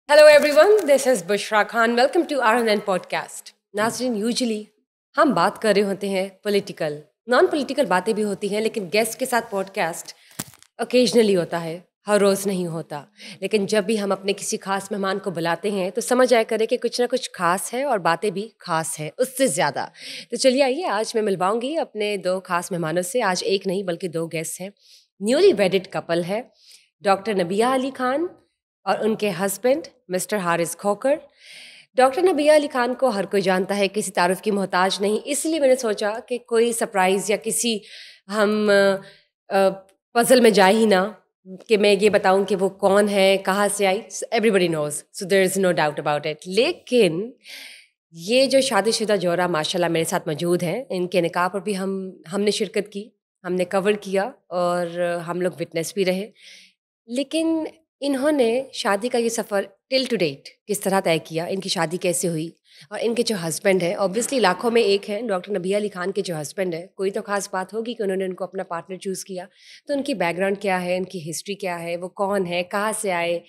Hello everyone, this is Bushra Khan. Welcome to RNN podcast. नाज़रीन, usually हम बात कर रहे होते हैं पॉलिटिकल, नॉन पॉलिटिकल बातें भी होती हैं, लेकिन गेस्ट के साथ पॉडकास्ट ओकेजनली होता है, हर रोज़ नहीं होता। लेकिन जब भी हम अपने किसी खास मेहमान को बुलाते हैं तो समझ आया करे कि कुछ ना कुछ खास है और बातें भी खास हैं उससे ज़्यादा। तो चलिए आइए, आज मैं मिलवाऊंगी अपने दो खास मेहमानों से। आज एक नहीं बल्कि दो गेस्ट हैं। न्यूली वेडिड कपल है, डॉक्टर नबिया अली खान और उनके हस्बैंड मिस्टर हारिस खोकर। डॉक्टर नबिया अली खान को हर कोई जानता है, किसी तारुफ की मोहताज नहीं। इसलिए मैंने सोचा कि कोई सरप्राइज़ या किसी हम पजल में जाए ही ना कि मैं ये बताऊं कि वो कौन है, कहाँ से आई। Everybody knows, so there is no doubt about it. लेकिन ये जो शादीशुदा जोड़ा माशाल्लाह मेरे साथ मौजूद हैं, इनके निकाह पर भी हमने शिरकत की, हमने कवर किया और हम लोग विटनेस भी रहे। लेकिन इन्होंने शादी का ये सफ़र टिल टू डेट किस तरह तय किया, इनकी शादी कैसे हुई, और इनके जो हस्बैंड है ऑब्वियसली लाखों में एक हैं, डॉक्टर नबिया अली खान के जो हस्बैंड है, कोई तो ख़ास बात होगी कि उन्होंने उनको अपना पार्टनर चूज़ किया। तो उनकी बैकग्राउंड क्या है, उनकी हिस्ट्री क्या है, वो कौन है, कहाँ से आए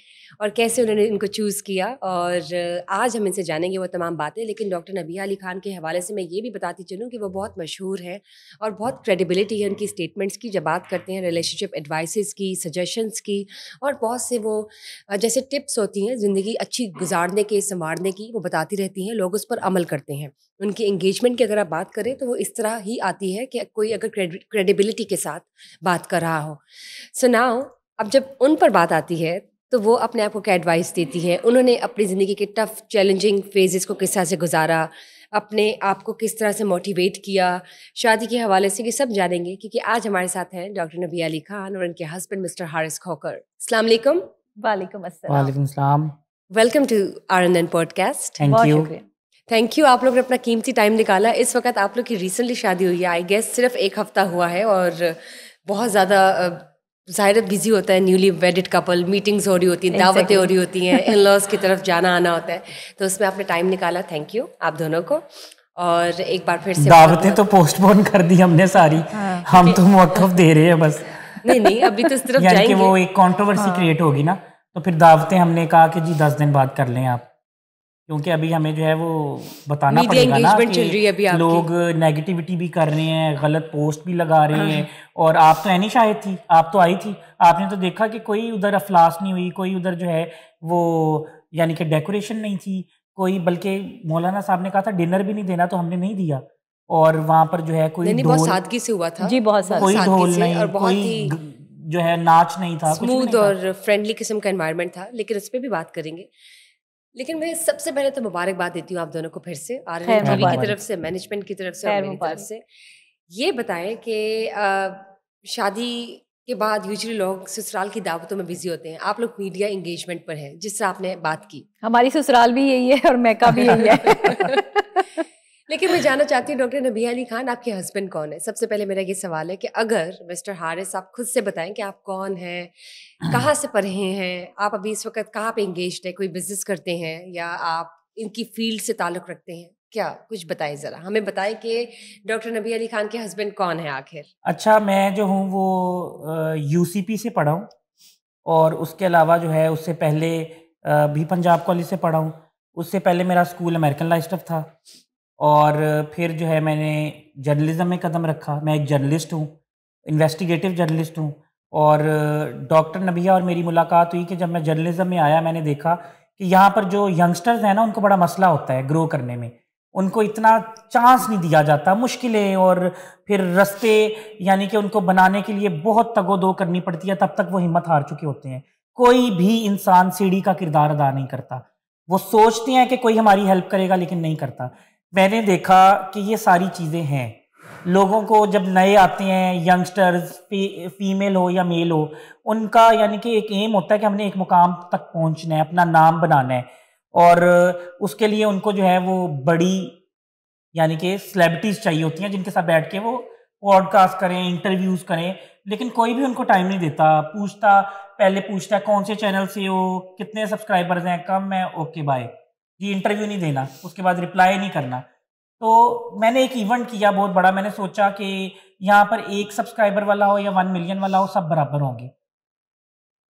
और कैसे उन्होंने इनको चूज़ किया, और आज हम इनसे जानेंगे वो तमाम बातें। लेकिन डॉक्टर नबिया अली खान के हवाले से मैं ये भी बताती चलूँ कि वो बहुत मशहूर है और बहुत क्रेडिबिलिटी है उनकी स्टेटमेंट्स की, जब बात करते हैं रिलेशनशिप एडवाइसेस की, सजेशंस की, और बहुत से वो जैसे टिप्स होती हैं ज़िंदगी अच्छी गुजारने के, संवारने की, वो बताती रहती हैं, लोग उस पर अमल करते हैं। उनकी एंगेजमेंट की अगर आप बात करें तो वो इस तरह ही आती है कि कोई अगर क्रेडिबिलिटी के साथ बात कर रहा हो। सो नाउ, अब जब उन पर बात आती है तो वो अपने आप को क्या एडवाइस देती हैं, उन्होंने अपनी ज़िंदगी के टफ चैलेंजिंग फेजेस को किस तरह से गुजारा, अपने आप को किस तरह से मोटिवेट किया, शादी के हवाले से, ये सब जानेंगे। क्योंकि आज हमारे साथ हैं डॉक्टर नबिया अली खान और उनके हस्बैंड मिस्टर हारिस खोकर। अस्सलाम वालेकुम। वालेकुम अस्सलाम। वालेकुम सलाम। Welcome to RNN podcast. Thank बहुत यू। शुक्रिया। थैंक यू, आप लोग ने अपना कीमती टाइम निकाला। इस वक्त आप लोग की रिसेंटली शादी हुई है, आई गेस सिर्फ एक हफ्ता हुआ है, और बहुत ज़्यादा ज़ाहिर बिजी होता है न्यूली वेडिड कपल, मीटिंग्स हो रही होती हैं, दावतें हो रही होती हैं, इन लॉज की तरफ जाना आना होता है, तो उसमें आपने टाइम निकाला। थैंक यू आप दोनों को। और एक बार फिर से दावतें तो पोस्टपोन कर दी हमने सारी। हम तो मौक़िफ़ दे रहे हैं बस। नहीं अभी तो इस तरफ यानी कि जाएंगे। वो एक कंट्रोवर्सी क्रिएट होगी ना, तो फिर दावतें हमने कहा कि जी 10 दिन बाद कर लें आप, क्योंकि अभी हमें जो है वो बताना मीडिया पड़ेगा ना एंगेजमेंट चल रही है अभी कि आपकी। लोग नेगेटिविटी भी कर रहे हैं, गलत पोस्ट भी लगा रहे हैं। और आप तो नहीं शायद थी, आप तो आई थी, आपने तो देखा कि कोई उधर अफलास नहीं हुई, कोई उधर जो है वो यानी कि डेकोरेशन नहीं थी कोई, बल्कि मौलाना साहब ने कहा था डिनर भी नहीं देना, तो हमने नहीं दिया। और वहाँ पर जो है कोई नहीं, बहुत ढोल, सादगी से हुआ था जी, बहुत कोई सादगी ढोल से, नहीं, और बहुत कोई ही जो है नाच नहीं था, कुछ भी स्मूथ नहीं था। और फ्रेंडली किस्म का एनवायरनमेंट था, लेकिन उस पर भी बात करेंगे। लेकिन मैं सबसे पहले तो मुबारकबाद देती हूँ आप दोनों को फिर से, खैर RNN टीवी की मुबारक। तरफ से, मैनेजमेंट की तरफ से और खैर मेरी तरफ मुबारक। से। ये बताएं कि शादी के बाद यूजुअली लोग ससुराल की दावतों में बिजी होते हैं, आप लोग मीडिया एंगेजमेंट पर हैं जिससे आपने बात की। हमारी ससुराल भी यही है और मैका भी यही है। लेकिन मैं जानना चाहती हूँ डॉक्टर नबिया अली खान, आपके हस्बैंड कौन है? सबसे पहले मेरा ये सवाल है कि अगर मिस्टर हारिस आप खुद से बताएं कि आप कौन हैं, कहाँ से पढ़े हैं, आप अभी इस वक्त कहाँ पे एंगेज्ड है, कोई बिजनेस करते हैं या आप इनकी फील्ड से ताल्लुक़ रखते हैं, क्या कुछ बताएं, ज़रा हमें बताएं कि डॉक्टर नबिया अली खान के हस्बैंड कौन है आखिर। अच्छा, मैं जो हूँ वो यूसीपी से पढ़ा हूँ, और उसके अलावा जो है उससे पहले भी पंजाब कॉलेज से पढ़ा हूँ। उससे पहले मेरा स्कूल अमेरिकन लाइफ था, और फिर जो है मैंने जर्नलिज्म में कदम रखा। मैं एक जर्नलिस्ट हूँ, इन्वेस्टिगेटिव जर्नलिस्ट हूँ। और डॉक्टर नबिया और मेरी मुलाकात हुई कि जब मैं जर्नलिज्म में आया, मैंने देखा कि यहाँ पर जो यंगस्टर्स हैं ना, उनको बड़ा मसला होता है ग्रो करने में, उनको इतना चांस नहीं दिया जाता, मुश्किलें और फिर रास्ते यानी कि उनको बनाने के लिए बहुत तगोदो करनी पड़ती है, तब तक वो हिम्मत हार चुके होते हैं। कोई भी इंसान सीढ़ी का किरदार अदा नहीं करता, वो सोचते हैं कि कोई हमारी हेल्प करेगा, लेकिन नहीं करता। मैंने देखा कि ये सारी चीज़ें हैं। लोगों को जब नए आते हैं यंगस्टर्स, फीमेल हो या मेल हो, उनका यानी कि एक एम होता है कि हमने एक मुकाम तक पहुंचना है, अपना नाम बनाना है, और उसके लिए उनको जो है वो बड़ी यानी कि सेलिब्रिटीज़ चाहिए होती हैं जिनके साथ बैठ के वो पॉडकास्ट करें, इंटरव्यूज़ करें। लेकिन कोई भी उनको टाइम नहीं देता। पहले पूछता है कौन से चैनल से हो, कितने सब्सक्राइबर्स हैं, कम है, ओके बाय जी, इंटरव्यू नहीं देना, उसके बाद रिप्लाई नहीं करना। तो मैंने एक इवेंट किया बहुत बड़ा। मैंने सोचा कि यहाँ पर 1 सब्सक्राइबर वाला हो या 1 मिलियन वाला हो, सब बराबर होंगे।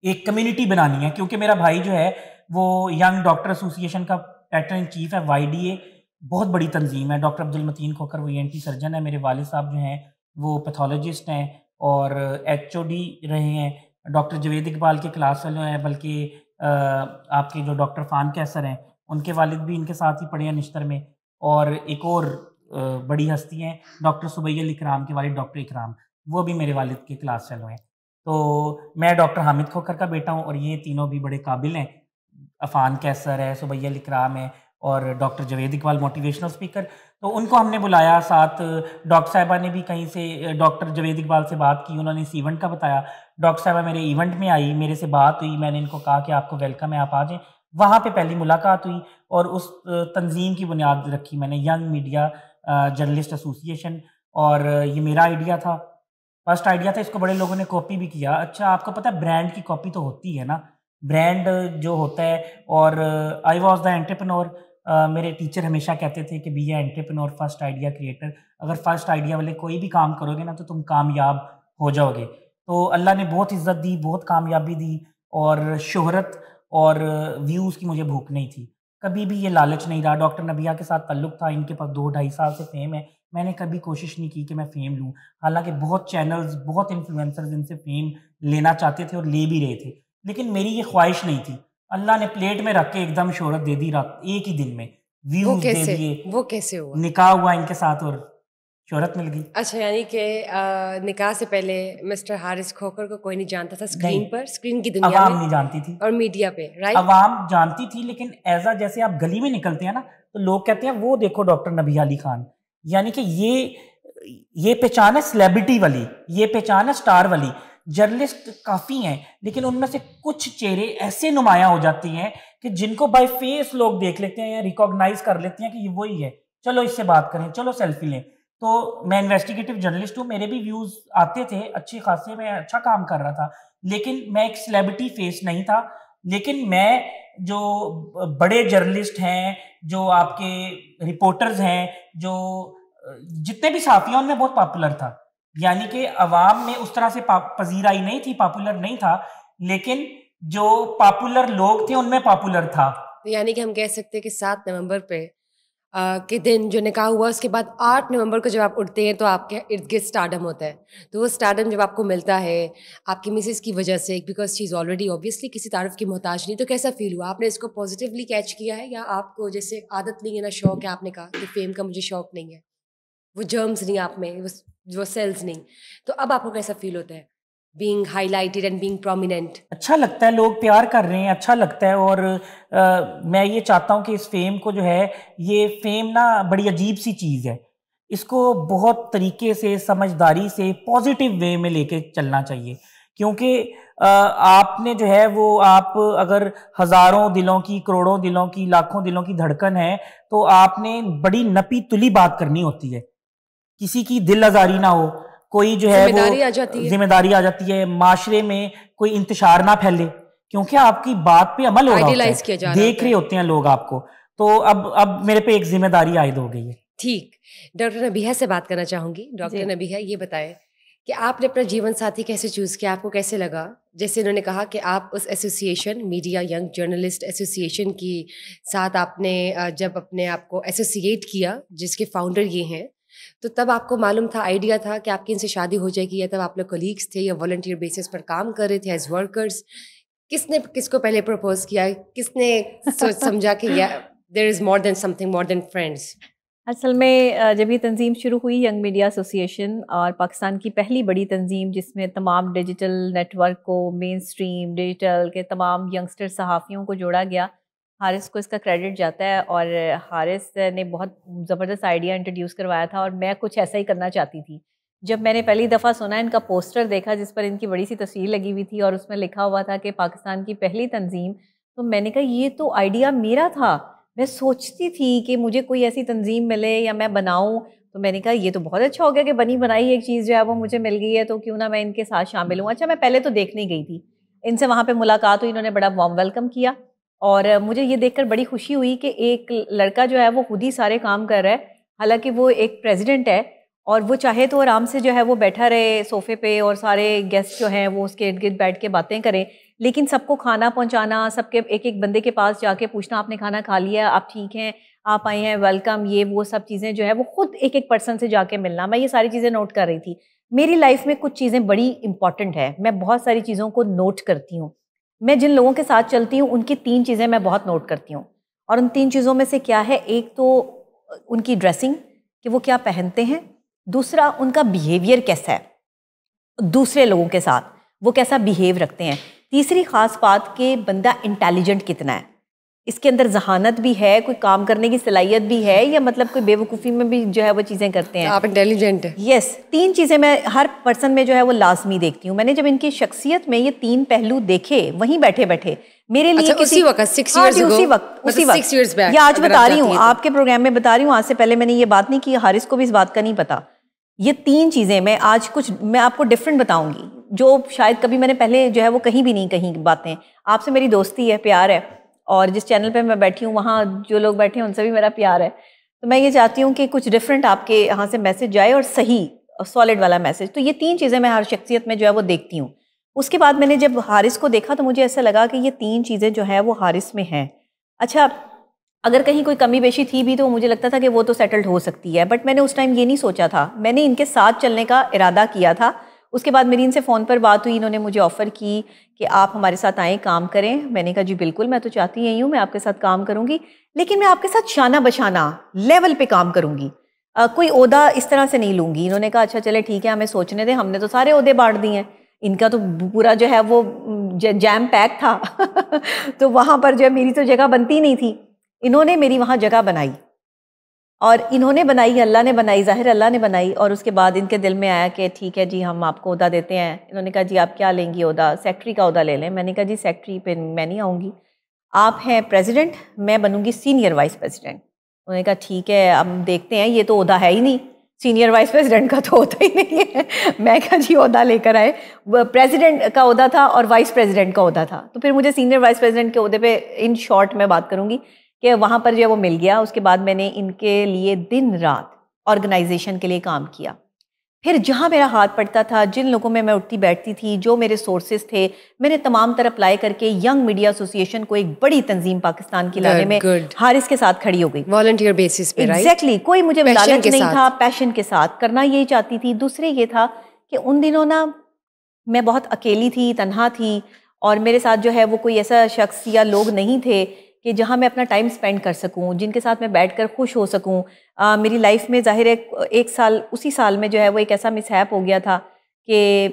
एक कम्युनिटी बनानी है, क्योंकि मेरा भाई जो है वो यंग डॉक्टर एसोसिएशन का एडिटर इन चीफ है, YDA बहुत बड़ी तंजीम है। डॉक्टर अब्दुल मतीन खोखर वो ENT सर्जन है, मेरे वालिद साहब जो हैं वो पैथोलॉजिस्ट हैं और HOD रहे हैं। डॉक्टर जवेद इकबाल के क्लास फेलो हैं, बल्कि आपके जो डॉक्टर फ़ान कैसर हैं उनके वालिद भी इनके साथ ही पढ़े हैं निश्तर में। और एक और बड़ी हस्ती हैं डॉक्टर सुबैयल इकराम के वालिद डॉक्टर इकराम, वो भी मेरे वालिद के क्लास फेलो हैं। तो मैं डॉक्टर हामिद खोखर का बेटा हूँ और ये तीनों भी बड़े काबिल हैं। अफ़ान कैसर है, सुबैयल इकराम है और doctor Javed Iqbal motivational speaker. तो उनको हमने बुलाया साथ। डॉक्टर साहिबा ने भी कहीं से डॉक्टर जवेद इकबाल से बात की, उन्होंने इस इवेंट का बताया। डॉक्टर साहिबा मेरे इवेंट में आई, मेरे से बात हुई, मैंने इनको कहा कि आपको वेलकम है, आप आ जाएँ। वहाँ पे पहली मुलाकात हुई और उस तंजीम की बुनियाद रखी मैंने, यंग मीडिया जर्नलिस्ट एसोसिएशन। और ये मेरा आइडिया था, फर्स्ट आइडिया था, इसको बड़े लोगों ने कॉपी भी किया। अच्छा, आपको पता है ब्रांड की कॉपी तो होती है ना, ब्रांड जो होता है। और आई वॉज द एंटरप्रेन्योर, मेरे टीचर हमेशा कहते थे कि बी ए एंटरप्रेन्योर, फर्स्ट आइडिया क्रिएटर। अगर फर्स्ट आइडिया वाले कोई भी काम करोगे ना तो तुम कामयाब हो जाओगे। तो अल्लाह ने बहुत इज़्ज़त दी, बहुत कामयाबी दी और शोहरत और व्यूज़ की मुझे भूख नहीं थी, कभी भी ये लालच नहीं रहा। डॉक्टर नबिया के साथ ताल्लुक़ था, इनके पास 2-2.5 साल से फेम है। मैंने कभी कोशिश नहीं की कि मैं फ़ेम लूँ, हालाँकि बहुत चैनल्स, बहुत इन्फ्लुएंसर्स इनसे फ़ेम लेना चाहते थे और ले भी रहे थे, लेकिन मेरी ये ख्वाहिश नहीं थी। अल्लाह ने प्लेट में रख के एकदम शोहरत दे दी, रात एक ही दिन में व्यूज़ दे दिए, वो कैसे हुआ? निकाह हुआ इनके साथ और शोहरत मिल गई। अच्छा, यानी कि निकाह से पहले मिस्टर हारिस खोखर को कोई नहीं जानता था स्क्रीन नहीं, पर, स्क्रीन की दुनिया अवाम में नहीं जानती थी और मीडिया पे, राइट? अवाम जानती थी, लेकिन एज़ जैसे आप गली में निकलते हैं ना तो लोग कहते हैं वो देखो डॉक्टर नबिया अली खान, यानी कि ये पहचान है सेलिब्रिटी वाली, ये पहचान है स्टार वाली। जर्नलिस्ट काफ़ी हैं, लेकिन उनमें से कुछ चेहरे ऐसे नुमायां हो जाती हैं कि जिनको बाय फेस लोग देख लेते हैं या रिकॉग्नाइज कर लेते हैं कि ये वही है, चलो इससे बात करें, चलो सेल्फी लें। तो मैं इन्वेस्टिगेटिव जर्नलिस्ट हूँ, मेरे भी व्यूज़ आते थे अच्छे खासे, मैं अच्छा काम कर रहा था, लेकिन मैं एक सेलिब्रिटी फेस नहीं था। लेकिन मैं जो बड़े जर्नलिस्ट हैं, जो आपके रिपोर्टर्स हैं, जो जितने भी साथी हैं उनमें बहुत पॉपुलर था, यानी कि अवाम में उस तरह से पजीराई नहीं थी, पॉपुलर नहीं था, लेकिन जो पॉपुलर लोग थे उनमें पॉपुलर था। तो यानी कि हम कह सकते हैं कि 7 नवंबर पे के दिन जो निकाह हुआ, उसके बाद 8 नवंबर को जब आप उठते हैं तो आपके इर्द गिर्द स्टारडम होता है। तो वो स्टारडम जब आपको मिलता है आपकी मिसेस की वजह से, because she is already obviously किसी तारीफ की मोहताज नहीं, तो कैसा फील हुआ? आपने इसको पॉजिटिवली कैच किया है या आपको जैसे आदत नहीं है ना, शौक है, आपने कहा कि फेम का मुझे शौक नहीं है, वो जर्म्स नहीं आप में, वो सेल्स नहीं, तो अब आपको कैसा फील होता है being highlighted and being prominent? अच्छा लगता है, लोग प्यार कर रहे हैं, अच्छा लगता है। और मैं ये चाहता हूँ कि इस फेम को जो है, ये फेम ना बड़ी अजीब सी चीज़ है, इसको बहुत तरीके से, समझदारी से, पॉजिटिव वे में लेके चलना चाहिए। क्योंकि आपने जो है वो, आप अगर हज़ारों दिलों की, करोड़ों दिलों की, लाखों दिलों की धड़कन है, तो आपने बड़ी नपी तुली बात करनी होती है, किसी की दिल आज़ारी ना हो, कोई जो है वो जिम्मेदारी आ जाती है, माशरे में कोई इंतशार ना फैले, क्योंकि आपकी बात पे अमल हो रहा होता है, देख रहे होते हैं लोग आपको। तो अब मेरे पे एक जिम्मेदारी आयद हो गई है। ठीक, डॉक्टर नबीहा से बात करना चाहूँगी। डॉक्टर नबीहा, ये बताएं कि आपने अपना जीवन साथी कैसे चूज़ किया, आपको कैसे लगा? जैसे उन्होंने कहा कि आप उस association, media young journalist association की साथ आपने जब अपने आप को एसोसिएट किया, जिसके फाउंडर ये हैं, तो तब आपको मालूम था, आइडिया था कि आपकी इनसे शादी हो जाएगी, या तब आप लोग कलीग्स थे या वॉलंटियर बेसिस पर काम कर रहे थे एज वर्कर्स? किसने किसको पहले प्रपोज किया? किसने सोच समझा कि there is more than something, more than friends? असल में जब ये तंजीम शुरू हुई, यंग मीडिया एसोसिएशन, और पाकिस्तान की पहली बड़ी तंजीम जिसमें तमाम डिजिटल नेटवर्क को, मेन स्ट्रीम डिजिटल के तमाम यंगस्टर सहाफ़ियों को जोड़ा गया, हारिस को इसका क्रेडिट जाता है। और हारिस ने बहुत ज़बरदस्त आइडिया इंट्रोड्यूस करवाया था और मैं कुछ ऐसा ही करना चाहती थी। जब मैंने पहली दफ़ा सुना, इनका पोस्टर देखा जिस पर इनकी बड़ी सी तस्वीर लगी हुई थी और उसमें लिखा हुआ था कि पाकिस्तान की पहली तंजीम, तो मैंने कहा ये तो आइडिया मेरा था। मैं सोचती थी कि मुझे कोई ऐसी तंजीम मिले या मैं बनाऊं, तो मैंने कहा ये तो बहुत अच्छा हो गया कि बनी बनाई एक चीज़ जो है वो मुझे मिल गई है, तो क्यों ना मैं इनके साथ शामिल हूँ। अच्छा, मैं पहले तो देखने गई थी, इनसे वहाँ पे मुलाकात हुई, इन्होंने बड़ा वार्म वेलकम किया और मुझे ये देखकर बड़ी खुशी हुई कि एक लड़का जो है वो खुद ही सारे काम कर रहा है। हालांकि वो एक प्रेसिडेंट है और वो चाहे तो आराम से जो है वो बैठा रहे सोफ़े पे और सारे गेस्ट जो हैं वो उसके इर्द गिर्द बैठ के बातें करें, लेकिन सबको खाना पहुंचाना, सबके एक एक बंदे के पास जाके पूछना आपने खाना खा लिया, आप ठीक हैं, आप आए हैं, वेलकम, ये वो सब चीज़ें जो है वो खुद एक एक पर्सन से जाके मिलना, मैं ये सारी चीज़ें नोट कर रही थी। मेरी लाइफ में कुछ चीज़ें बड़ी इंपॉर्टेंट है, मैं बहुत सारी चीज़ों को नोट करती हूँ। मैं जिन लोगों के साथ चलती हूँ उनकी 3 चीज़ें मैं बहुत नोट करती हूँ, और उन 3 चीज़ों में से क्या है, एक तो उनकी ड्रेसिंग कि वो क्या पहनते हैं, दूसरा उनका बिहेवियर कैसा है दूसरे लोगों के साथ, वो कैसा बिहेव रखते हैं, तीसरी ख़ास बात कि बंदा इंटेलिजेंट कितना है, इसके अंदर जहानत भी है, कोई काम करने की सलाहियत भी है, या मतलब कोई बेवकूफ़ी में भी जो है वो चीज़ें करते हैं। आप इंटेलिजेंट है। यस, 3 चीज़ें मैं हर पर्सन में जो है वो लाजमी देखती हूँ। मैंने जब इनकी शख्सियत में ये 3 पहलू देखे वहीं बैठे बैठे, मेरे लिए अच्छा, उसी वक्त 6 years ago, उसी वक्त 6 years back, ये आज अगर बता आप रही हूँ, जाती हैं आपके प्रोग्राम में बता रही हूँ, आज से पहले मैंने ये बात नहीं की, हारिस को भी इस बात का नहीं पता। ये 3 चीज़ें मैं आज कुछ मैं आपको डिफरेंट बताऊंगी जो शायद कभी मैंने पहले जो है वो कहीं भी नहीं कहीं बातें। आपसे मेरी दोस्ती है, प्यार है, और जिस चैनल पे मैं बैठी हूँ वहाँ जो लोग बैठे हैं उनसे भी मेरा प्यार है, तो मैं ये चाहती हूँ कि कुछ डिफरेंट आपके यहाँ से मैसेज जाए और सही सॉलिड वाला मैसेज। तो ये 3 चीज़ें मैं हर शख्सियत में जो है वो देखती हूँ। उसके बाद मैंने जब हारिस को देखा तो मुझे ऐसा लगा कि ये 3 चीज़ें जो है वो हारिस में हैं। अच्छा, अगर कहीं कोई कमी बेशी थी भी तो मुझे लगता था कि वो तो सेटल्ड हो सकती है, बट मैंने उस टाइम ये नहीं सोचा था, मैंने इनके साथ चलने का इरादा किया था। उसके बाद मेरी इनसे फ़ोन पर बात हुई, इन्होंने मुझे ऑफ़र की कि आप हमारे साथ आएँ, काम करें। मैंने कहा जी बिल्कुल, मैं तो चाहती यही हूँ, मैं आपके साथ काम करूँगी, लेकिन मैं आपके साथ शाना बशाना लेवल पे काम करूँगी, कोई ओहदा इस तरह से नहीं लूँगी। इन्होंने कहा अच्छा चले ठीक है, हमें सोचने दें, हमने तो सारे ओहदे बांट दिए हैं, इनका तो पूरा जो है वो जैम पैक था तो वहाँ पर जो है मेरी तो जगह बनती नहीं थी। इन्होंने मेरी वहाँ जगह बनाई, और इन्होंने बनाई, अल्लाह ने बनाई, ज़ाहिर अल्लाह ने बनाई। और उसके बाद इनके दिल में आया कि ठीक है जी, हम आपको ओहदा देते हैं। इन्होंने कहा जी आप क्या लेंगी ओहदा, सेक्रेटरी का ओहदा ले लें। मैंने कहा जी सेक्रेटरी पे मैं नहीं आऊँगी, आप हैं प्रेसिडेंट, मैं बनूँगी सीनियर वाइस प्रेसिडेंट। उन्होंने कहा ठीक है, अब देखते हैं, ये तो ओहदा है ही नहीं, सीनियर वाइस प्रेसिडेंट का तो होता ही नहीं है। मैं कहा जी ओहदा लेकर आए, प्रेसिडेंट का ओहदा था और वाइस प्रेसिडेंट का ओहदा था, तो फिर मुझे सीनियर वाइस प्रेसिडेंट के ओहदे पे इन शॉर्ट मैं बात करूँगी कि वहाँ पर जो है वो मिल गया। उसके बाद मैंने इनके लिए दिन रात ऑर्गेनाइजेशन के लिए काम किया। फिर जहाँ मेरा हाथ पड़ता था, जिन लोगों में मैं उठती बैठती थी, जो मेरे सोर्सेज थे, मैंने तमाम तरह अप्लाई करके यंग मीडिया एसोसिएशन को एक बड़ी तंजीम पाकिस्तान की लाने में हारिस के साथ खड़ी हो गई, वॉलंटियर बेसिस पे। एग्जैक्टली, कोई मुझे लालच नहीं था, पैशन के साथ करना यही चाहती थी। दूसरे ये था कि उन दिनों ना मैं बहुत अकेली थी, तन्हा थी, और मेरे साथ जो है वो कोई ऐसा शख्स या लोग नहीं थे कि जहाँ मैं अपना टाइम स्पेंड कर सकूँ, जिनके साथ मैं बैठकर खुश हो सकूँ। मेरी लाइफ में ज़ाहिर है एक साल, उसी साल में जो है वो एक ऐसा मिसहैप हो गया था कि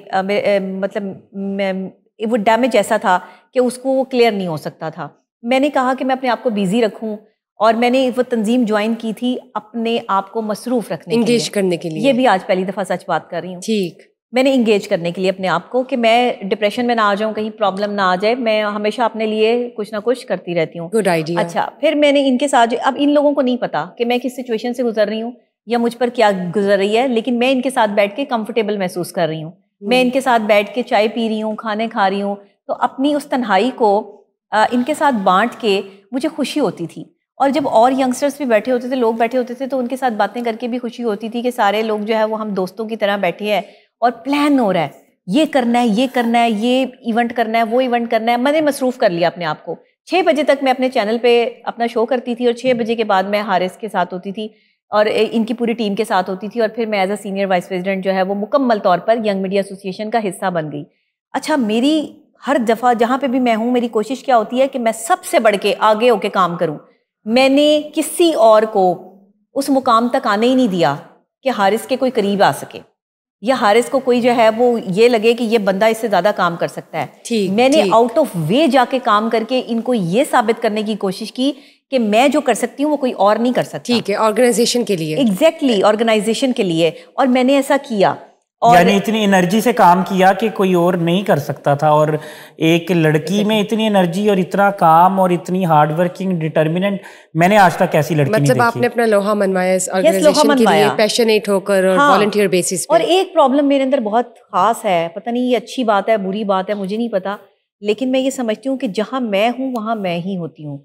मतलब वो डैमेज ऐसा था कि उसको वो क्लियर नहीं हो सकता था। मैंने कहा कि मैं अपने आप को बिज़ी रखूँ, और मैंने वो तंजीम ज्वाइन की थी अपने आप को मसरूफ़ रखने के लिए, इंगेज करने के लिए। ये भी आज पहली दफ़ा सच बात कर रही हूँ। ठीक, मैंने इंगेज करने के लिए अपने आप को, कि मैं डिप्रेशन में ना आ जाऊं, कहीं प्रॉब्लम ना आ जाए, मैं हमेशा अपने लिए कुछ ना कुछ करती रहती हूँ। Good idea. अच्छा, फिर मैंने इनके साथ, अब इन लोगों को नहीं पता कि मैं किस सिचुएशन से गुजर रही हूँ या मुझ पर क्या गुजर रही है, लेकिन मैं इनके साथ बैठ के कंफर्टेबल महसूस कर रही हूँ। मैं इनके साथ बैठ के चाय पी रही हूँ, खाने खा रही हूँ, तो अपनी उस तन्हाई को इनके साथ बांट के मुझे खुशी होती थी। और जब और यंगस्टर्स भी बैठे होते थे, लोग बैठे होते थे, तो उनके साथ बातें करके भी खुशी होती थी कि सारे लोग जो है वो हम दोस्तों की तरह बैठे हैं और प्लान हो रहा है, ये करना है, ये करना है, ये इवेंट करना है, वो इवेंट करना है। मैंने मसरूफ़ कर लिया अपने आप को। 6 बजे तक मैं अपने चैनल पे अपना शो करती थी, और 6 बजे के बाद मैं हारिस के साथ होती थी और इनकी पूरी टीम के साथ होती थी, और फिर मैं as a senior vice president जो है वो मुकम्मल तौर पर यंग मीडिया एसोसिएशन का हिस्सा बन गई। अच्छा, मेरी हर दफ़ा जहाँ पे भी मैं हूँ, मेरी कोशिश क्या होती है कि मैं सबसे बढ़ के आगे होके काम करूँ। मैंने किसी और को उस मुकाम तक आने ही नहीं दिया कि हारिस के कोई करीब आ सके, या हारिस को कोई जो है वो ये लगे कि ये बंदा इससे ज़्यादा काम कर सकता है। मैंने आउट ऑफ वे जाके काम करके इनको ये साबित करने की कोशिश की कि मैं जो कर सकती हूँ वो कोई और नहीं कर सकता। ठीक है, ऑर्गेनाइजेशन के लिए। एग्जैक्टली, ऑर्गेनाइजेशन के लिए, और मैंने ऐसा किया। और यानी इतनी एनर्जी से काम किया कि कोई और नहीं कर सकता था, और एक लड़की में इतनी एनर्जी और इतना काम और इतनी हार्ड वर्किंग डिटर्मिनेंट मैंने आज तक ऐसी लड़की नहीं देखी। मतलब आपने अपना लोहा मनवाया इस ऑर्गेनाइजेशन के लिए, पैशनेट होकर और वॉलंटियर बेसिस पे। और एक प्रॉब्लम मेरे अंदर बहुत खास है, पता नहीं ये अच्छी बात है बुरी बात है मुझे नहीं पता, लेकिन मैं ये समझती हूँ कि जहाँ मैं हूँ वहाँ मैं ही होती हूँ,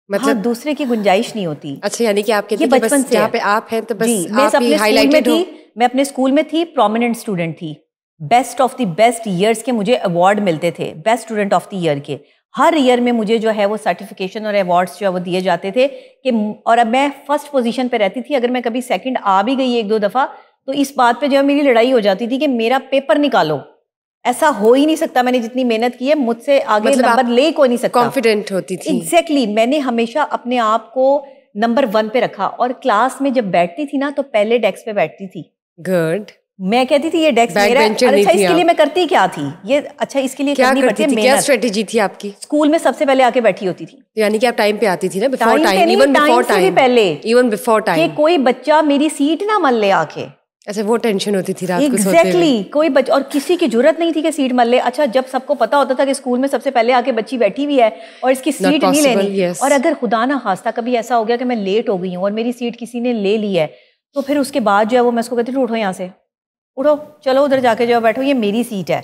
मतलब दूसरे की गुंजाइश नहीं होती। अच्छा, यानी कि आप कहते हैं बस जहाँ पे आप हैं तो बस मैं अपने स्कूल में थी, मैं अपने स्कूल में थी, प्रोमिनेंट स्टूडेंट थी, best of the best years के मुझे अवार्ड मिलते थे, best student of the year के। हर ईयर में मुझे जो है वो सर्टिफिकेशन और अवार्ड्स जो है वो दिए जाते थे कि, और अब मैं फर्स्ट पोजीशन पे रहती थी। अगर मैं कभी सेकंड आ भी गई एक दो दफ़ा तो इस बात पे जो है मेरी लड़ाई हो जाती थी कि मेरा पेपर निकालो, ऐसा हो ही नहीं सकता, मैंने जितनी मेहनत की है मुझसे आगे मतलब नंबर ले कोई नहीं सकता। कॉन्फिडेंट होती थी। एग्जैक्टली मैंने हमेशा अपने आप को नंबर 1 पे रखा, और क्लास में जब बैठती थी ना तो पहले डेस्क पे बैठती थी। गुड। मैं कहती थी ये डेस्क मेरा है। अच्छा इसके लिए मैं करती क्या थी ये, अच्छा इसके लिए क्या करनी करती पड़ती थी, है क्या मेहनत। स्ट्रेटेजी थी आपकी? स्कूल में सबसे पहले आके बैठी होती थी। यानी कि आप टाइम पे आती थी ना, बिफोर टाइम पे टाइम, नहीं, इवन बिफोर टाइम से भी टाइम, पहले, इवन बिफोर कि टाइम। कोई बच्चा मेरी सीट ना मल ले आके। अच्छा, वो टेंशन होती थी रात को सोते हुए। एग्जैक्टली, कोई बच्चा, और किसी की जरूरत नहीं थी कि सीट मल ले। अच्छा जब सबको पता होता था कि स्कूल में सबसे पहले आके बच्ची बैठी हुई है और इसकी सीट नहीं लेनी, yes. और अगर खुदा ना खास्ता कभी ऐसा हो गया कि मैं लेट हो गई हूँ और मेरी सीट किसी ने ले ली है, तो फिर उसके बाद जो है वो मैं उसको कहती थी उठो यहाँ से, उठो चलो उधर जाके जो बैठो, ये मेरी सीट है।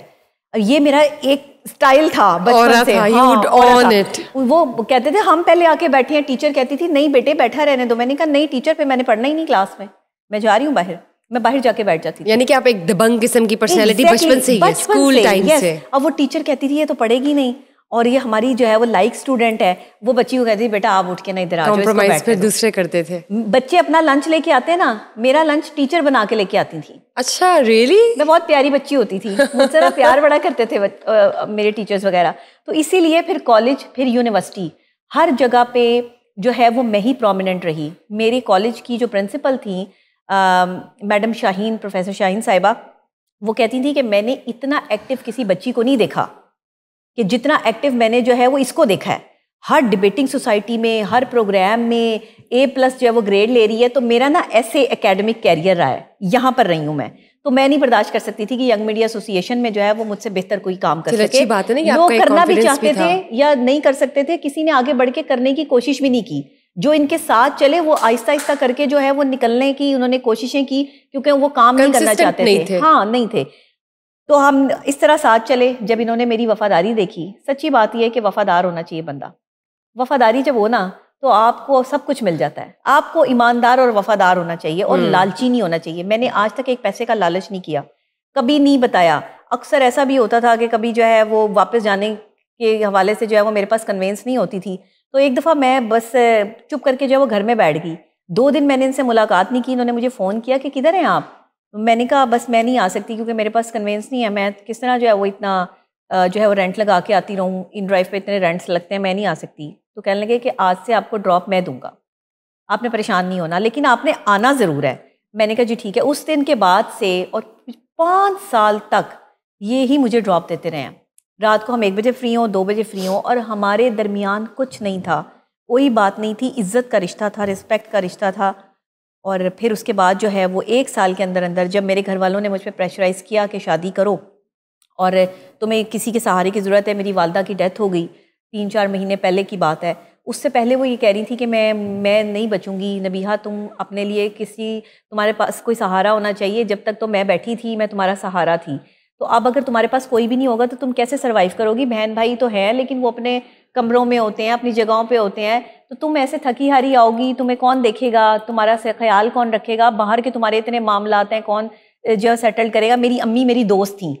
और ये मेरा एक स्टाइल था बचपन से। वो कहते थे हम पहले आके बैठे हैं, टीचर कहती थी नहीं बेटे बैठा रहने दो। मैंने कहा नहीं टीचर, पे मैंने पढ़ना ही नहीं क्लास में, मैं जा रही हूँ बाहर। मैं बाहर जाके बैठ जाती थी। यानी कि आप एक दबंग किस्म की पर्सनैलिटी बचपन से ही है, स्कूल टाइम से। अब वो टीचर कहती थी ये तो पढ़ेगी नहीं, और ये हमारी जो है वो लाइक स्टूडेंट है, वो बच्ची को कहती थी बेटा आप उठ के ना इधर आ जाओ। कॉम्प्रोमाइज फिर दूसरे करते थे। बच्चे अपना लंच लेके आते हैं ना, मेरा लंच टीचर बना के लेके आती थी। अच्छा रियली? मैं बहुत प्यारी बच्ची होती थी, मुझसे ना प्यार बड़ा करते थे मेरे टीचर्स वगैरह। तो इसीलिए फिर कॉलेज, फिर यूनिवर्सिटी, हर जगह पे जो है वो मैं ही प्रोमिनेंट रही। मेरे कॉलेज की जो प्रिंसिपल थी मैडम शाहीन, प्रोफेसर शाहीन साहिबा, वो कहती थी कि मैंने इतना एक्टिव किसी बच्ची को नहीं देखा कि जितना एक्टिव मैंने जो है वो इसको देखा है। हर डिबेटिंग सोसाइटी में, हर प्रोग्राम में A+ जो है वो ग्रेड ले रही है। तो मेरा ना ऐसे एकेडमिक कैरियर रहा है, यहाँ पर रही हूँ मैं। तो मैं नहीं बर्दाश्त कर सकती थी कि यंग मीडिया एसोसिएशन में जो है वो मुझसे बेहतर कोई काम कर सके। अच्छी बात है ना, लोग करना भी चाहते थे या नहीं कर सकते थे, किसी ने आगे बढ़ के करने की कोशिश भी नहीं की। जो इनके साथ चले वो आहिस्ता आहिस्ता करके जो है वो निकलने की उन्होंने कोशिशें की, क्योंकि वो काम नहीं करना चाहते थे। हाँ नहीं थे, तो हम इस तरह साथ चले। जब इन्होंने मेरी वफादारी देखी, सच्ची बात यह है कि वफादार होना चाहिए बंदा। वफादारी जब हो ना तो आपको सब कुछ मिल जाता है। आपको ईमानदार और वफादार होना चाहिए और लालची नहीं होना चाहिए। मैंने आज तक एक पैसे का लालच नहीं किया, कभी नहीं बताया। अक्सर ऐसा भी होता था कि कभी जो है वो वापस जाने के हवाले से जो है वो मेरे पास कन्वेंस नहीं होती थी। तो एक दफ़ा मैं बस चुप करके जो है वो घर में बैठ गई। 2 दिन मैंने इनसे मुलाकात नहीं की। इन्होंने मुझे फ़ोन किया कि किधर हैं आप। मैंने कहा बस मैं नहीं आ सकती क्योंकि मेरे पास कन्वेंस नहीं है, मैं किस तरह जो है वो इतना जो है वो रेंट लगा के आती रहूँ, इन ड्राइव पे इतने रेंट्स लगते हैं, मैं नहीं आ सकती। तो कहने लगे कि आज से आपको ड्रॉप मैं दूंगा, आपने परेशान नहीं होना, लेकिन आपने आना ज़रूर है। मैंने कहा जी ठीक है। उस दिन के बाद से और 5 साल तक ये ही मुझे ड्रॉप देते रहे हैं। रात को हम 1 बजे फ्री हों, 2 बजे फ्री हों, और हमारे दरमियान कुछ नहीं था, कोई बात नहीं थी, इज़्ज़त का रिश्ता था, रिस्पेक्ट का रिश्ता था। और फिर उसके बाद जो है वो 1 साल के अंदर अंदर जब मेरे घर वालों ने मुझ पर प्रेशराइज़ किया कि शादी करो और तुम्हें किसी के सहारे की ज़रूरत है। मेरी वालदा की डेथ हो गई 3-4 महीने पहले की बात है। उससे पहले वो ये कह रही थी कि मैं नहीं बचूंगी नबीहा, तुम अपने लिए तुम्हारे पास कोई सहारा होना चाहिए। जब तक तो मैं बैठी थी मैं तुम्हारा सहारा थी, तो अब अगर तुम्हारे पास कोई भी नहीं होगा तो तुम कैसे सर्वाइव करोगी। बहन भाई तो हैं लेकिन वो अपने कमरों में होते हैं, अपनी जगहों पे होते हैं, तो तुम ऐसे थकी हारी आओगी, तुम्हें कौन देखेगा, तुम्हारा ख्याल कौन रखेगा, बाहर के तुम्हारे इतने मामलात हैं, कौन जो सेटल करेगा। मेरी अम्मी मेरी दोस्त थी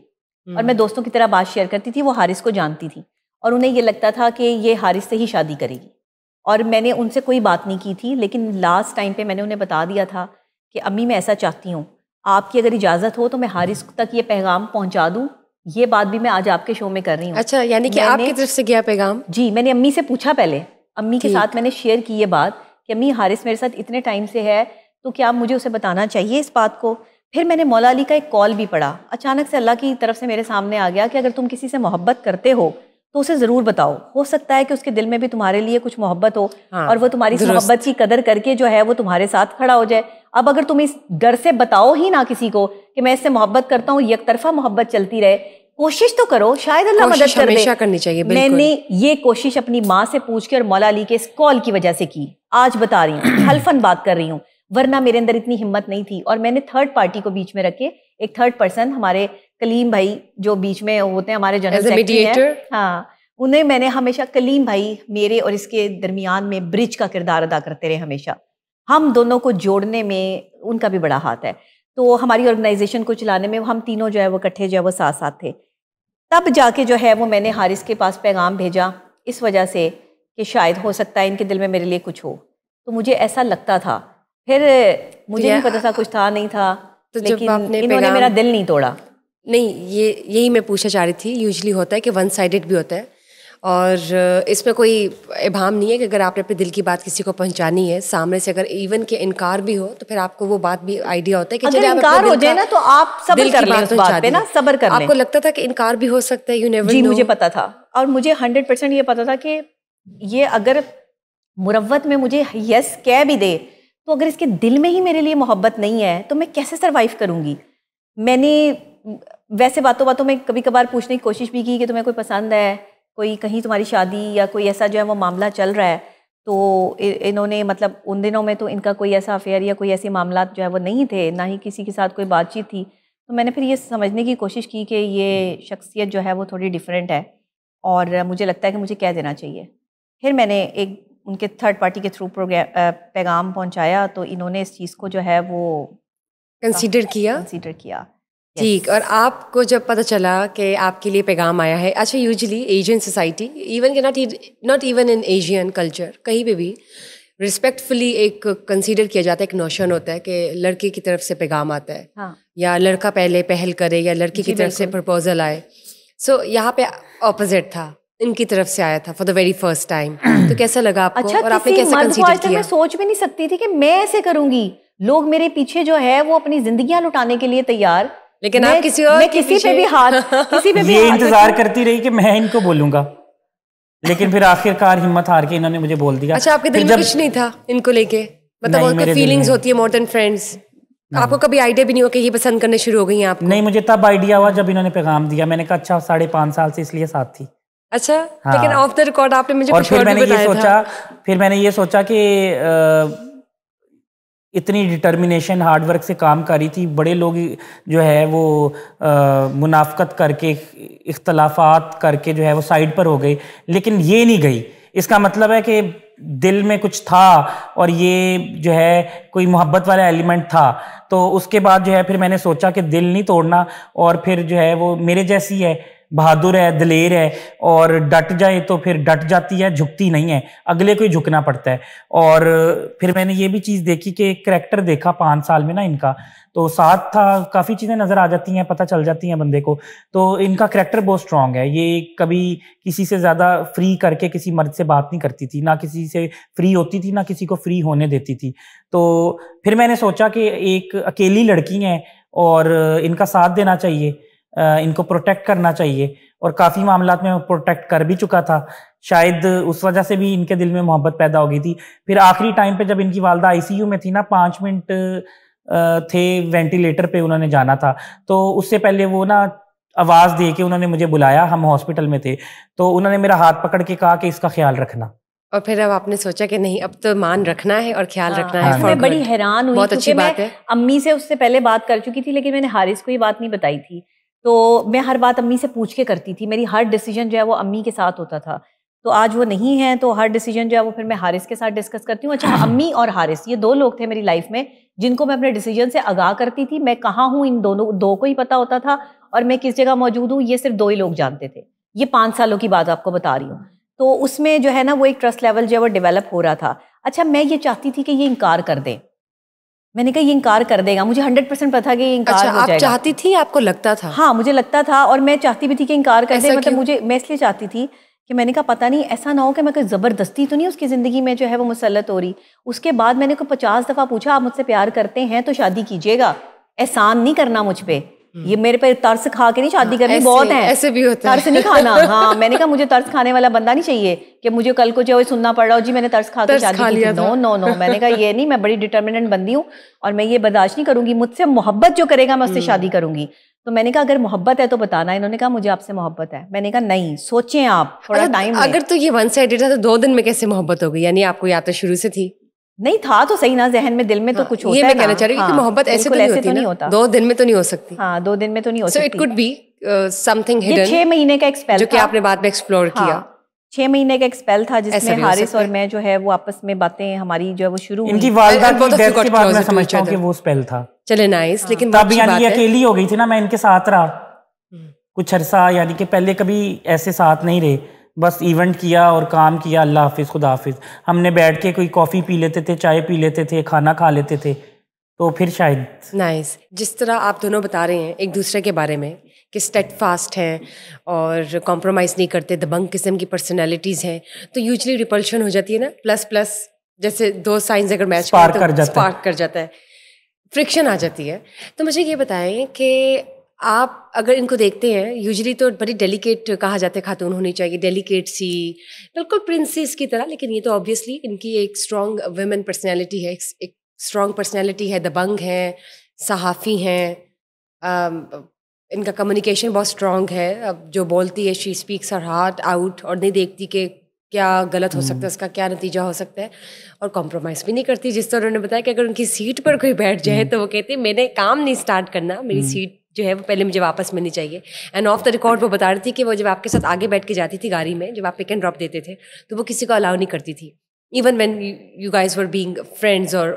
और मैं दोस्तों की तरह बात शेयर करती थी। वो हारिस को जानती थी और उन्हें ये लगता था कि ये हारिस से ही शादी करेगी, और मैंने उनसे कोई बात नहीं की थी। लेकिन लास्ट टाइम पे मैंने उन्हें बता दिया था कि अम्मी मैं ऐसा चाहती हूँ, आपकी अगर इजाज़त हो तो मैं हारिस तक ये पैगाम पहुँचा दूँ। ये बात भी मैं आज आपके शो में कर रही हूँ। अच्छा, यानी कि आपकी तरफ से गया पैगाम? जी, मैंने अम्मी से पूछा, पहले अम्मी के साथ मैंने शेयर की ये बात कि अम्मी हारिस मेरे साथ इतने टाइम से है, तो क्या मुझे उसे बताना चाहिए इस बात को। फिर मैंने मौला अली का एक कॉल भी पढ़ा, अचानक से अल्लाह की तरफ से मेरे सामने आ गया कि अगर तुम किसी से मोहब्बत करते हो तो उसे ज़रूर बताओ, हो सकता है कि उसके दिल में भी तुम्हारे लिए कुछ मोहब्बत हो। हाँ, और वो तुम्हारी मोहब्बत की कदर करके जो है वो तुम्हारे साथ खड़ा हो जाए। अब अगर तुम इस डर से बताओ ही ना किसी को कि मैं इससे मोहब्बत करता हूँ, एक तरफा मोहब्बत चलती रहे, कोशिश तो करो, शायद अल्लाह मदद कर दे। हमेशा करनी चाहिए। मैंने ये कोशिश अपनी माँ से पूछ के और मौला अली के इस कॉल की वजह से की। आज बता रही हूँ, हल्फन बात कर रही हूँ, वरना मेरे अंदर इतनी हिम्मत नहीं थी। और मैंने थर्ड पार्टी को बीच में रख के, एक थर्ड पर्सन, हमारे कलीम भाई जो बीच में होते हैं, हमारे जनरल सेक्रेटरी हैं, हाँ, उन्हें मैंने हमेशा, कलीम भाई मेरे और इसके दरमियान में ब्रिज का किरदार अदा करते रहे हमेशा। हम दोनों को जोड़ने में उनका भी बड़ा हाथ है। तो हमारी ऑर्गेनाइजेशन को चलाने में हम तीनों जो है वो इकट्ठे जो है वो साथ साथ थे। तब जाके जो है वो मैंने हारिस के पास पैगाम भेजा इस वजह से कि शायद हो सकता है इनके दिल में मेरे लिए कुछ हो, तो मुझे ऐसा लगता था। फिर मुझे नहीं पता था, कुछ था नहीं था, तो लेकिन इन्होंने मेरा दिल नहीं तोड़ा। नहीं, यही मैं पूछना चाह रही थी। यूजुअली होता है कि वन साइडेड भी होता है, और इसमें कोई इबाम नहीं है कि अगर आपने अपने दिल की बात किसी को पहुंचानी है, सामने से अगर इवन के इनकार भी हो तो फिर आपको वो बात भी आइडिया होता है कि अगर इनकार हो जाए ना तो आप सब्र कर लें, उस बात पे ना सब्र कर लें। आपको लगता था कि इनकार भी हो सकता है, यू नेवर नो? जी, मुझे पता था, और मुझे 100% ये पता था कि ये अगर मुरव्वत में मुझे यस कह भी दे, तो अगर इसके दिल में ही मेरे लिए मोहब्बत नहीं है तो मैं कैसे सरवाइव करूँगी। मैंने वैसे बातों बातों में कभी कभार पूछने की कोशिश भी की कि तुम्हें कोई पसंद है, कोई कहीं तुम्हारी शादी या कोई ऐसा जो है वो मामला चल रहा है। तो इन्होंने मतलब उन दिनों में तो इनका कोई ऐसा अफेयर या कोई ऐसे मामला जो है वो नहीं थे, ना ही किसी के साथ कोई बातचीत थी। तो मैंने फिर ये समझने की कोशिश की कि ये शख्सियत जो है वो थोड़ी डिफरेंट है और मुझे लगता है कि मुझे कह देना चाहिए। फिर मैंने एक उनके थर्ड पार्टी के थ्रू पैगाम पहुँचाया, तो इन्होंने इस चीज़ को जो है वो कंसीडर किया। ठीक। और आपको जब पता चला कि आपके लिए पैगाम आया है, अच्छा यूजुअली एशियन सोसाइटी, इवन के not even in Asian culture, कहीं पे भी रिस्पेक्टफुली एक कंसीडर किया जाता है, एक नोशन होता है कि लड़के की तरफ से पैगाम आता है, हाँ, या लड़का पहले पहल करे या लड़की की तरफ से प्रपोजल आए। सो यहाँ पे ऑपोजिट था, इनकी तरफ से आया था for the very first time. तो कैसा लगा आपको? अच्छा, और आपने कैसे कंसीडर किया? मैं सोच भी नहीं सकती थी कि मैं ऐसे करूंगी। लोग मेरे पीछे जो है वो अपनी जिंदगियां लुटाने के लिए तैयार, लेकिन आप किसी और किसी पे भी हाथ किसी पे भी ये इंतजार करती रही कि मैं इनको बोलूंगा, लेकिन फिर आखिरकार हिम्मत हार के इन्होंने मुझे बोल दिया। अच्छा, आपके दिल में कुछ नहीं था इनको लेके? मतलब उनकी फीलिंग्स होती है मोर देन फ्रेंड्स। आपको कभी आइडिया भी नहीं हुआ कि ये पसंद करने शुरू हो गई हैं आपको? नहीं, मुझे तब आइडिया हुआ जब इन्होंने पैगाम दिया। मैंने कहा अच्छा 5.5 साल से इसलिए साथ थी। अच्छा, हाँ। लेकिन ऑफ द रिकॉर्ड आपने मुझे कुछ और भी बताया था। फिर मैंने ये सोचा कि इतनी डिटर्मिनेशन हार्ड वर्क से काम कर रही थी, बड़े लोग जो है वो मुनाफकत करके इख्तलाफात करके जो है वो साइड पर हो गई, लेकिन ये नहीं गई। इसका मतलब है कि दिल में कुछ था और ये जो है कोई मोहब्बत वाला एलिमेंट था। तो उसके बाद जो है फिर मैंने सोचा कि दिल नहीं तोड़ना, और फिर जो है वो मेरे जैसी है, बहादुर है, दिलेर है, और डट जाए तो फिर डट जाती है, झुकती नहीं है, अगले को ही झुकना पड़ता है। और फिर मैंने ये भी चीज़ देखी कि करैक्टर देखा 5 साल में ना इनका, तो साथ था, काफ़ी चीज़ें नज़र आ जाती हैं, पता चल जाती हैं बंदे को। तो इनका करैक्टर बहुत स्ट्रांग है। ये कभी किसी से ज़्यादा फ्री करके किसी मर्द से बात नहीं करती थी, ना किसी से फ्री होती थी, ना किसी को फ्री होने देती थी। तो फिर मैंने सोचा कि एक अकेली लड़की है और इनका साथ देना चाहिए, इनको प्रोटेक्ट करना चाहिए, और काफ़ी मामलात में प्रोटेक्ट कर भी चुका था। शायद उस वजह से भी इनके दिल में मोहब्बत पैदा हो गई थी। फिर आखिरी टाइम पे जब इनकी वालदा आईसीयू में थी ना, 5 मिनट थे वेंटिलेटर पे उन्होंने जाना था, तो उससे पहले वो ना आवाज़ दे के उन्होंने मुझे बुलाया, हम हॉस्पिटल में थे, तो उन्होंने मेरा हाथ पकड़ के कहा कि इसका ख्याल रखना। और फिर अब आपने सोचा कि नहीं, अब तो मान रखना है और ख्याल रखना है। मैं बड़ी हैरान हुई, बहुत अच्छी बात है। अम्मी से उससे पहले बात कर चुकी थी, लेकिन मैंने हारिस को ये बात नहीं बताई थी। तो मैं हर बात अम्मी से पूछ के करती थी, मेरी हर डिसीजन जो है वो अम्मी के साथ होता था। तो आज वो नहीं है, तो हर डिसीजन जो है वो फिर मैं हारिस के साथ डिस्कस करती हूँ। अच्छा, अम्मी और हारिस ये 2 लोग थे मेरी लाइफ में जिनको मैं अपने डिसीजन से आगाह करती थी। मैं कहाँ हूँ इन दोनों 2 को ही पता होता था, और मैं किस जगह मौजूद हूँ ये सिर्फ 2 ही लोग जानते थे। ये 5 सालों की बात आपको बता रही हूँ। तो उसमें जो है ना वो एक ट्रस्ट लेवल जो है वो डेवलप हो रहा था। अच्छा, मैं ये चाहती थी कि ये इनकार कर दे। मैंने कहा ये इनकार कर देगा, मुझे 100% पता था कि ये इनकार हो जाएगा। आप चाहती थी? आपको लगता था? हाँ, मुझे लगता था, और मैं चाहती भी थी कि इनकार कर दे। मतलब मैं इसलिए चाहती थी कि मैंने कहा पता नहीं ऐसा ना हो कि मैं कोई ज़बरदस्ती तो नहीं उसकी ज़िंदगी में जो है वो मुसल्लत हो रही। उसके बाद मैंने को 50 दफ़ा पूछा, आप मुझसे प्यार करते हैं तो शादी कीजिएगा, एहसान नहीं करना मुझ पे। ये मेरे पे तरस खा के नहीं शादी करनी, बहुत है ऐसे भी होता है, तरस नहीं खाना। हाँ, मैंने कहा मुझे तरस खाने वाला बंदा नहीं चाहिए कि मुझे कल को जो सुनना पड़ रहा हो जी मैंने तरस खा के शादी की। नो नो नो, मैंने कहा ये नहीं, मैं बड़ी डिटर्मिनेंट बंदी हूँ और मैं ये बर्दाश्त नहीं करूंगी। मुझसे मोहब्बत जो करेगा मैं उससे शादी करूंगी। तो मैंने कहा अगर मोहब्बत है तो बताना। इन्होंने कहा मुझे आपसे मोहब्बत है। मैंने कहा नहीं, सोचें आप थोड़ा टाइम। अगर तो ये वन साइडेड था तो 2 दिन में कैसे मोहब्बत हो गई? यानी आपको या तो शुरू से थी? नहीं था तो सही ना, जहन में दिल में तो कुछ होता है। ये मैं कहना चाह रही हूँ कि मोहब्बत ऐसे तो नहीं होता। 2 दिन में तो नहीं हो सकती। हाँ, 2 दिन में तो नहीं हो सकती। So it could be something hidden. 6 महीने का एक्सपेल जो कि आपने बाद में एक्सप्लोर किया। 6 महीने का एक स्पेल था ऐसा जिसमें भी हो हारिस सकता और है। मैं जो है वो आपस में बातें हमारी जो है वो शुरू इनकी हुई। वालदा And both की of you डेथ got के बाद मैं closer to समझता each हूँ कि other. वो स्पेल था। चले नाइस, लेकिन बहुत तब अच्छी यानी बात ये है। अकेली हो गई थी ना, मैं इनके साथ रहा कुछ अरसा, यानी कि पहले कभी ऐसे साथ नहीं रहे, बस इवेंट किया और काम किया, अल्लाह हाफिज खुदा हाफिज। हमने बैठ के कोई कॉफ़ी पी लेते थे, चाय पी लेते थे, खाना खा लेते थे, तो फिर शायद नाइस। जिस तरह आप दोनों बता रहे हैं एक दूसरे के बारे में कि स्टेडफास्ट हैं और कॉम्प्रोमाइज़ नहीं करते, दबंग किस्म की पर्सनैलिटीज़ हैं, तो यूजली रिपल्शन हो जाती है ना, प्लस प्लस जैसे दो साइंस अगर मैच Spark कर जाता है। स्पार्क कर जाता है, फ्रिक्शन आ जाती है। तो मुझे ये बताएं कि आप अगर इनको देखते हैं, यूजली तो बड़ी डेलिकेट कहा जाता है खातून होनी चाहिए, डेलिकेट सी, बिल्कुल प्रिंसेस की तरह, लेकिन ये तो ऑब्वियसली इनकी एक स्ट्रॉन्ग वुमेन पर्सनैलिटी है, एक स्ट्रॉन्ग पर्सनैलिटी है, दबंग हैं, सहाफ़ी हैं, इनका कम्युनिकेशन बहुत स्ट्रॉन्ग है। अब जो बोलती है she speaks her heart out और नहीं देखती कि क्या गलत हो सकता है, उसका क्या नतीजा हो सकता है, और कॉम्प्रोमाइज़ भी नहीं करती। जिस तरह उन्होंने बताया कि अगर उनकी सीट पर कोई बैठ जाए तो वो कहते हैं मैंने काम नहीं स्टार्ट करना, मेरी सीट जो है वो पहले मुझे वापस मिलनी चाहिए। एंड ऑफ द रिकॉर्ड वो बता रही थी कि वो जब आपके साथ आगे बैठ के जाती थी गाड़ी में, जब आप पिक एंड ड्रॉप देते थे, तो वो किसी को अलाउ नहीं करती थी, even when you guys were being friends और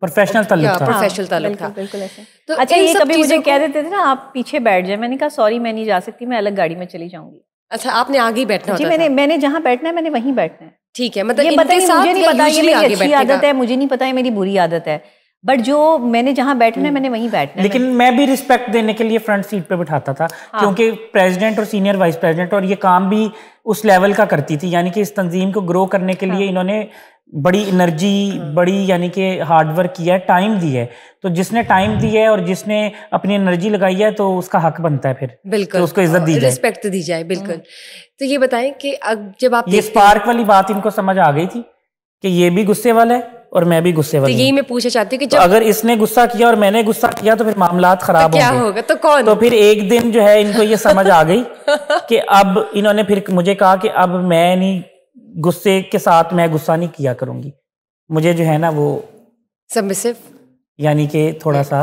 प्रोफेशनल ताल्लुक था। प्रोफेशनल ताल्लुक था। बिल्कुल ऐसे। तो अच्छा, इन ये सब कभी मुझे चीज़ों कह को- देते थे ना आप पीछे बैठ जाए, मैंने कहा सॉरी मैं नहीं जा सकती, मैं अलग गाड़ी में चली जाऊंगी। अच्छा, आपने आगे ही बैठना जी, होता था। मैंने जहाँ बैठना है मैंने वहीं बैठना है। ठीक है, मतलब ये पता इनके नहीं, साथ मुझे नहीं या पता ये usually मेरी आगे अच्छी बैठने आदत का? है, मुझे नहीं पता ये मेरी बुरी आदत है, बट जो मैंने जहाँ बैठना है मैंने वहीं बैठना है। लेकिन मैं भी रिस्पेक्ट देने के लिए फ्रंट सीट पे बिठाता था, क्योंकि प्रेसिडेंट और सीनियर वाइस प्रेसिडेंट और ये काम भी उस लेवल का करती थी, यानी कि इस तंजीम को ग्रो करने के लिए इन्होंने बड़ी एनर्जी, बड़ी यानी कि हार्ड वर्क किया है, टाइम दी है। तो जिसने टाइम दी है और जिसने अपनी एनर्जी लगाई है तो उसका हक बनता है फिर बिल्कुल कि उसको इज्जत दी जाए, रिस्पेक्ट दी जाए। बिल्कुल। तो ये बताएं कि जब आप ये देखते स्पार्क वाली बात इनको समझ आ गई थी कि ये भी गुस्से वाला है और मैं भी गुस्से तो वाली यही हूँ। मैं पूछना चाहती हूँ कि तो जब अगर इसने गुस्सा किया और मैंने गुस्सा किया तो फिर मामलात खराब क्या होंगे। होगा, तो कौन? तो फिर एक दिन जो है इनको ये समझ आ गई कि अब इन्होंने फिर मुझे कहा कि अब मैं नहीं, गुस्से के साथ मैं गुस्सा नहीं किया करूंगी, मुझे जो है ना वो सबमिसिव, यानी कि थोड़ा सा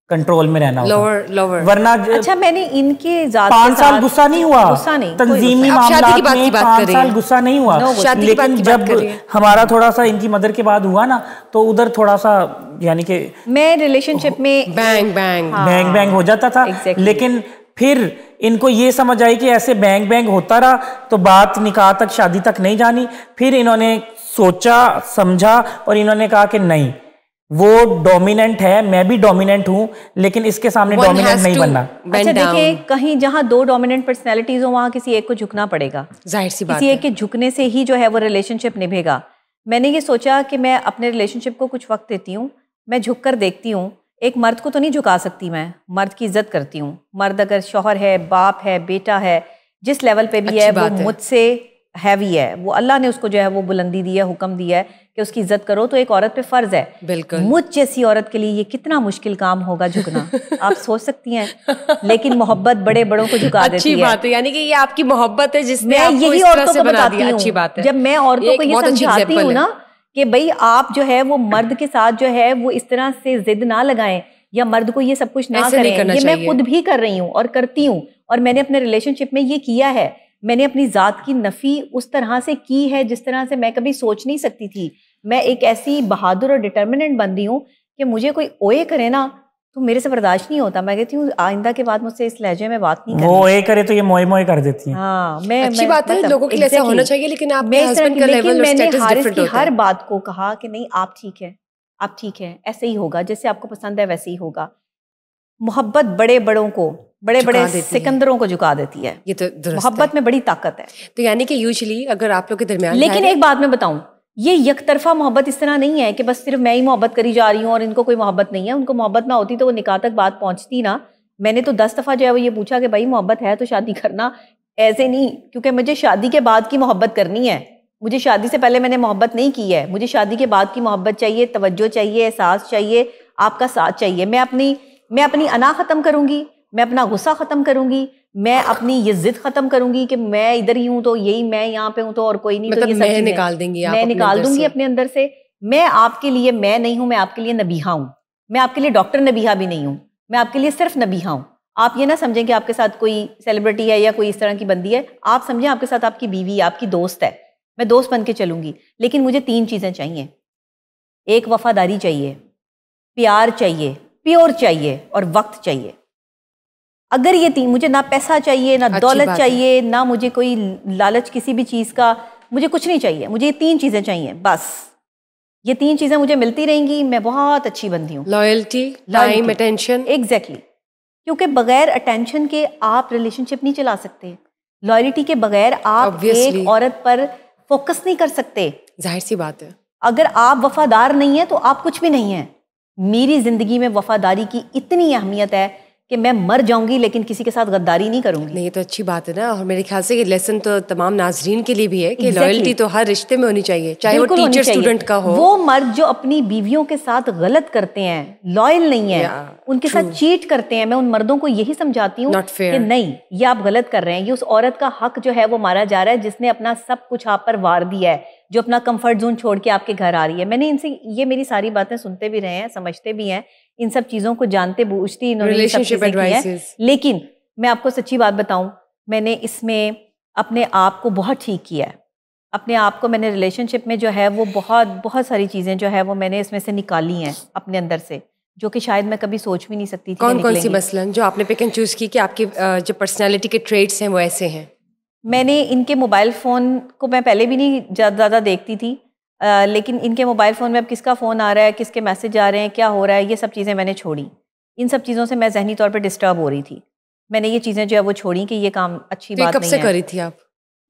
कंट्रोल में रहना होगा, लोअर। वरना अच्छा, मैंने इनके जात 5 साल गुस्सा नहीं हुआ, गुस्सा नहीं, तंजीमी आप शादी की मामलात बात की में बात 5 कर रही साल हैं। गुस्सा नहीं हुआ। शादी की बात लेकिन की बात जब कर रही हैं। हमारा थोड़ा सा इनकी मदर के बाद हुआ ना, तो उधर थोड़ा सा यानी कि मैं रिलेशनशिप में बैंग बैंग बैंग बैंग हो जाता था। Exactly. लेकिन फिर इनको ये समझ आई कि ऐसे बैंग बैंग होता रहा तो बात निकाह तक, शादी तक नहीं जानी। फिर इन्होंने सोचा समझा और इन्होंने कहा कि नहीं, वो डोमिनेंट है, मैं भी डोमिनेंट हूं, लेकिन इसके सामने डोमिनेंट नहीं बनना। अच्छा देखिए, कहीं जहाँ 2 डोमिनेंट पर्सनैलिटीज हो वहाँ किसी एक को झुकना पड़ेगा, जाहिर सी बात किसी है। एक के झुकने से ही जो है वो रिलेशनशिप निभेगा। मैंने ये सोचा कि मैं अपने रिलेशनशिप को कुछ वक्त देती हूँ, मैं झुक कर देखती हूँ। एक मर्द को तो नहीं झुका सकती मैं, मर्द की इज्जत करती हूँ। मर्द अगर शौहर है, बाप है, बेटा है, जिस लेवल पे भी है, वो मुझसे हैवी है, वो अल्लाह ने उसको जो है वो बुलंदी दी है, हुक्म दिया है कि उसकी इज्जत करो, तो एक औरत पे फर्ज है। बिल्कुल। मुझ जैसी औरत के लिए ये कितना मुश्किल काम होगा झुकना, आप सोच सकती हैं। लेकिन मोहब्बत बड़े बड़ों को झुका देती है। अच्छी बात है, यानी कि ये आपकी मोहब्बत है जिसने मैं आपको यही इस तरह औरतों से को बना बताती दिया। हूँ, अच्छी बात है। जब मैं औरतों को ये समझाती हूँ ना कि भाई आप जो है वो मर्द के साथ जो है वो इस तरह से जिद ना लगाएं या मर्द को ये सब कुछ ना करें, ये मैं खुद भी कर रही हूँ और करती हूँ, और मैंने अपने रिलेशनशिप में ये किया है। मैंने अपनी ज़ात की नफ़ी उस तरह से की है जिस तरह से मैं कभी सोच नहीं सकती थी। मैं एक ऐसी बहादुर और डिटर्मिनेंट बंदी हूँ कि मुझे कोई ओए करे ना तो मेरे से बर्दाश्त नहीं होता। मैं कहती हूँ आइंदा के बाद मुझसे इस लहजे में बात नहीं करनी। वो ओए करे तो ये मोए मोए कर देती हैं। हाँ, अच्छी बात है, लोगों के लिए ऐसा होना चाहिए, लेकिन आपके हस्बैंड का लेवल और स्टेटस डिफरेंट होता है। हर बात को कहा कि नहीं आप ठीक है, आप ठीक है, ऐसे ही होगा, जैसे आपको पसंद है वैसे ही होगा। मोहब्बत बड़े बड़ों को, बड़े बड़े सिकंदरों को झुका देती है। ये तो मोहब्बत में बड़ी ताकत है। तो यानी कि यूजुअली अगर आप लोग के दरमियान, लेकिन एक बात मैं बताऊं, ये यकतरफा मोहब्बत इस तरह नहीं है कि बस सिर्फ मैं ही मोहब्बत करी जा रही हूँ और इनको कोई मोहब्बत नहीं है। उनको मोहब्बत ना होती तो वो निकाह तक बात पहुंचती ना। मैंने तो 10 दफ़ा जो है वो ये पूछा कि भाई मोहब्बत है तो शादी करना, ऐसे नहीं, क्योंकि मुझे शादी के बाद की मोहब्बत करनी है। मुझे शादी से पहले मैंने मोहब्बत नहीं की है, मुझे शादी के बाद की मोहब्बत चाहिए, तवज्जो चाहिए, एहसास चाहिए, आपका साथ चाहिए। मैं अपनी अना ख़त्म करूँगी, मैं अपना गुस्सा ख़त्म करूँगी, मैं अपनी ये जिद ख़त्म करूँगी कि मैं इधर ही हूँ तो यही मैं यहाँ पे हूँ तो और कोई नहीं, मतलब तो ये मैं निकाल देंगी, मैं निकाल दूंगी अपने अंदर से। मैं आपके लिए मैं नहीं हूँ, मैं आपके लिए नबीहा हूँ। मैं आपके लिए डॉक्टर नबीहा भी नहीं हूँ, मैं आपके लिए सिर्फ नबीहा हूँ। आप ये ना समझें कि आपके साथ कोई सेलिब्रिटी है या कोई इस तरह की बंदी है, आप समझें आपके साथ आपकी बीवी, आपकी दोस्त है, मैं दोस्त बन के चलूंगी, लेकिन मुझे 3 चीज़ें चाहिए। एक, वफादारी चाहिए, प्यार चाहिए, प्योर चाहिए, और वक्त चाहिए। अगर ये 3, मुझे ना पैसा चाहिए, ना दौलत चाहिए, ना मुझे कोई लालच किसी भी चीज़ का, मुझे कुछ नहीं चाहिए, मुझे ये 3 चीज़ें चाहिए बस। ये 3 चीज़ें मुझे मिलती रहेंगी, मैं बहुत अच्छी बंदी हूँ। Loyalty, time, attention. एग्जैक्टली, क्योंकि बगैर अटेंशन के आप रिलेशनशिप नहीं चला सकते। लॉयल्टी के बगैर आप एक औरत पर फोकस नहीं कर सकते। जाहिर सी बात है। अगर आप वफादार नहीं है तो आप कुछ भी नहीं है। मेरी जिंदगी में वफादारी की इतनी अहमियत है कि मैं मर जाऊंगी लेकिन किसी के साथ गद्दारी नहीं करूंगी। नहीं, ये तो अच्छी बात है ना। और मेरे ख्याल से ये लेसन तो तमाम नाजरीन के लिए भी है कि लॉयल्टी तो हर रिश्ते में होनी चाहिए, चाहे वो टीचर स्टूडेंट का हो। वो मर्द जो अपनी बीवियों के साथ गलत करते हैं, लॉयल नहीं है, उनके साथ चीट करते हैं, मैं उन मर्दों को यही समझाती हूँ कि नहीं, ये आप गलत कर रहे हैं। ये उस औरत का हक जो है वो मारा जा रहा है जिसने अपना सब कुछ आप पर वार दिया है, जो अपना कंफर्ट जोन छोड़ के आपके घर आ रही है। मैंने इनसे ये मेरी सारी बातें सुनते भी रहे हैं, समझते भी हैं, इन सब चीज़ों को जानते बूझती इन्होंने सब चीज़ें की हैं। लेकिन मैं आपको सच्ची बात बताऊं, मैंने इसमें अपने आप को बहुत ठीक किया है। अपने आप को मैंने रिलेशनशिप में जो है वो बहुत सारी चीज़ें जो है वो मैंने इसमें से निकाली हैं अपने अंदर से, जो कि शायद मैं कभी सोच भी नहीं सकती थी। कौन सी मसलन जो आपने पिक एंड चूज़ की कि आपकी जो पर्सनैलिटी के ट्रेट्स हैं वो ऐसे हैं? मैंने इनके मोबाइल फ़ोन को मैं पहले भी नहीं ज़्यादा देखती थी, लेकिन इनके मोबाइल फ़ोन में अब किसका फ़ोन आ रहा है, किसके मैसेज आ रहे हैं, क्या हो रहा है, ये सब चीज़ें मैंने छोड़ी। इन सब चीज़ों से मैं ज़हनी तौर पर डिस्टर्ब हो रही थी। मैंने ये चीज़ें जो है वो छोड़ी कि ये काम अच्छी बात नहीं है। कब से करी थी आप?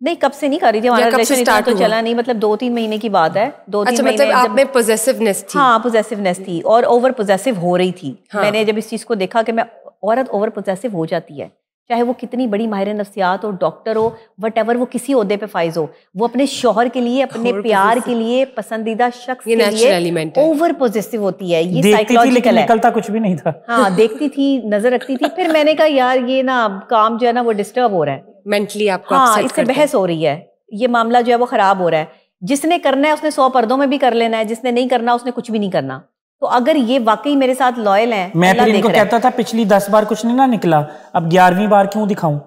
नहीं, कब से नहीं करी थी, हमारा रिलेशन इतना तो चला नहीं, मतलब 2-3 महीने की बात है। 2-3 महीने। मतलब आप में पॉजेसिवनेस थी? हाँ, पॉजेसिवनेस थी और ओवर पॉजेसिव हो रही थी। मैंने जब इस चीज़ को देखा कि मैं, औरत ओवर पॉजेसिव हो जाती है, चाहे वो कितनी बड़ी माहिर नफ्सियात हो, डॉक्टर हो, वट वो किसी ओहदे पे फाइज हो, वो अपने शौहर के लिए, अपने प्यार के लिए, पसंदीदा शख्स के लिए ओवर पॉजेसिव होती है। ये साइकोलॉजिकल है। निकलता कुछ भी नहीं था। हाँ, देखती थी, नजर रखती थी। फिर मैंने कहा यार ये ना काम जो है ना वो डिस्टर्ब हो रहा है मेंटली, आपको हाँ, इससे बहस हो रही है, ये मामला जो है वो खराब हो रहा है। जिसने करना है उसने 100 पर्दों में भी कर लेना है, जिसने नहीं करना उसने कुछ भी नहीं करना। तो अगर ये वाकई मेरे साथ लॉयल है, मैं फिर इनको कहता था पिछली 10 बार कुछ नहीं ना निकला, अब 11वीं बार क्यों दिखाऊं?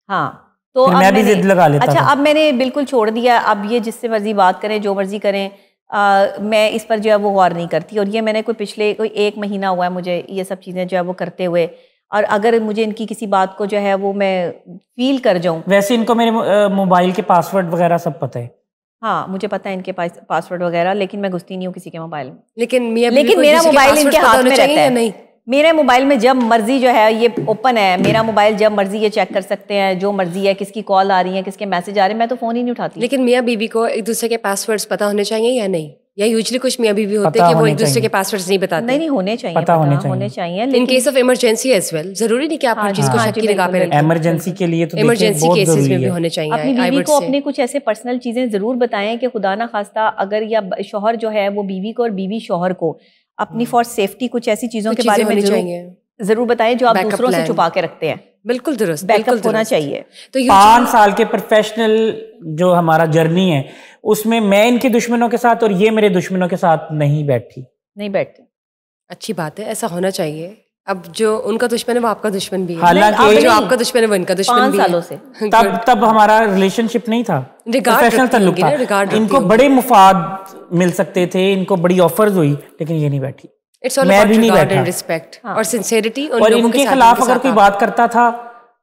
हाँ, तो अब मैं भी जिद लगा लेता अच्छा था। अब मैंने बिल्कुल छोड़ दिया। अब ये जिससे मर्जी बात करें, जो मर्जी करें, मैं इस पर जो है वो गौर नहीं करती। और ये मैंने कोई 1 महीना हुआ है मुझे ये सब चीज़ें जो है वो करते हुए। और अगर मुझे इनकी किसी बात को जो है वो मैं फील कर जाऊं। वैसे इनको मेरे मोबाइल के पासवर्ड वगैरह सब पता है। हाँ, मुझे पता है इनके पासवर्ड वगैरह, लेकिन मैं घुसती नहीं हूँ किसी के मोबाइल में। लेकिन मेरा मोबाइल इनके हाथ में रहता है। नहीं, मेरे मोबाइल में जब मर्जी जो है ये ओपन है, मेरा मोबाइल जब मर्जी ये चेक कर सकते हैं, जो मर्जी है, किसकी कॉल आ रही है, किसके मैसेज आ रहे हैं, मैं तो फोन ही नहीं उठाती। लेकिन मियाँ बीवी को एक दूसरे के पासवर्ड्स पता होने चाहिए या नहीं? या यूजुअली कुछ मियाँ बीवी होते हैं कि वो एक दूसरे के पासवर्ड्स नहीं बताते? नहीं, होने चाहिए, पता होने चाहिए। In case of emergency as well, जरूरी नहीं कि आप हर चीज को शक की निगाह पे रखें। इमरजेंसी के लिए तो इमरजेंसी केसेस में भी होने चाहिए। अपनी बीवी को अपने कुछ ऐसे पर्सनल चीजें जरूर बताएं कि खुदा ना खास्ता अगर या शौहर जो है वो बीवी को और बीवी शौहर को अपनी फॉर सेफ्टी कुछ ऐसी चीजों के बारे में जरूर बताएं जो आप दूसरों से छुपा के रखते हैं। बिल्कुल दुरुस्त, बैकअप होना चाहिए। तो 5 साल के प्रोफेशनल जो हमारा जर्नी है उसमें मैं इनके दुश्मनों के साथ और ये मेरे दुश्मनों के साथ नहीं बैठती। अच्छी बात है, ऐसा होना चाहिए। अब जो उनका दुश्मन है वो आपका दुश्मन भी है, हालांकि जो आपका दुश्मन है वो इनका दुश्मन भी है। 5 सालों से तब हमारा रिलेशनशिप नहीं था, प्रोफेशनल ताल्लुक था। इनको बड़े मुफाद मिल सकते थे, इनको बड़ी ऑफर्स हुई, लेकिन ये नहीं बैठी। मैं भी नहीं बैठा। रिस्पेक्ट और सिंसेरिटी। और इनके खिलाफ अगर कोई बात करता था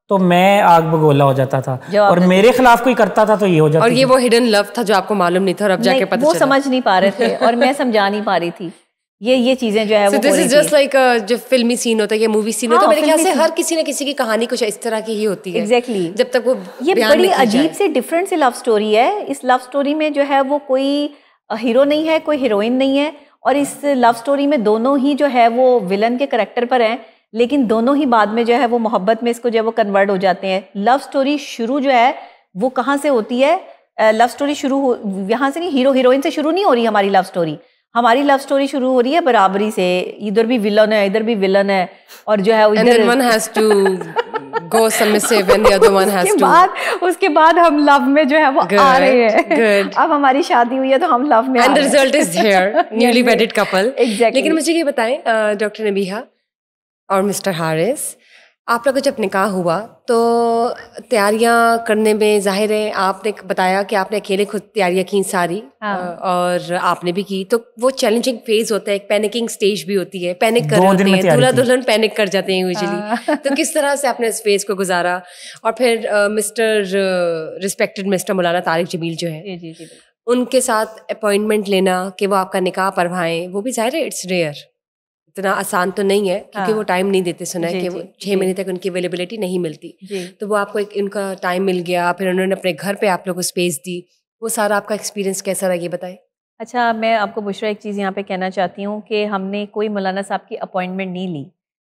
तो मैं आग बगोला हो जाता था, और मेरे खिलाफ कोई करता था तो ये हो जाता। और ये वो हिडन लव था जो आपको मालूम नहीं था और अब जाके पता चला। वो समझ नहीं पा रहे थे और मैं समझा नहीं पा रही थी। ये चीजें जो है वो दिस इज जस्ट लाइक जो फिल्मी सीन होता है या मूवी सीन होता है, मेरे ख्याल से हर किसी न किसी की कहानी कुछ इस तरह की ही होती है। एग्जैक्टली। जब तक वो ये बड़ी अजीब से डिफरेंट सी लव स्टोरी है। इस लव स्टोरी में जो है वो कोई हीरो नहीं है, कोई हीरोइन नहीं है, और इस लव स्टोरी में दोनों ही जो है वो विलन के करैक्टर पर हैं, लेकिन दोनों ही बाद में जो है वो मोहब्बत में इसको जो है वो कन्वर्ट हो जाते हैं। लव स्टोरी शुरू जो है वो कहाँ से होती है? लव स्टोरी शुरू यहाँ से नहीं, हीरो हीरोइन से शुरू नहीं हो रही हमारी लव स्टोरी। हमारी लव स्टोरी शुरू हो रही है बराबरी से, इधर भी विलन है, इधर भी विलन है, और जो है उसके बाद हम लव में जो है वो आ रहे हैं। अब हमारी शादी हुई है तो हम लव में and the result is here, newly वेडेड couple. Exactly. लेकिन मुझे ये बताएं डॉक्टर नबीहा और मिस्टर हारिस, आप लोग का जब निकाह हुआ तो तैयारियां करने में जाहिर है आपने बताया कि आपने अकेले खुद तैयारियां की सारी। हाँ। और आपने भी की, तो वो चैलेंजिंग फेज होता है, एक पैनिकिंग स्टेज भी होती है, पैनिक कर 2 रहे दिन होते में हैं, तैयारी दूल्हा की। दुल्हन पैनिक कर जाते हैं यूजुअली। हाँ। तो किस तरह से आपने इस फेज को गुजारा? और फिर रिस्पेक्टेड मिस्टर मौलाना तारिक जमील जो है, जी जी जी, उनके साथ अपॉइंटमेंट लेना कि वो आपका निकाह पढ़वाएं, वो भी जाहिर है इट्स रेयर, इतना आसान तो नहीं है, क्योंकि हाँ। वो टाइम नहीं देते। सुना है जी, कि जी, वो 6 जी। महीने तक उनकी अवेलेबिलिटी नहीं मिलती। जी। तो वो आपको एक इनका टाइम मिल गया, फिर उन्होंने अपने घर पे आप लोगों को स्पेस दी, वो सारा आपका एक्सपीरियंस कैसा रहा ये बताएं। अच्छा, मैं आपको बुशरा एक चीज़ यहाँ पे कहना चाहती हूँ कि हमने कोई मौलाना साहब की अपॉइंटमेंट नहीं ली।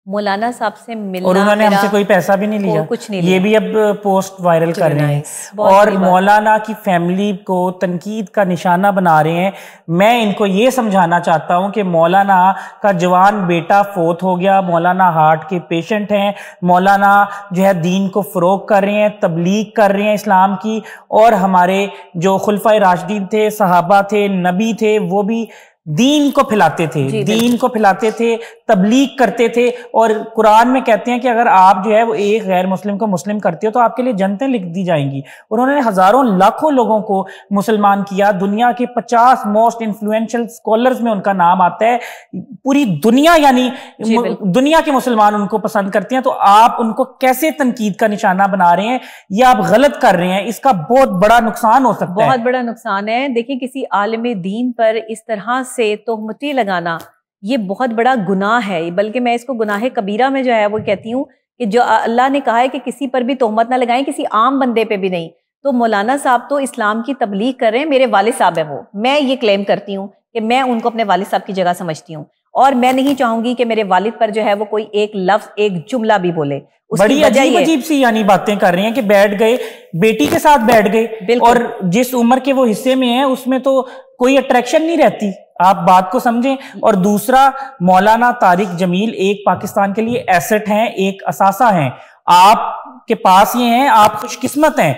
मौलाना साहब से मिलना, और उन्होंने हमसे कोई पैसा भी नहीं लिया, कुछ नहीं ये लिया। भी अब पोस्ट वायरल कर रहे हैं बहुत और बड़ी बात। मौलाना की फैमिली को तनकीद का निशाना बना रहे हैं। मैं इनको ये समझाना चाहता हूं कि मौलाना का जवान बेटा फोत हो गया, मौलाना हार्ट के पेशेंट हैं, मौलाना जो है दीन को फरोग कर रहे हैं, तबलीग कर रहे हैं इस्लाम की, और हमारे जो खुलफाए राशिदीन थे, सहाबा थे, नबी थे, वो भी दीन को फैलाते थे, दीन को फैलाते थे, तबलीग करते थे। और कुरान में कहते हैं कि अगर आप जो है वो एक गैर मुस्लिम को मुस्लिम करते हो तो आपके लिए जन्नतें लिख दी जाएंगी। उन्होंने हजारों लाखों लोगों को मुसलमान किया। दुनिया के 50 मोस्ट इन्फ्लुएंशियल स्कॉलर्स में उनका नाम आता है। पूरी दुनिया यानी दुनिया के मुसलमान उनको पसंद करते हैं। तो आप उनको कैसे तनकीद का निशाना बना रहे हैं? ये आप गलत कर रहे हैं, इसका बहुत बड़ा नुकसान हो सकता है। बहुत बड़ा नुकसान है। देखिए, किसी आलिम दीन पर इस तरह से तोहमतें लगाना ये बहुत बड़ा गुनाह है, बल्कि मैं इसको गुनाह कबीरा में जो है वो कहती हूँ कि जो अल्लाह ने कहा है कि किसी पर भी तोहमत ना लगाएं, किसी आम बंदे पे भी नहीं। तो मौलाना साहब तो इस्लाम की तबलीग कर रहे हैं, मेरे वालिद साहब है वो, मैं ये क्लेम करती हूँ कि मैं उनको अपने वालिद साहब की जगह समझती हूँ, और मैं नहीं चाहूंगी कि मेरे वालिद पर जो है वो कोई एक लफ्ज, एक जुमला भी बोले। बड़ी अजीब अजीब सी यानी बातें कर रही हैं कि बैठ गए, बेटी के साथ बैठ गए, और जिस उम्र के वो हिस्से में है उसमें तो कोई अट्रैक्शन नहीं रहती। आप बात को समझें। और दूसरा, मौलाना तारिक जमील एक पाकिस्तान के लिए एसेट हैं, एक असासा हैं। आपके पास ये हैं, आप खुशकिस्मत हैं,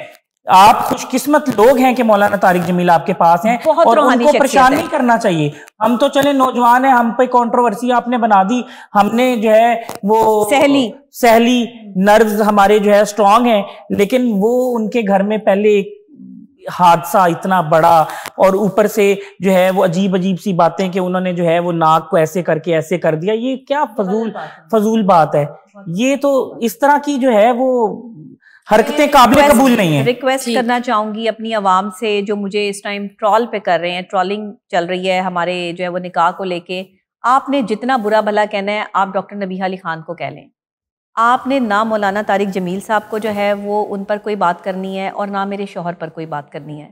आप खुशकिस्मत लोग हैं कि मौलाना तारिक जमील आपके पास हैं, और उनको परेशान नहीं करना चाहिए। हम तो चले नौजवान हैं, हम पे कंट्रोवर्सी आपने बना दी, हमने जो है वो सहली नर्व्स हमारे जो है स्ट्रांग हैं, लेकिन वो उनके घर में पहले एक हादसा इतना बड़ा, और ऊपर से जो है वो अजीब अजीब सी बातें कि उन्होंने जो है वो नाक को ऐसे करके ऐसे कर दिया। ये क्या फजूल बात है। ये तो इस तरह की जो है वो हरकतें काबिल कबूल नहीं है। रिक्वेस्ट करना चाहूंगी अपनी आवाम से जो मुझे इस टाइम ट्रॉल पे कर रहे हैं, ट्रॉलिंग चल रही है हमारे जो है वो निकाह को लेके। आपने जितना बुरा भला कहना है आप डॉक्टर नबीहा अली खान को कह लें। आपने ना मौलाना तारिक जमील साहब को जो है वो उन पर कोई बात करनी है, और ना मेरे शौहर पर कोई बात करनी है।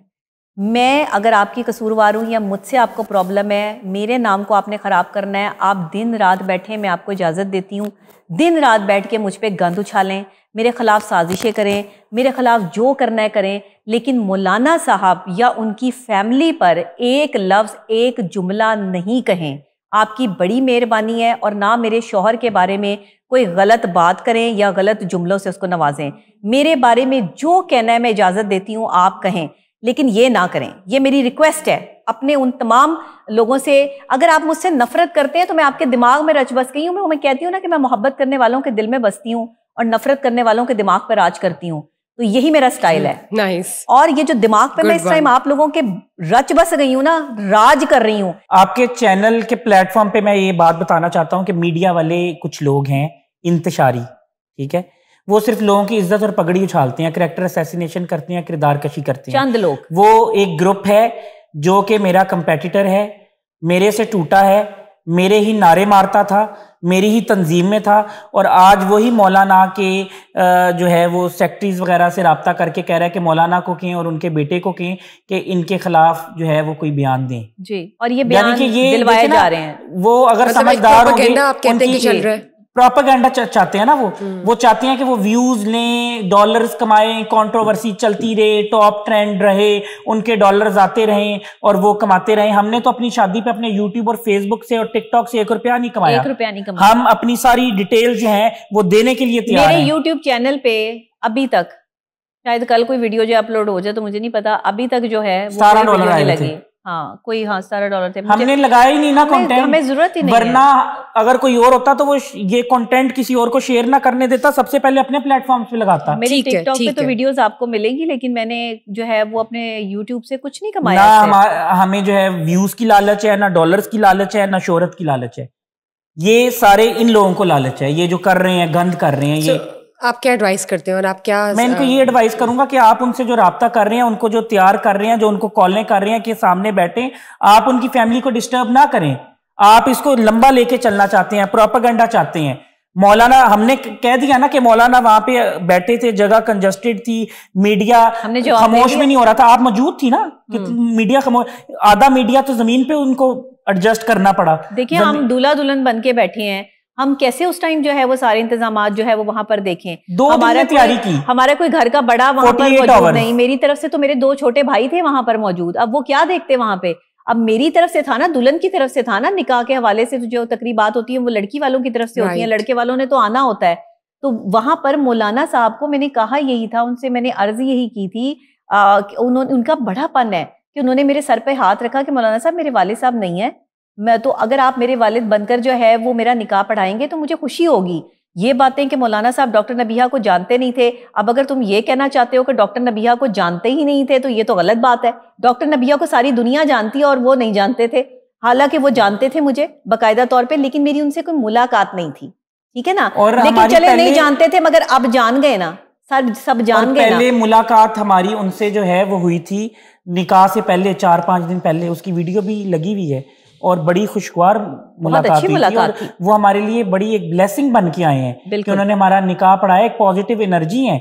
मैं अगर आपकी कसूरवार हूँ या मुझसे आपको प्रॉब्लम है, मेरे नाम को आपने ख़राब करना है, आप दिन रात बैठे, मैं आपको इजाज़त देती हूँ, दिन रात बैठ के मुझ पर गंद उछालें, मेरे ख़िलाफ़ साजिशें करें, मेरे ख़िलाफ़ जो करना है करें, लेकिन मौलाना साहब या उनकी फैमिली पर एक लफ्ज़, एक जुमला नहीं कहें। आपकी बड़ी मेहरबानी है। और ना मेरे शौहर के बारे में कोई गलत बात करें या गलत जुमलों से उसको नवाजें। मेरे बारे में जो कहना है मैं इजाज़त देती हूँ आप कहें, लेकिन ये ना करें। ये मेरी रिक्वेस्ट है अपने उन तमाम लोगों से। अगर आप मुझसे नफरत करते हैं तो मैं आपके दिमाग में रच बस गई हूँ। मैं कहती हूँ ना कि मैं मोहब्बत करने वालों के दिल में बसती हूँ और नफरत करने वालों के दिमाग पर राज करती हूँ। तो यही मेरा स्टाइल है। नाइस। और ये जो दिमाग पे मैं इस टाइम आप लोगों के रच बस गई हूँ ना, राज कर रही हूँ। आपके चैनल के प्लेटफॉर्म पे मैं ये बात बताना चाहता हूँ कि मीडिया वाले कुछ लोग हैं इंतशारी, ठीक है, वो सिर्फ लोगों की इज्जत और पगड़ी उछालते हैं, करैक्टर असैसिनेशन करते हैं, किरदार कशी करते हैं। चंद लोग, वो एक ग्रुप है जो कि मेरा कंपेटिटर है, मेरे से टूटा है, मेरे ही नारे मारता था, मेरी ही तंजीम में था, और आज वही मौलाना के जो है वो सेक्रेटरीज वगैरह से राब्ता करके कह रहा है कि मौलाना को कहें और उनके बेटे को कहें कि इनके खिलाफ जो है वो कोई बयान दें जी। और ये बयान दिलवाए जा रहे हैं। वो अगर समझदार होंगे, आप कहते हैं कि चल रहा है प्रोपेगेंडा चाहते हैं ना, वो चाहते हैं कि वो व्यूज लें, डॉलर्स कमाएं, कंट्रोवर्सी चलती रहे, टॉप ट्रेंड रहे, उनके डॉलर्स आते रहें और वो कमाते रहें। हमने तो अपनी शादी पे अपने यूट्यूब और फेसबुक से और टिकटॉक से 1 रुपया नहीं कमाया। 1 रुपया नहीं कमाया। हम अपनी सारी डिटेल जो है वो देने के लिए तैयार हैं। मेरे यूट्यूब चैनल पे अभी तक, शायद कल कोई वीडियो जो अपलोड हो जाए तो मुझे नहीं पता, अभी तक जो है वो $17 आए थे। हाँ कोई, हाँ $17 थे। हमने लगाया ही नहीं ना कंटेंट, हमें जरूरत ही नहीं वरना अगर कोई और होता तो वो ये कंटेंट किसी और को शेयर ना करने देता, सबसे पहले अपने प्लेटफॉर्म्स पे लगाता। मेरी टिकटॉक पे तो वीडियोस आपको मिलेंगी, लेकिन मैंने जो है वो अपने यूट्यूब से कुछ नहीं कमाया ना। हमें जो है व्यूज की लालच है, ना डॉलर्स की लालच है, ना शोहरत की लालच है। ये सारे इन लोगों को लालच है, ये जो कर रहे हैं, गंद कर रहे हैं। ये आप क्या एडवाइस करते हैं और आप क्या? मैं इनको ये एडवाइस करूंगा कि आप उनसे जो राब्ता कर रहे हैं, उनको जो तैयार कर रहे हैं, जो उनको कॉलें कर रहे हैं कि सामने बैठे, आप उनकी फैमिली को डिस्टर्ब ना करें। आप इसको लंबा लेके चलना चाहते हैं, प्रोपेगेंडा चाहते हैं। मौलाना, हमने कह दिया ना कि मौलाना वहां पे बैठे थे, जगह कंजस्टेड थी, मीडिया खामोश भी नहीं हो रहा था। आप मौजूद थी ना कि मीडिया खामोश, आधा मीडिया तो जमीन पे उनको एडजस्ट करना पड़ा। देखिए हम दूल्हा दुल्हन बन के बैठे हैं, हम कैसे उस टाइम जो है वो सारे इंतजामात जो है वो वहां पर देखें। 2 दिन में तैयारी की, हमारा कोई घर का बड़ा वहां पर मौजूद नहीं। मेरी तरफ से तो मेरे 2 छोटे भाई थे वहां पर मौजूद, अब वो क्या देखते वहां पे? अब मेरी तरफ से था ना, दुल्हन की तरफ से था ना, निकाह के हवाले से जो तकरीबात होती है वो लड़की वालों की तरफ से होती है, लड़के वालों ने तो आना होता है। तो वहां पर मौलाना साहब को मैंने कहा यही था, उनसे मैंने अर्ज यही की थी, उनका बड़ापन है कि उन्होंने मेरे सर पे हाथ रखा कि मौलाना साहब मेरे वालिद साहब नहीं है, मैं तो अगर आप मेरे वालिद बनकर जो है वो मेरा निकाह पढ़ाएंगे तो मुझे खुशी होगी। ये बातें कि मौलाना साहब डॉक्टर नबिहा को जानते नहीं थे, अब अगर तुम ये कहना चाहते हो कि डॉक्टर नबिहा को जानते ही नहीं थे तो ये तो गलत बात है। डॉक्टर नबिहा को सारी दुनिया जानती है और वो नहीं जानते थे, हालांकि वो जानते थे मुझे बाकायदा तौर पे, लेकिन मेरी उनसे कोई मुलाकात नहीं थी, ठीक है ना। लेकिन चले नहीं जानते थे मगर अब जान गए ना, सब जान गए। पहले मुलाकात हमारी उनसे जो है वो हुई थी निकाह से पहले, 4-5 दिन पहले, उसकी वीडियो भी लगी हुई है और बड़ी खुशगवार मुलाकात थी। वो हमारे लिए बड़ी एक ब्लेसिंग बन के आए हैं कि उन्होंने हमारा निकाह पढ़ाया, एक पॉजिटिव एनर्जी है।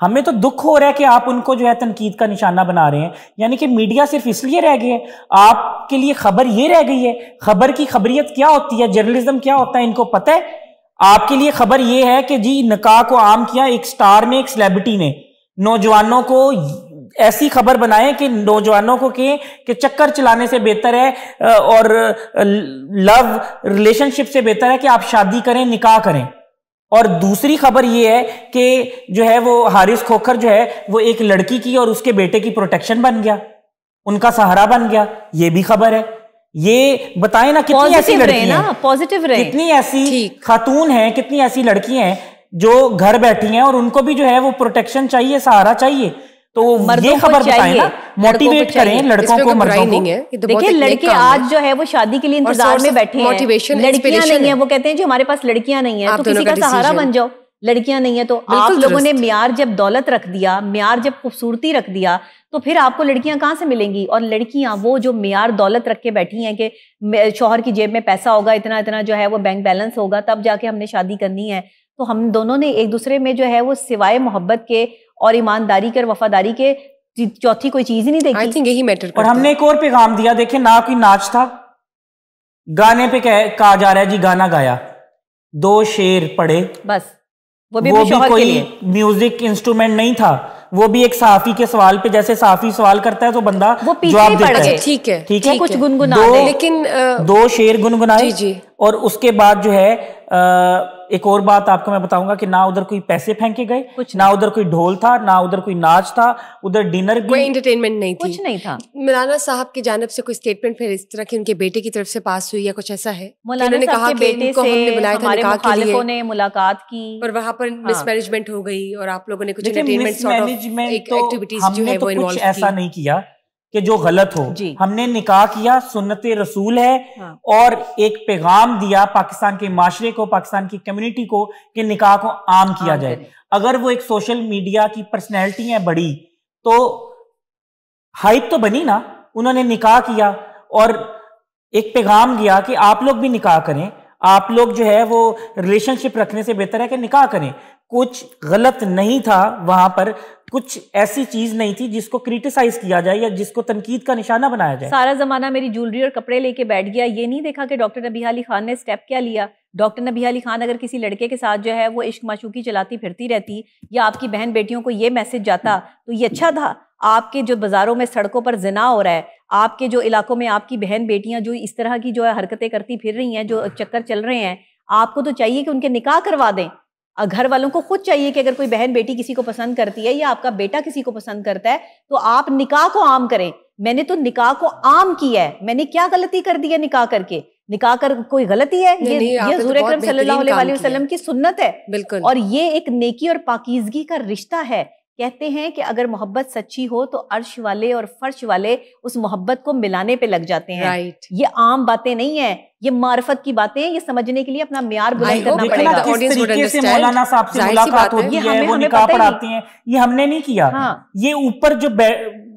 हमें तो दुख हो रहा है कि आप उनको जो है तनकीद का निशाना बना रहे हैं, यानी कि मीडिया सिर्फ इसलिए रह गई है, आपके लिए खबर ये रह गई है। खबर की खबरियत क्या होती है, जर्नलिज्म क्या होता है, इनको पता है। आपके लिए खबर ये है कि जी निकाह को आम किया एक स्टार ने, एक सेलिब्रिटी ने। नौजवानों को ऐसी खबर बनाए कि नौजवानों को कहें कि चक्कर चलाने से बेहतर है और लव रिलेशनशिप से बेहतर है कि आप शादी करें, निकाह करें। और दूसरी खबर ये है कि जो है वो हारिस खोखर जो है वो एक लड़की की और उसके बेटे की प्रोटेक्शन बन गया, उनका सहारा बन गया। ये भी खबर है। ये बताएं ना कितनी ऐसी लड़कियां हैं, पॉजिटिव रहे, कितनी ऐसी खातून हैं, कितनी ऐसी लड़कियां हैं जो घर बैठी हैं और उनको भी जो है वो प्रोटेक्शन चाहिए, सहारा चाहिए। तो ये खबर बताएं ना, मोटिवेट करें लड़कों को, मर्दों को। देखिए लड़के आज जो है वो शादी के लिए इंतजार में बैठे हैं, लड़कियां नहीं है। वो कहते हैं जी हमारे पास लड़कियां नहीं है तो किसी का सहारा बन जाओ। लड़कियां नहीं है तो आप लोगों ने म्यार जब दौलत रख दिया, म्यार जब खूबसूरती रख दिया, तो फिर आपको लड़कियां कहां से मिलेंगी? और लड़कियां वो जो म्यार दौलत रख के बैठी हैं कि शौहर की जेब में पैसा होगा, इतना इतना जो है वो बैंक बैलेंस होगा, तब जाके हमने शादी करनी है। तो हम दोनों ने एक दूसरे में जो है वो सिवाय मोहब्बत के और ईमानदारी के और वफादारी के चौथी कोई चीज ही नहीं देखी। आई थिंक यही मैटर करता है। और हमने एक और पैगाम दिया, देखे ना कोई नाच था, गाने पे कहा जा रहा है जी गाना गाया, 2 शेर पढ़े, बस वो भी कोई म्यूजिक इंस्ट्रूमेंट नहीं था, वो भी एक सहाफी के सवाल पे, जैसे सहाफी सवाल करता है तो बंदा जवाब देता है। ठीक है, ठीक है, कुछ गुनगुना लेकिन 2 शेर गुनगुनाए। और उसके बाद जो है एक और बात आपको मैं बताऊंगा कि ना उधर कोई पैसे फेंके गए, ना उधर कोई ढोल था, ना उधर कोई नाच था, उधर डिनर भी, कोई एंटरटेनमेंट नहीं थी, कुछ नहीं था। मौलाना साहब की जानिब से कोई स्टेटमेंट फिर इस तरह की उनके बेटे की तरफ से पास हुई या कुछ ऐसा है? मौलाना साहब के बेटे से हमारे मुखालिफों ने मुलाकात की और वहां पर मिसमैनेजमेंट हो गई और आप लोगों ने कुछ एंटरटेनमेंट सॉर्ट ऑफ एक्टिविटीज जो है वो इन्वॉल्व की। ऐसा नहीं किया कि जो गलत हो। हमने निकाह किया, सुन्नते रसूल है, और एक पैगाम दिया पाकिस्तान के माशरे को, पाकिस्तान की कम्युनिटी को कि निकाह को आम किया जाए। अगर वो एक सोशल मीडिया की पर्सनैलिटी है बड़ी, तो हाइप तो बनी ना, उन्होंने निकाह किया और एक पैगाम दिया कि आप लोग भी निकाह करें, आप लोग जो है वो रिलेशनशिप रखने से बेहतर है कि निकाह करें। कुछ गलत नहीं था वहां पर, कुछ ऐसी चीज नहीं थी जिसको क्रिटिसाइज किया जाए या जिसको तनकीद का निशाना बनाया जाए। सारा जमाना मेरी ज्वेलरी और कपड़े लेके बैठ गया, ये नहीं देखा कि डॉक्टर नबीहा अली खान ने स्टेप क्या लिया। डॉक्टर नबीहा अली खान अगर किसी लड़के के साथ जो है वो इश्क माशूकी चलाती फिरती रहती या आपकी बहन बेटियों को ये मैसेज जाता तो ये अच्छा था। आपके जो बाजारों में सड़कों पर जिना हो रहा है, आपके जो इलाकों में आपकी बहन बेटियां जो इस तरह की जो है हरकतें करती फिर रही हैं, जो चक्कर चल रहे हैं, आपको तो चाहिए कि उनके निकाह करवा दें। घर वालों को खुद चाहिए कि अगर कोई बहन बेटी किसी को पसंद करती है या आपका बेटा किसी को पसंद करता है तो आप निकाह को आम करें। मैंने तो निकाह को आम किया है, मैंने क्या गलती कर दी है निकाह करके? निकाह कर कोई गलती है? ये हुजूर अकरम सल्लल्लाहु अलैहि वसल्लम की सुन्नत है। बिल्कुल। और ये एक नेकी और पाकीज़गी का रिश्ता है। कहते हैं कि अगर मोहब्बत सच्ची हो तो अर्श वाले और फर्श वाले उस मोहब्बत को मिलाने पे लग जाते हैं। राइट। ये आम बातें नहीं है, ये मार्फत की बातें हैं। ये समझने के लिए अपना म्यार बुलंद करना पड़ेगा। किस तरीके से मौलाना साहब से मुलाकात होती है, वो निकाह पढ़ाते हैं, ये हमने नहीं किया। ये ऊपर जो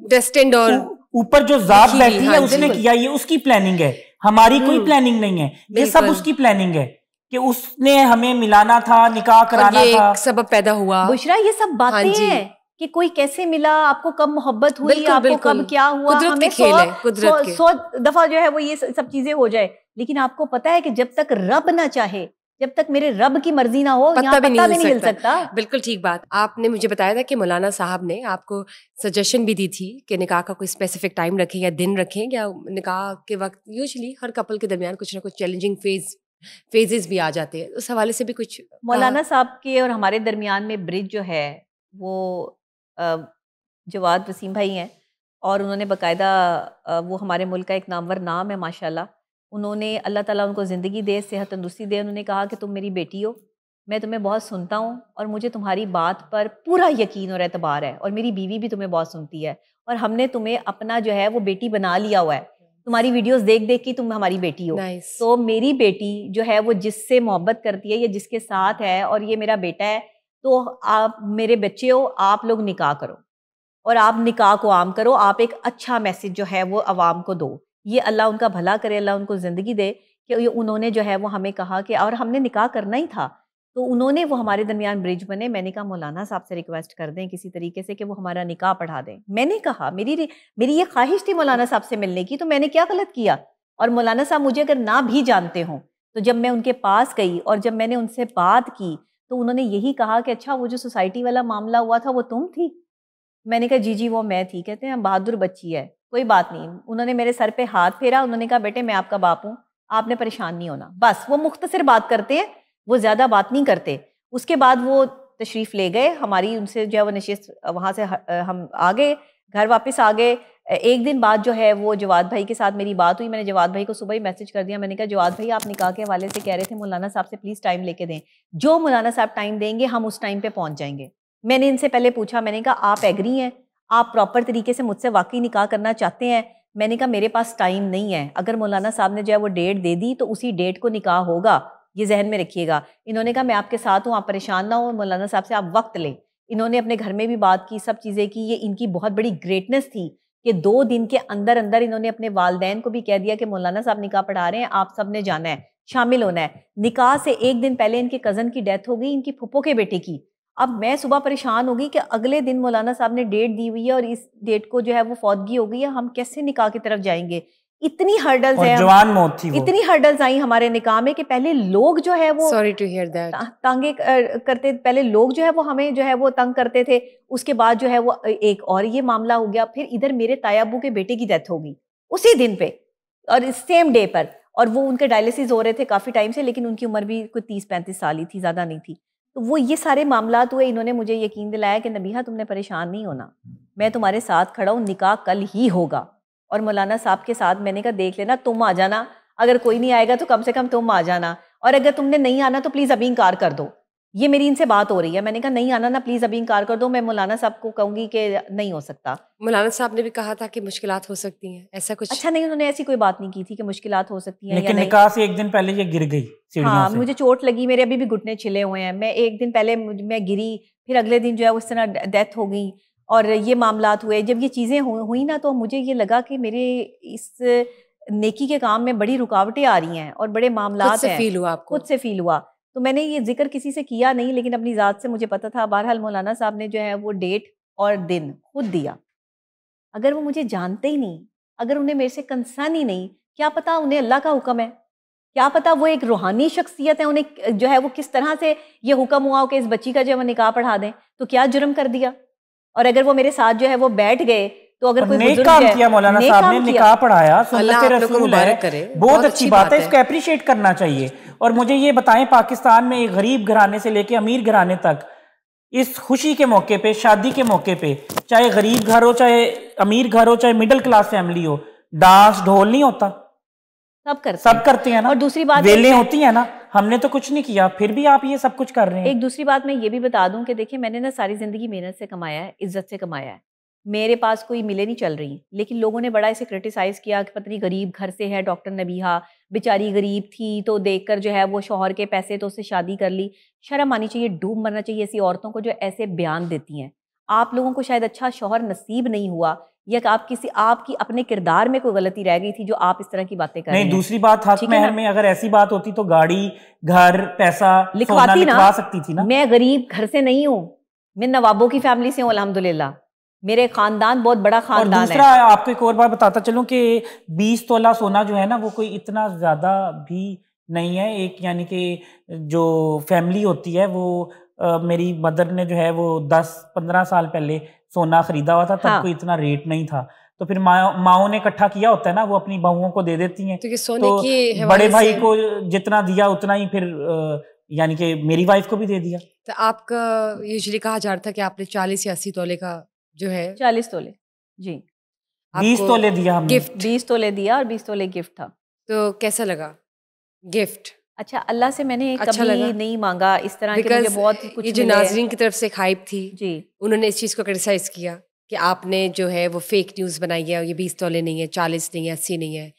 डेस्टिन्ड और ऊपर जो जात बैठी है उसने किया, ये उसकी प्लानिंग है, हमारी कोई प्लानिंग नहीं है। ये सब उसकी प्लानिंग है कि उसने हमें मिलाना था, निकाह कराना था, सबब पैदा हुआ। बुशरा, ये सब बातें हैं कि कोई कैसे मिला, आपको कब मोहब्बत हुई, आपको कब क्या हुआ, हमें 100 दफा जो है वो ये सब चीजें हो जाए। लेकिन आपको पता है कि जब तक रब ना चाहे, जब तक मेरे रब की मर्जी ना हो, यहाँ पत्ता भी नहीं हिल सकता। बिल्कुल ठीक बात। आपने मुझे बताया था कि मौलाना साहब ने आपको सजेशन भी दी थी कि निकाह का कोई स्पेसिफिक टाइम रखें या दिन रखें, या निकाह के वक्त यूजुअली हर कपल के दरमियान कुछ ना कुछ चैलेंजिंग फेजेस भी आ जाते हैं, उस हवाले से भी कुछ? मौलाना साहब के और हमारे दरमियान में ब्रिज जो है वो जवाद वसीम भाई हैं, और उन्होंने बाकायदा वो हमारे मुल्क का एक नामवर नाम है माशाल्लाह। उन्होंने, अल्लाह ताला उनको ज़िंदगी दे, सेहत तंदुरुस्ती दे, उन्होंने कहा कि तुम मेरी बेटी हो, मैं तुम्हें बहुत सुनता हूँ और मुझे तुम्हारी बात पर पूरा यकीन और एतबार है, और मेरी बीवी भी तुम्हें बहुत सुनती है, और हमने तुम्हें अपना जो है वो बेटी बना लिया हुआ है। तुम्हारी वीडियोस देख देख के तुम हमारी बेटी हो। तो मेरी बेटी जो है वो जिससे मोहब्बत करती है या जिसके साथ है, और ये मेरा बेटा है, तो आप मेरे बच्चे हो, आप लोग निकाह करो और आप निकाह को आम करो। आप एक अच्छा मैसेज जो है वो अवाम को दो। ये अल्लाह उनका भला करे, अल्लाह उनको ज़िंदगी दे कि उन्होंने जो है वो हमें कहा कि, और हमने निकाह करना ही था, तो उन्होंने वो हमारे दरमियान ब्रिज बने। मैंने कहा मौलाना साहब से रिक्वेस्ट कर दें किसी तरीके से कि वो हमारा निकाह पढ़ा दें। मैंने कहा मेरी ये ख्वाहिश थी मौलाना साहब से मिलने की, तो मैंने क्या गलत किया? और मौलाना साहब मुझे अगर ना भी जानते हों, तो जब मैं उनके पास गई और जब मैंने उनसे बात की, तो उन्होंने यही कहा कि अच्छा वो जो सोसाइटी वाला मामला हुआ था वो तुम थी? मैंने कहा जी जी वो मैं थी। कहते हैं बहादुर बच्ची है, कोई बात नहीं। उन्होंने मेरे सर पे हाथ फेरा, उन्होंने कहा बेटे मैं आपका बाप हूँ, आपने परेशान नहीं होना। बस वो मुख्तसर बात करते हैं, वो ज़्यादा बात नहीं करते। उसके बाद वो तशरीफ़ ले गए, हमारी उनसे जो है वो नशिस्त, वहाँ से हम आ गए, घर वापस आ गए। एक दिन बाद जो है वो जवाद भाई के साथ मेरी बात हुई। मैंने जवाद भाई को सुबह ही मैसेज कर दिया, मैंने कहा जवाद भाई आप निकाह के हवाले से कह रहे थे मौलाना साहब से प्लीज़ टाइम लेके दें, जो मौलाना साहब टाइम देंगे हम उस टाइम पे पहुँच जाएंगे। मैंने इनसे पहले पूछा, मैंने कहा आप एग्री हैं, आप प्रॉपर तरीके से मुझसे वाकई निकाह करना चाहते हैं? मैंने कहा मेरे पास टाइम नहीं है, अगर मौलाना साहब ने जो है वो डेट दे दी तो उसी डेट को निकाह होगा, ये जहन में रखिएगा। इन्होंने कहा मैं आपके साथ हूँ, आप परेशान ना हो, मौलाना साहब से आप वक्त लें। इन्होंने अपने घर में भी बात की, सब चीज़ें की। ये इनकी बहुत बड़ी ग्रेटनेस थी कि 2 दिन के अंदर अंदर इन्होंने अपने वालदैन को भी कह दिया कि मौलाना साहब निकाह पढ़ा रहे हैं, आप सब ने जाना है, शामिल होना है। निकाह से 1 दिन पहले इनके कज़न की डेथ हो गई, इनकी फुप्पो के बेटे की। अब मैं सुबह परेशान हो गई कि अगले दिन मौलाना साहब ने डेट दी हुई है और इस डेट को जो है वो फौतगी हो गई है, हम कैसे निकाह की तरफ जाएंगे? इतनी हर्डल्स है, जवान मौत थी वो। इतनी हर्डल्स आई हमारे निकाह में कि पहले लोग जो है वो सॉरी टू हियर दैट तंगे करते, पहले लोग जो है वो हमें जो है वो तंग करते थे। उसके बाद जो है वो एक और ये मामला हो गया। फिर इधर मेरे तायाबू के बेटे की डेथ हो गई उसी दिन पे और इस सेम डे पर, और वो उनके डायलिसिस हो रहे थे काफ़ी टाइम से, लेकिन उनकी उम्र भी कोई 30-35 साल ही थी, ज़्यादा नहीं थी। तो वो ये सारे मामलात हुए। इन्होंने मुझे यकीन दिलाया कि नबीहा तुमने परेशान नहीं होना, मैं तुम्हारे साथ खड़ा हूँ, निकाह कल ही होगा। और मौलाना साहब के साथ मैंने कहा देख लेना, तुम आ जाना, अगर कोई नहीं आएगा तो कम से कम तुम आ जाना, और अगर तुमने नहीं आना तो प्लीज़ अभी इनकार कर दो। ये मेरी इनसे बात हो रही है। मैंने कहा नहीं आना ना, प्लीज़ अभी इनकार कर दो, मैं मौलाना साहब को कहूँगी कि नहीं हो सकता। मौलाना साहब ने भी कहा था कि मुश्किलात हो सकती हैं, ऐसा कुछ? अच्छा नहीं, उन्होंने ऐसी कोई बात नहीं की थी कि मुश्किलात हो सकती हैं, लेकिन निकाह से 1 दिन पहले ये गिर गई सीढ़ियों हाँ, से। मुझे चोट लगी, मेरे अभी भी घुटने छिले हुए हैं। मैं 1 दिन पहले मैं गिरी, फिर अगले दिन जो है उस तरह डेथ हो गई और ये मामलात हुए। जब ये चीज़ें हुई ना, तो मुझे ये लगा कि मेरे इस नेकी के काम में बड़ी रुकावटें आ रही हैं और बड़े मामलात हैं। खुद से फील हुआ आपको? खुद से फील हुआ। तो मैंने ये जिक्र किसी से किया नहीं, लेकिन अपनी ज़ात से मुझे पता था। बहरहाल मौलाना साहब ने जो है वो डेट और दिन खुद दिया। अगर वो मुझे जानते ही नहीं, अगर उन्हें मेरे से कंसर्न ही नहीं, क्या पता उन्हें अल्लाह का हुक्म है, क्या पता वो एक रूहानी शख्सियत है, उन्हें जो है वो किस तरह से ये हुक्म हुआ हो कि इस बच्ची का जो है वो निकाह पढ़ा दें, तो क्या जुर्म कर दिया। और अगर वो मेरे साथ जो है वो बैठ गए, तो अगर कोई नेक काम किया मौलाना साहब ने, निकाह पढ़ाया, सुन्नत रसूल है, बहुत अच्छी बात है, इसको अप्रिशिएट करना चाहिए। और मुझे ये बताएं, पाकिस्तान में एक गरीब घराने से लेके अमीर घराने तक इस खुशी के मौके पे, शादी के मौके पे, चाहे गरीब घर हो, चाहे अमीर घर हो, चाहे मिडिल क्लास फैमिली हो, डांस ढोल नहीं होता? सब करते हैं ना। और दूसरी बात वेलें होती है ना, हमने तो कुछ नहीं किया, फिर भी आप ये सब कुछ कर रहे हैं। एक दूसरी बात मैं ये भी बता दूं कि देखिए, मैंने ना सारी जिंदगी मेहनत से कमाया है, इज्जत से कमाया है, मेरे पास कोई मिले नहीं चल रही, लेकिन लोगों ने बड़ा इसे क्रिटिसाइज किया कि पता नहीं गरीब घर से है डॉक्टर नबीहा, बेचारी गरीब थी तो देखकर जो है वो शौहर के पैसे तो उससे शादी कर ली। शर्म आनी चाहिए, डूब मरना चाहिए ऐसी औरतों को जो ऐसे बयान देती हैं। आप लोगों को शायद अच्छा शौहर नसीब नहीं हुआ, या कि आपकी अपने किरदार में कोई गलती रह गई थी जो आप इस तरह की बातें कर रहे हैं। दूसरी बात, हक महर में अगर ऐसी बात होती तो गाड़ी, घर, पैसा लिखवा सकती थी ना। मैं गरीब घर से नहीं हूँ, मैं नवाबों की फैमिली से हूँ अल्हम्दुलिल्लाह, मेरे खानदान बहुत बड़ा खानदान है। और दूसरा आपको एक और बात बताता चलूं कि 20 तोला सोना जो है ना, वो कोई इतना ज्यादा भी नहीं है। एक यानी कि जो फैमिली होती है वो मेरी मदर ने जो है वो 10-15 साल पहले सोना खरीदा हुआ था, तब कोई इतना रेट नहीं था, तो फिर माओ ने इकट्ठा किया होता है ना, वो अपनी बहुओं को दे देती हैं। तो सोने की बड़े भाई को जितना दिया उतना ही फिर यानी कि मेरी वाइफ को भी दे दिया। तो आपका यूजुअली कहा जा रहा था कि आपने 40 या 80 तोले का जो है 40 तोले जी 20 तोले दिया हमने, गिफ्ट 20 तोले दिया और 20 तोले गिफ्ट था। तो कैसा लगा गिफ्ट? अच्छा, अल्लाह से मैंने कभी नहीं मांगा इस तरह के, मुझे बहुत कुछ ये जो नाजरीन की तरफ से हाइप थी जी, उन्होंने इस चीज को क्रिटिसाइज किया कि आपने जो है वो फेक न्यूज बनाई है, ये 20 तोले नहीं है, 40 नहीं है, 80 नहीं है,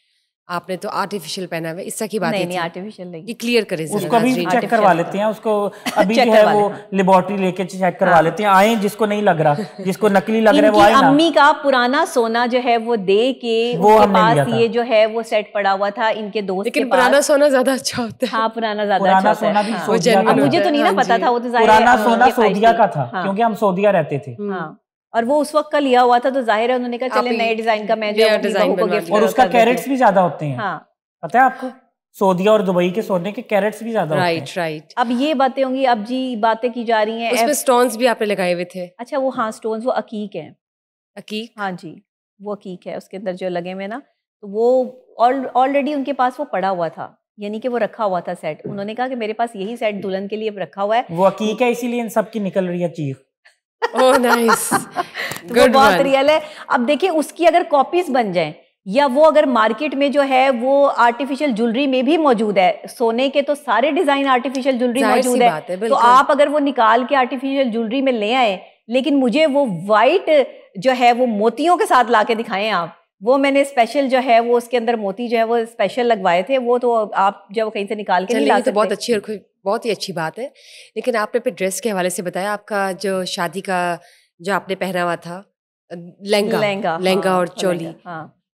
आपने तो आर्टिफिशियल पहना है, इस तरह की बात नहीं आर्टिफिशियल नहीं। ये क्लियर करें, उसको भी चेक करवा लेते हैं, उसको अभी जो है वो लेबोरेटरी लेके चेक करवा लेते हैं। आए जिसको नहीं लग रहा, जिसको नकली लग रहा है वो आए ना। अम्मी का पुराना सोना जो है वो दे के उनके पास ये जो है वो सेट पड़ा हुआ था इनके दोस्त के पास। लेकिन पुराना सोना ज्यादा अच्छा होता है। हाँ, पुराना ज्यादा अच्छा होता है। मुझे तो नहीं ना पता था, वो तो पुराना सोना सऊदिया का था, क्योंकि हम सऊदिया रहते थे। और वो उस वक्त का लिया हुआ था, तो जाहिर है उन्होंने कहा चले नए डिजाइन का मैं जो डिजाइन को गिफ्ट। और उसका कैरेट्स भी ज्यादा होते हैं, पता है आपको? सऊदिया और दुबई के सोने के कैरेट्स भी ज्यादा होते हैं। राइट। अब ये बातें होंगी, अब जी बातें की जा रही हैं। उसमें स्टोन्स भी आपने लगाए हुए थे। अच्छा, वो हाँ स्टोन्स वो अकीक है। अकीक? हाँ जी, वो अकीक है, उसके अंदर जो लगे हुए ना, तो वो ऑलरेडी उनके पास वो पड़ा हुआ था, यानी कि वो रखा हुआ था सेट। उन्होंने कहा कि मेरे पास यही सेट दुल्हन के लिए रखा हुआ है। वो अकीक है, इसीलिए इन सब की निकल रही है चीख। ओह नाइस, गुड, बहुत रियल है। अब देखिए, उसकी अगर कॉपीज बन जाएं, या वो अगर मार्केट में जो है वो आर्टिफिशियल ज्वेलरी में भी मौजूद है, सोने के तो सारे डिजाइन आर्टिफिशियल ज्वेलरी मौजूद है, तो आप अगर वो निकाल के आर्टिफिशियल ज्वेलरी में ले आए, लेकिन मुझे वो वाइट जो है वो मोतियों के साथ लाके दिखाएं आप। वो मैंने स्पेशल जो है वो उसके अंदर मोती जो है वो स्पेशल लगवाए थे, वो तो आप जब कहीं से निकाल के नहीं ला सकते। बहुत अच्छी और बहुत ही अच्छी बात है। लेकिन आपने पे ड्रेस के हवाले से बताया, आपका जो शादी का जो आपने पहना हुआ था लहंगा और चोली,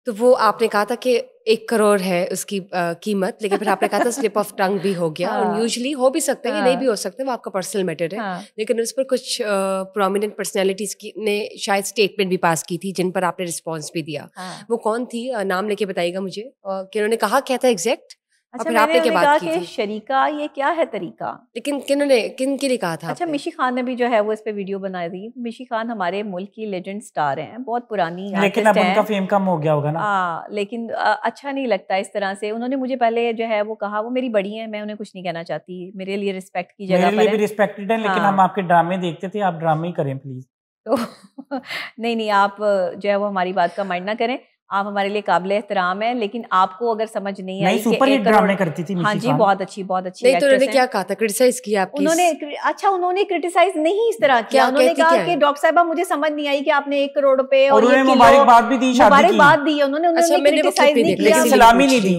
तो वो आपने कहा था कि 1 करोड़ है उसकी कीमत, लेकिन फिर आपने कहा था स्लिप ऑफ टंग भी हो गया। और यूजुअली हो भी सकता है, ये नहीं भी हो सकता, वो आपका पर्सनल मैटर है। लेकिन उस पर कुछ प्रोमिनेंट पर्सनैलिटीज ने शायद स्टेटमेंट भी पास की थी, जिन पर आपने रिस्पॉन्स भी दिया। वो कौन थी? नाम लेके बताइएगा मुझे, कि उन्होंने कहा क्या था एग्जैक्ट? अच्छा, मैंने कहा कि शरीका ये क्या है तरीका, लेकिन किन के लिए कहा था? अच्छा, मिशी खान ने भी जो है वो इस पे वीडियो बनाई थी। मिशी खान हमारे मुल्क की लेजेंड स्टार हैं, बहुत पुरानी, लेकिन अब उनका फेम कम हो गया होगा ना। लेकिन अच्छा नहीं लगता इस तरह से। उन्होंने मुझे पहले जो है वो कहा, वो मेरी बड़ी है, मैं उन्हें कुछ नहीं कहना चाहती, मेरे लिए रिस्पेक्ट की जगह पर है। मेरे लिए भी रिस्पेक्टेड है, लेकिन हम आपके ड्रामे देखते थे, आप ड्रामे ही करें प्लीज। तो नहीं, आप जो है वो हमारी बात का माइंड ना करें, आप हमारे लिए काबिल एहतराम है, लेकिन आपको अगर समझ नहीं आई, सुपर हिट ड्रामे करती थी। हाँ जी, बहुत अच्छी नहीं, तो उन्होंने क्या कहा था? क्रिटिसाइज किया आपकी? उन्होंने क्रिटिसाइज नहीं इस तरह किया। उन्होंने कहा कि डॉक्टर साहबा मुझे समझ नहीं आई कि आपने 1 करोड़ रुपए और मुबारकबाद भी दी, मुबारकबाद दी उन्होंने क्रिटिसाइज नहीं किया, लेकिन सलामी नहीं दी।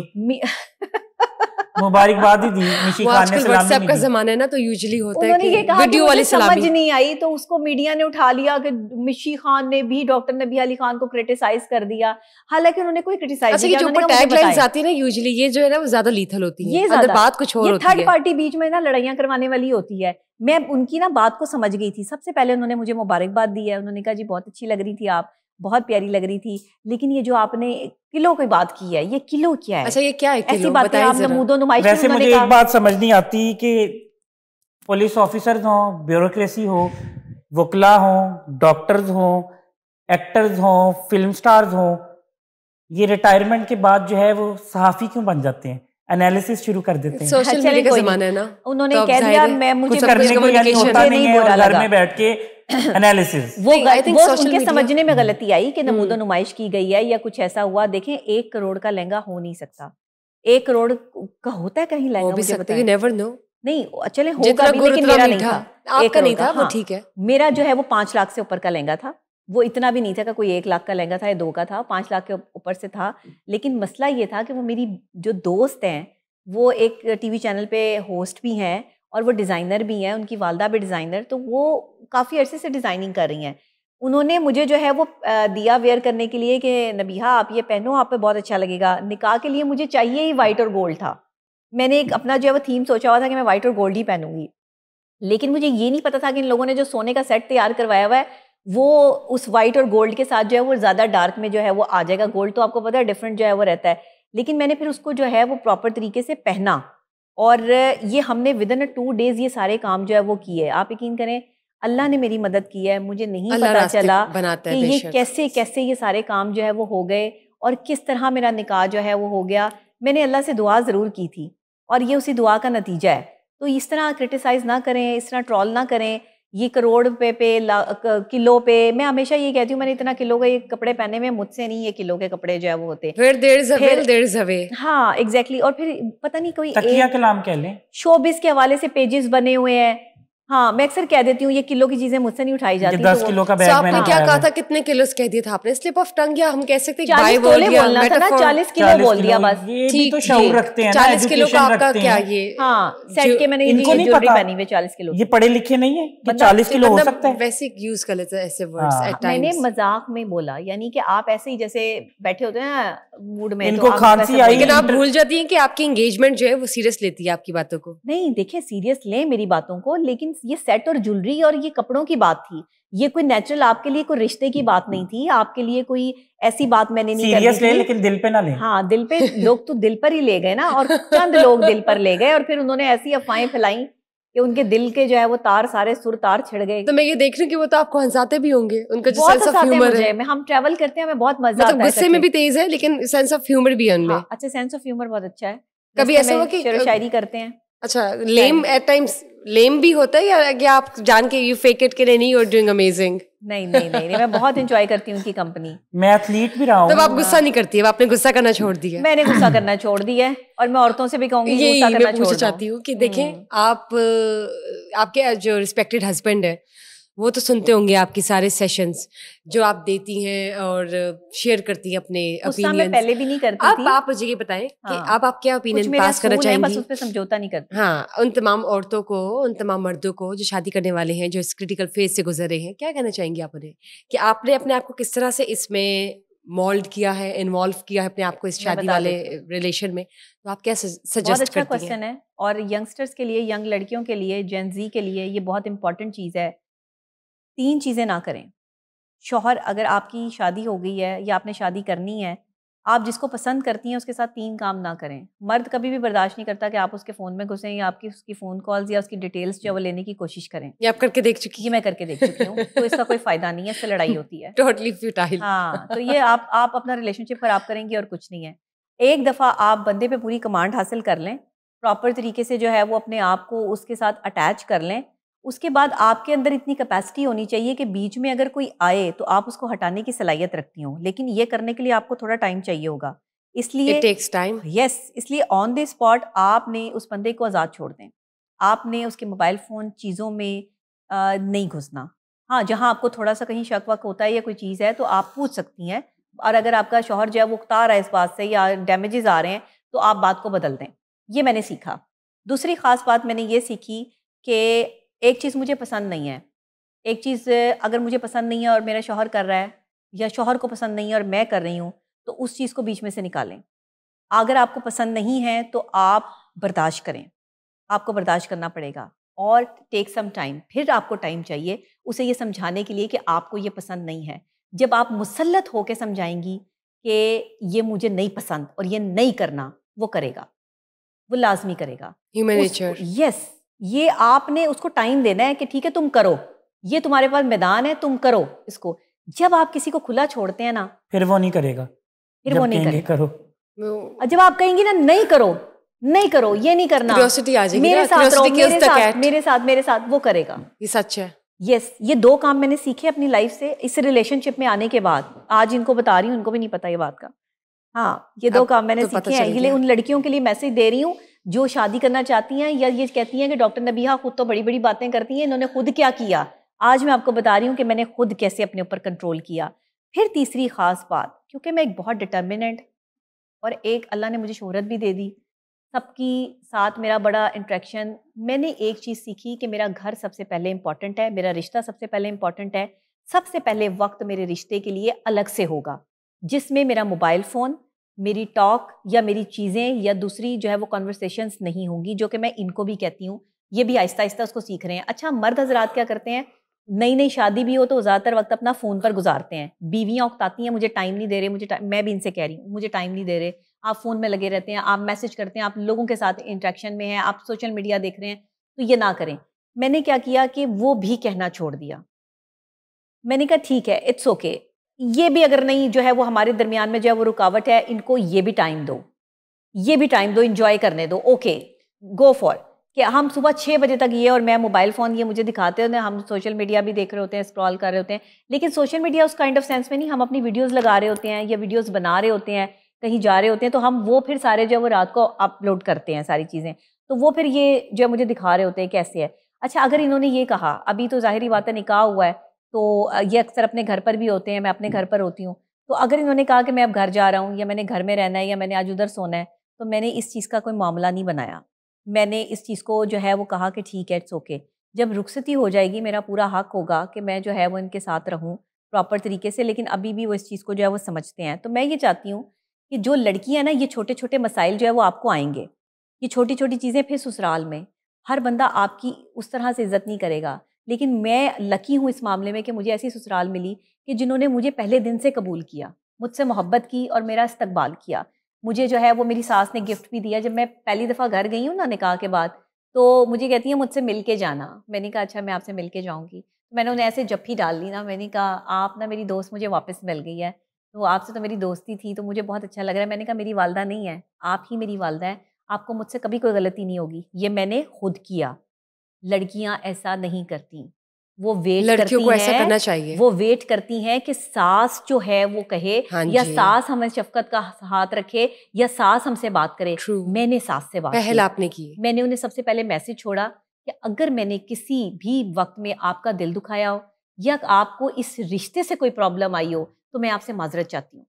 मुबारकबाद ही दी मिशी खान ने। व्हाट्सएप का जमाना है ना, तो यूजुअली होता है कि वीडियो वाली समझ नहीं आई, तो उसको मीडिया ने उठा लिया कि मिशी खान ने भी डॉक्टर नबी अली खान को क्रिटिसाइज कर दिया, हालांकि उन्होंने कोई क्रिटिसाइज नहीं किया। जो ऊपर टैगलाइंस आती है ना यूजुअली, ये जो है ना वो ज्यादा लीथल होती है, अंदर बात कुछ और होती है। थर्ड पार्टी बीच में ना लड़ाइयां करवाने वाली होती है। मैं उनकी ना बात को समझ गई थी। सबसे पहले उन्होंने मुझे मुबारकबाद दी है, उन्होंने कहा जी बहुत अच्छी लग रही थी आप, बहुत प्यारी लग रही थी, लेकिन ये जो आपने किलो की बात की है, ये किलो क्या है? अच्छा, ये क्या है किलो? ऐसी बातें आप नमूदो नुमाइश। वैसे मुझे एक बात समझ नहीं आती कि पुलिस ऑफिसर्स हो, ब्यूरोक्रेसी हो, वकला हो, डॉक्टर्स हो, एक्टर्स हो, फिल्म स्टार्स हो, ये रिटायरमेंट के बाद जो है वो सहाफ़ी क्यों बन जाते हैं? एनालिसिस शुरू कर देते हैं। सोशल चलें, मीडिया का कोई जमाना है ना, उन्होंने तो कह अब दिया, जाहिर है मैं मुझे कुछ करने को यानी होता मुझे नहीं नहीं है, बुरा और घर लगा। में बैठ के एनालिसिस वो नहीं, I think वो social उनके media- समझने में गलती आई कि नमूदो नुमाइश की गई है या कुछ ऐसा हुआ। देखें 1 करोड़ का लहंगा हो नहीं सकता। 1 करोड़ का होता है कहीं हो लहंगा, भी मुझे सकता पता है, यू है नेवर नो। नहीं, चले होगा जितना भी, गुड़ लेकिन उतना मेरा नहीं मीठा। था। आपका 1 नहीं करोड़ था, का, वो हाँ। ठीक है। मेरा जो है वो 5 लाख से ऊपर का लहंगा था। वो इतना भी नहीं था कि कोई 1 लाख का लहंगा था या 2 का था, 5 लाख के ऊपर से था। लेकिन मसला ये था कि वो मेरी जो दोस्त हैं, वो एक टीवी चैनल पे होस्ट भी हैं और वो डिज़ाइनर भी हैं, उनकी वालदा भी डिज़ाइनर, तो वो काफ़ी अरसे से डिज़ाइनिंग कर रही हैं। उन्होंने मुझे जो है वो दिया वेयर करने के लिए कि नबीहा आप ये पहनो, आप पे बहुत अच्छा लगेगा। निकाह के लिए मुझे चाहिए ही वाइट और गोल्ड था। मैंने एक अपना जो है वो थीम सोचा हुआ था कि मैं वाइट और गोल्ड ही पहनूंगी, लेकिन मुझे ये नहीं पता था कि इन लोगों ने जो सोने का सेट तैयार करवाया हुआ है वो उस वाइट और गोल्ड के साथ जो है वो ज़्यादा डार्क में जो है वो आ जाएगा। गोल्ड तो आपको पता है डिफरेंट जो है वो रहता है, लेकिन मैंने फिर उसको जो है वो प्रॉपर तरीके से पहना और ये हमने विद इन 2 डेज ये सारे काम जो है वो किए। आप यकीन करें अल्लाह ने मेरी मदद की है, मुझे नहीं अल्लाह पता रास्ते चला बनाता कि है ये बेशक। कैसे कैसे ये सारे काम जो है वो हो गए और किस तरह मेरा निकाह जो है वो हो गया। मैंने अल्लाह से दुआ ज़रूर की थी और ये उसी दुआ का नतीजा है। तो इस तरह क्रिटिसाइज़ ना करें, इस तरह ट्रोल ना करें। ये करोड़ रुपए पे किलो पे, मैं हमेशा ये कहती हूँ मैंने इतना किलो के ये कपड़े पहने में, मुझसे नहीं ये किलो के कपड़े जो है वो होते। Where there is a फिर- will, there is a way. हाँ एग्जैक्टली। और फिर पता नहीं कोई तकिया कलाम कह लें। शोबिस के हवाले से पेजेस बने हुए हैं। हाँ मैं अक्सर कह देती हूँ ये किलो की चीजें मुझसे नहीं उठाई जाती। 10 तो किलो का So बैग आपने मैंने क्या उठाया कहा है। था, कितने किलो कह दिया था आपने? स्लिप ऑफ टंग, या हम कह सकते हैं 40 बाय बोल तोले दिया, बोलना था ना, मेटाफोर। 40 किलो 40 बोल दिया किलो, बस। ये भी ठीक, तो शऊर ठीक। रखते हैं ना, 40 किलो का एजुकेशन आपका रखते क्या हैं। ये हाँ सेट के मैंने इनको नहीं ज्वेलरी पता, पहनी हुई 40 किलो ये पढ़े लिखे नहीं है कि बंदा- 40 किलो हो मतलब सकता है। वैसे यूज कर लेते हैं ऐसे वर्ड्स हाँ। एट मैंने टाइम्स। मजाक में बोला, यानी कि आप ऐसे ही जैसे बैठे होते हैं ना मूड में, इनको तो आप खांसी वैसे आई, बोल लेकिन आप इंटर- भूल जाती हैं कि आपकी एंगेजमेंट जो है वो सीरियस लेती है आपकी बातों को। नहीं देखिए सीरियस लें मेरी बातों को, लेकिन ये सेट और ज्वेलरी और ये कपड़ों की बात थी। ये कोई नेचुरल आपके लिए कोई रिश्ते की बात नहीं थी, आपके लिए कोई ऐसी बात मैंने नहीं सीरियस करनी ले थी। लेकिन दिल पे ना लें। हाँ दिल पे, लोग तो दिल पर ही ले गए ना, और चंद लोग दिल पर ले गए और फिर उन्होंने ऐसी अफवाहें फैलाई कि उनके दिल के जो है वो तार सारे सुर तार छिड़ गए। तो मैं ये देख रही हूँ कि वो तो आपको हंसाते भी होंगे, उनका जो बहुत सेंस ऑफ हंसाते हैं ह्यूमर मुझे, है, मैं हम ट्रैवल करते हैं हमें बहुत मजा मतलब आता है। गुस्से में भी तेज है लेकिन सेंस ऑफ ह्यूमर भी है उनमें। हाँ, अच्छा सेंस ऑफ ह्यूमर बहुत अच्छा है। कभी रस्ते ऐसा में हुआ कि शेर व शायरी करते हैं। अच्छा लेम एट टाइम्स लेम भी होता है, या कि आप जान के यू फेक इट के नहीं, यू आर डूइंग अमेजिंग? नहीं नहीं नहीं नहीं, मैं बहुत एंजॉय करती हूँ उनकी कंपनी। मैं एथलीट भी रहा हूँ। तब आप गुस्सा नहीं करती है, आपने गुस्सा करना छोड़ दिया? मैंने गुस्सा करना छोड़ दिया है और मैं औरतों से भी कहूंगी यही गुस्सा करना मैं पूछना छोड़ चाहती दो। हूँ कि देखें आप आपके जो रिस्पेक्टेड हस्बैंड है वो तो सुनते होंगे आपकी सारे सेशंस जो आप देती हैं और शेयर करती हैं अपने गुस्सा मैं ओपिनियंस। पहले भी नहीं करती थी। आप मुझे ये बताएं कि हाँ। आप क्या कुछ ओपिनियन मेरे पास करना असूल हैं, बस चाहेंगी? उस पे समझौता नहीं करती। हाँ, उन तमाम औरतों को, उन तमाम मर्दों को जो शादी करने वाले हैं, जो इस क्रिटिकल फेज से गुजर रहे हैं, क्या कहना चाहेंगी आप उन्हें कि आपने अपने आप को किस तरह से इसमें मोल्ड किया है, इन्वॉल्व किया है अपने आप को इस मैं शादी बता वाले देती हूँ। रिलेशन में, तो आप क्या बहुत सजेस्ट अच्छा करती हैं? क्वेश्चन है और यंगस्टर्स के लिए, यंग लड़कियों के लिए, जेन जी के लिए ये बहुत इंपॉर्टेंट चीज़ है। 3 चीज़ें ना करें। शौहर, अगर आपकी शादी हो गई है या आपने शादी करनी है, आप जिसको पसंद करती हैं उसके साथ 3 काम ना करें। मर्द कभी भी बर्दाश्त नहीं करता कि आप उसके फ़ोन में घुसें या आपकी उसकी फ़ोन कॉल्स या उसकी डिटेल्स जो है वो लेने की कोशिश करें। ये आप करके देख चुकी ये मैं करके देख चुकी हूँ, तो इसका कोई फ़ायदा नहीं है, इससे लड़ाई होती है। Totally futile. हाँ, तो ये आप अपना रिलेशनशिप खराब करेंगी और कुछ नहीं है। एक दफ़ा आप बंदे पे पूरी कमांड हासिल कर लें, प्रॉपर तरीके से जो है वो अपने आप को उसके साथ अटैच कर लें। उसके बाद आपके अंदर इतनी कैपेसिटी होनी चाहिए कि बीच में अगर कोई आए तो आप उसको हटाने की सलाहियत रखती हों, लेकिन ये करने के लिए आपको थोड़ा टाइम चाहिए होगा। इसलिए इट टेक्स टाइम। यस, इसलिए ऑन द स्पॉट आपने उस बंदे को आज़ाद छोड़ दें। आपने उसके मोबाइल फ़ोन चीज़ों में नहीं घुसना। हाँ, जहाँ आपको थोड़ा सा कहीं शक वक होता है या कोई चीज़ है तो आप पूछ सकती हैं, और अगर आपका शौहर जो है वो उकता रहा है इस बात से या डैमेजेस आ रहे हैं तो आप बात को बदल दें। ये मैंने सीखा। दूसरी ख़ास बात मैंने ये सीखी कि एक चीज़ मुझे पसंद नहीं है, एक चीज़ अगर मुझे पसंद नहीं है और मेरा शौहर कर रहा है, या शौहर को पसंद नहीं है और मैं कर रही हूँ, तो उस चीज़ को बीच में से निकालें। अगर आपको पसंद नहीं है तो आप बर्दाश्त करें, आपको बर्दाश्त करना पड़ेगा, और टेक सम टाइम। फिर आपको टाइम चाहिए उसे ये समझाने के लिए कि आपको ये पसंद नहीं है। जब आप मुसल्लत होकर समझाएंगी कि ये मुझे नहीं पसंद और ये नहीं करना, वो करेगा, वो लाजमी करेगा। Human nature. यस, ये आपने उसको टाइम देना है कि ठीक है तुम करो, ये तुम्हारे पास मैदान है, तुम करो इसको। जब आप किसी को खुला छोड़ते हैं ना, फिर वो नहीं करेगा, फिर वो नहीं कहेंगे करेगा। करो। और जब आप कहेंगी ना नहीं करो, नहीं करो, ये नहीं करना, क्यूरियोसिटी आ जाएगी, मेरे साथ रहो, मेरे साथ वो करेगा। ये सच है। यस, ये 2 काम मैंने सीखे अपनी लाइफ से इस रिलेशनशिप में आने के बाद। आज इनको बता रही हूँ, इनको भी नहीं पता ये बात का। हाँ, ये 2 काम मैंने सीखे हैं। ये उन लड़कियों के लिए मैसेज दे रही हूँ जो शादी करना चाहती हैं या ये कहती हैं कि डॉक्टर नबीहा खुद तो बड़ी बड़ी बातें करती हैं, इन्होंने खुद क्या किया। आज मैं आपको बता रही हूँ कि मैंने खुद कैसे अपने ऊपर कंट्रोल किया। फिर तीसरी ख़ास बात, क्योंकि मैं एक बहुत डिटर्मिनेंट और एक अल्लाह ने मुझे शोहरत भी दे दी, सबकी साथ मेरा बड़ा इंट्रैक्शन, मैंने एक चीज़ सीखी कि मेरा घर सबसे पहले इम्पॉर्टेंट है, मेरा रिश्ता सबसे पहले इम्पॉर्टेंट है। सबसे पहले वक्त मेरे रिश्ते के लिए अलग से होगा, जिसमें मेरा मोबाइल फ़ोन, मेरी टॉक या मेरी चीज़ें या दूसरी जो है वो कन्वर्सेशंस नहीं होंगी, जो कि मैं इनको भी कहती हूँ। ये भी आहिस्ता आहिस्ता उसको सीख रहे हैं। अच्छा, मर्द हजरात क्या करते हैं, नई नई शादी भी हो तो ज़्यादातर वक्त अपना फ़ोन पर गुजारते हैं। बीवियाँ उकताती हैं, मुझे टाइम नहीं दे रहे, मैं भी इनसे कह रही हूँ, मुझे टाइम नहीं दे रहे। आप फ़ोन में लगे रहते हैं, आप मैसेज करते हैं, आप लोगों के साथ इंटरेक्शन में हैं, आप सोशल मीडिया देख रहे हैं, तो ये ना करें। मैंने क्या किया कि वो भी कहना छोड़ दिया। मैंने कहा ठीक है, इट्स ओके, ये भी अगर नहीं जो है वो हमारे दरमियान में जो है वो रुकावट है, इनको ये भी टाइम दो, ये भी टाइम दो, इंजॉय करने दो, ओके गो फॉर। कि हम सुबह 6 बजे तक ये और मैं मोबाइल फ़ोन ये मुझे दिखाते होते हैं, हम सोशल मीडिया भी देख रहे होते हैं, स्क्रॉल कर रहे होते हैं, लेकिन सोशल मीडिया उस काइंड ऑफ सेंस में नहीं, हम अपनी वीडियोज़ लगा रहे होते हैं या वीडियोज़ बना रहे होते हैं, कहीं जा रहे होते हैं, तो हम वो फिर सारे जो है वो रात को अपलोड करते हैं सारी चीज़ें, तो वो फिर ये जो मुझे दिखा रहे होते हैं कैसे है। अच्छा, अगर इन्होंने ये कहा, अभी तो ज़ाहिरी बात है निकाह हुआ है, तो ये अक्सर अपने घर पर भी होते हैं, मैं अपने घर पर होती हूँ, तो अगर इन्होंने कहा कि मैं अब घर जा रहा हूँ या मैंने घर में रहना है या मैंने आज उधर सोना है, तो मैंने इस चीज़ का कोई मामला नहीं बनाया। मैंने इस चीज़ को जो है वो कहा कि ठीक है, इट्स ओके। जब रुखसती हो जाएगी, मेरा पूरा हक होगा कि मैं जो है वो इनके साथ रहूँ प्रॉपर तरीके से, लेकिन अभी भी वो इस चीज़ को जो है वो समझते हैं। तो मैं ये चाहती हूँ कि जो लड़कियाँ ना, ये छोटे छोटे मसाइल जो है वो आपको आएंगे, ये छोटी छोटी चीज़ें फिर ससुराल में हर बंदा आपकी उस तरह से इज्जत नहीं करेगा, लेकिन मैं लकी हूँ इस मामले में कि मुझे ऐसी ससुराल मिली कि जिन्होंने मुझे पहले दिन से कबूल किया, मुझसे मोहब्बत की और मेरा इस्तकबाल किया। मुझे जो है वो मेरी सास ने गिफ्ट भी दिया। जब मैं पहली दफ़ा घर गई हूँ ना निकाह के बाद, तो मुझे कहती है मुझसे मिल के जाना। मैंने कहा अच्छा, मैं आपसे मिल के जाऊँगी। मैंने उन्हें ऐसे जप्फी डाल ली ना, मैंने कहा आप ना मेरी दोस्त मुझे वापस मिल गई है, तो आपसे तो मेरी दोस्ती थी, तो मुझे बहुत अच्छा लग रहा है। मैंने कहा मेरी वालदा नहीं है, आप ही मेरी वालदा है, आपको मुझसे कभी कोई गलती नहीं होगी, ये मैंने खुद किया। लड़कियां ऐसा नहीं करती, वो वेट लड़कियों करती को ऐसा हैं, करना चाहिए। वो वेट करती हैं कि सास जो है वो कहे, हाँ या जी, सास हमें शफकत का हाथ रखे, या सास हमसे बात करे। ट्रू। मैंने सास से बात पहल की, आपने की। मैंने उन्हें सबसे पहले मैसेज छोड़ा कि अगर मैंने किसी भी वक्त में आपका दिल दुखाया हो या आपको इस रिश्ते से कोई प्रॉब्लम आई हो, तो मैं आपसे माजरत चाहती हूँ।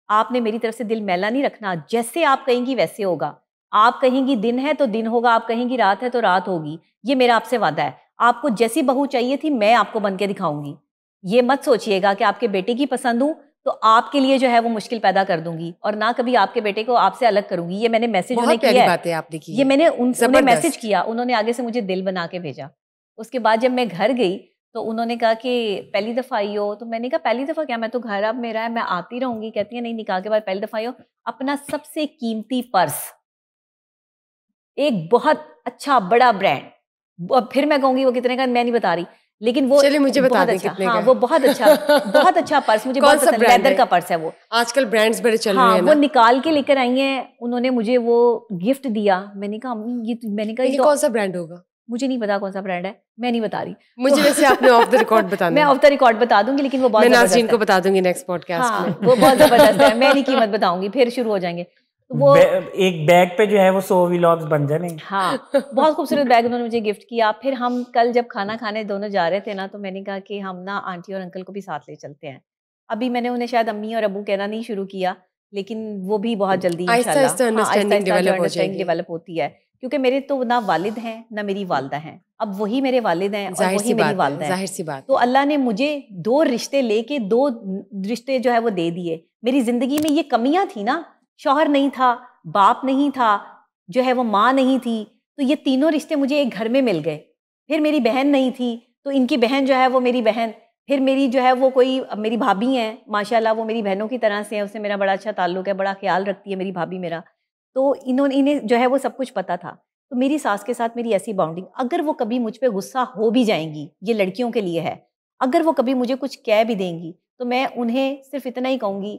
आपने मेरी तरफ से दिल मैला नहीं रखना, जैसे आप कहेंगी वैसे होगा। आप कहेंगी दिन है तो दिन होगा, आप कहेंगी रात है तो रात होगी, ये मेरा आपसे वादा है। आपको जैसी बहू चाहिए थी, मैं आपको बन के दिखाऊंगी। ये मत सोचिएगा कि आपके बेटे की पसंद हूँ तो आपके लिए जो है वो मुश्किल पैदा कर दूंगी, और ना कभी आपके बेटे को आपसे अलग करूंगी। ये मैंने मैसेज उन्हें बहुत प्यारी किया है, बातें आपने की ये है। मैंने उन्हें मैसेज जबरदस्त। किया, उन्होंने आगे से मुझे दिल बना के भेजा। उसके बाद जब मैं घर गई तो उन्होंने कहा कि पहली दफ़ा आई हो, तो मैंने कहा पहली दफ़ा क्या, मैं तो घर अब मेरा है, मैं आती रहूंगी। कहती है नहीं, निकाह के बाद पहली दफ़ा आई हो। अपना सबसे कीमती पर्स, एक बहुत अच्छा बड़ा ब्रांड, फिर मैं कहूंगी वो कितने का मैं नहीं बता रही, लेकिन वो चलिए मुझे बता बहुत दें अच्छा, कितने हाँ का वो बहुत अच्छा पर्स, मुझे कौन बहुत सा पसंद, ब्रांड लेदर है? का पर्स है वो। आजकल ब्रांड्स बड़े चल रहे हाँ, हैं वो ना। निकाल के लेकर आई हैं, उन्होंने मुझे वो गिफ्ट दिया। मैंने कहा अम्मी ये मैंने कहा ये ये तो कौन सा ब्रांड होगा? मुझे नहीं पता कौन सा ब्रांड है, मैं नहीं बता रही। मुझे वैसे आपने ऑफ द रिकॉर्ड बताना मैं है। ऑफ द रिकॉर्ड बता दूंगी, लेकिन वो बहुत मैं नाज़रीन जबरदस्त को है। बता दूंगी नेक्स्ट पॉडकास्ट हाँ, में। वो बहुत जबरदस्त है, मैं नहीं कीमत बताऊंगी, फिर शुरू हो जाएंगे। तो वो एक बैग पे जो है वो 100 व्लॉग्स बन जाने। हाँ, बहुत खूबसूरत बैग उन्होंने मुझे गिफ्ट किया। फिर हम कल जब खाना खाने दोनों जा रहे थे ना, तो मैंने कहा कि हम ना आंटी और अंकल को भी साथ ले चलते हैं। अभी मैंने उन्हें शायद अम्मी और अब्बू कहना नहीं शुरू किया, लेकिन वो भी बहुत जल्दी आहिस्ता इंशाल्लाह, आहिस्ता हाँ, अंडरस्टैंडिंग आहिस्ता जो डेवलप हो अंडरस्टैंडिंग जाएगी। डेवलप होती है। क्योंकि मेरे तो ना वालिद हैं ना मेरी वालदा हैं, अब वही मेरे वालिद हैं और जाहिर वही सी मेरी बात है, वालदा हैं। जाहिर सी बात तो है। अल्लाह ने मुझे 2 रिश्ते लेके 2 रिश्ते जो है वो दे दिए। मेरी ज़िंदगी में ये कमियां थी ना, शौहर नहीं था, बाप नहीं था, जो है वो माँ नहीं थी, तो ये तीनों रिश्ते मुझे एक घर में मिल गए। फिर मेरी बहन नहीं थी, तो इनकी बहन जो है वो मेरी बहन, फिर मेरी जो है वो कोई मेरी भाभी हैं, माशाल्लाह वो मेरी बहनों की तरह से है, उससे मेरा बड़ा अच्छा ताल्लुक है, बड़ा ख्याल रखती है मेरी भाभी मेरा। तो इन्हें जो है वो सब कुछ पता था। तो मेरी सास के साथ मेरी ऐसी बाउंडिंग, अगर वो कभी मुझ पे गुस्सा हो भी जाएंगी, ये लड़कियों के लिए है, अगर वो कभी मुझे कुछ कह भी देंगी, तो मैं उन्हें सिर्फ इतना ही कहूँगी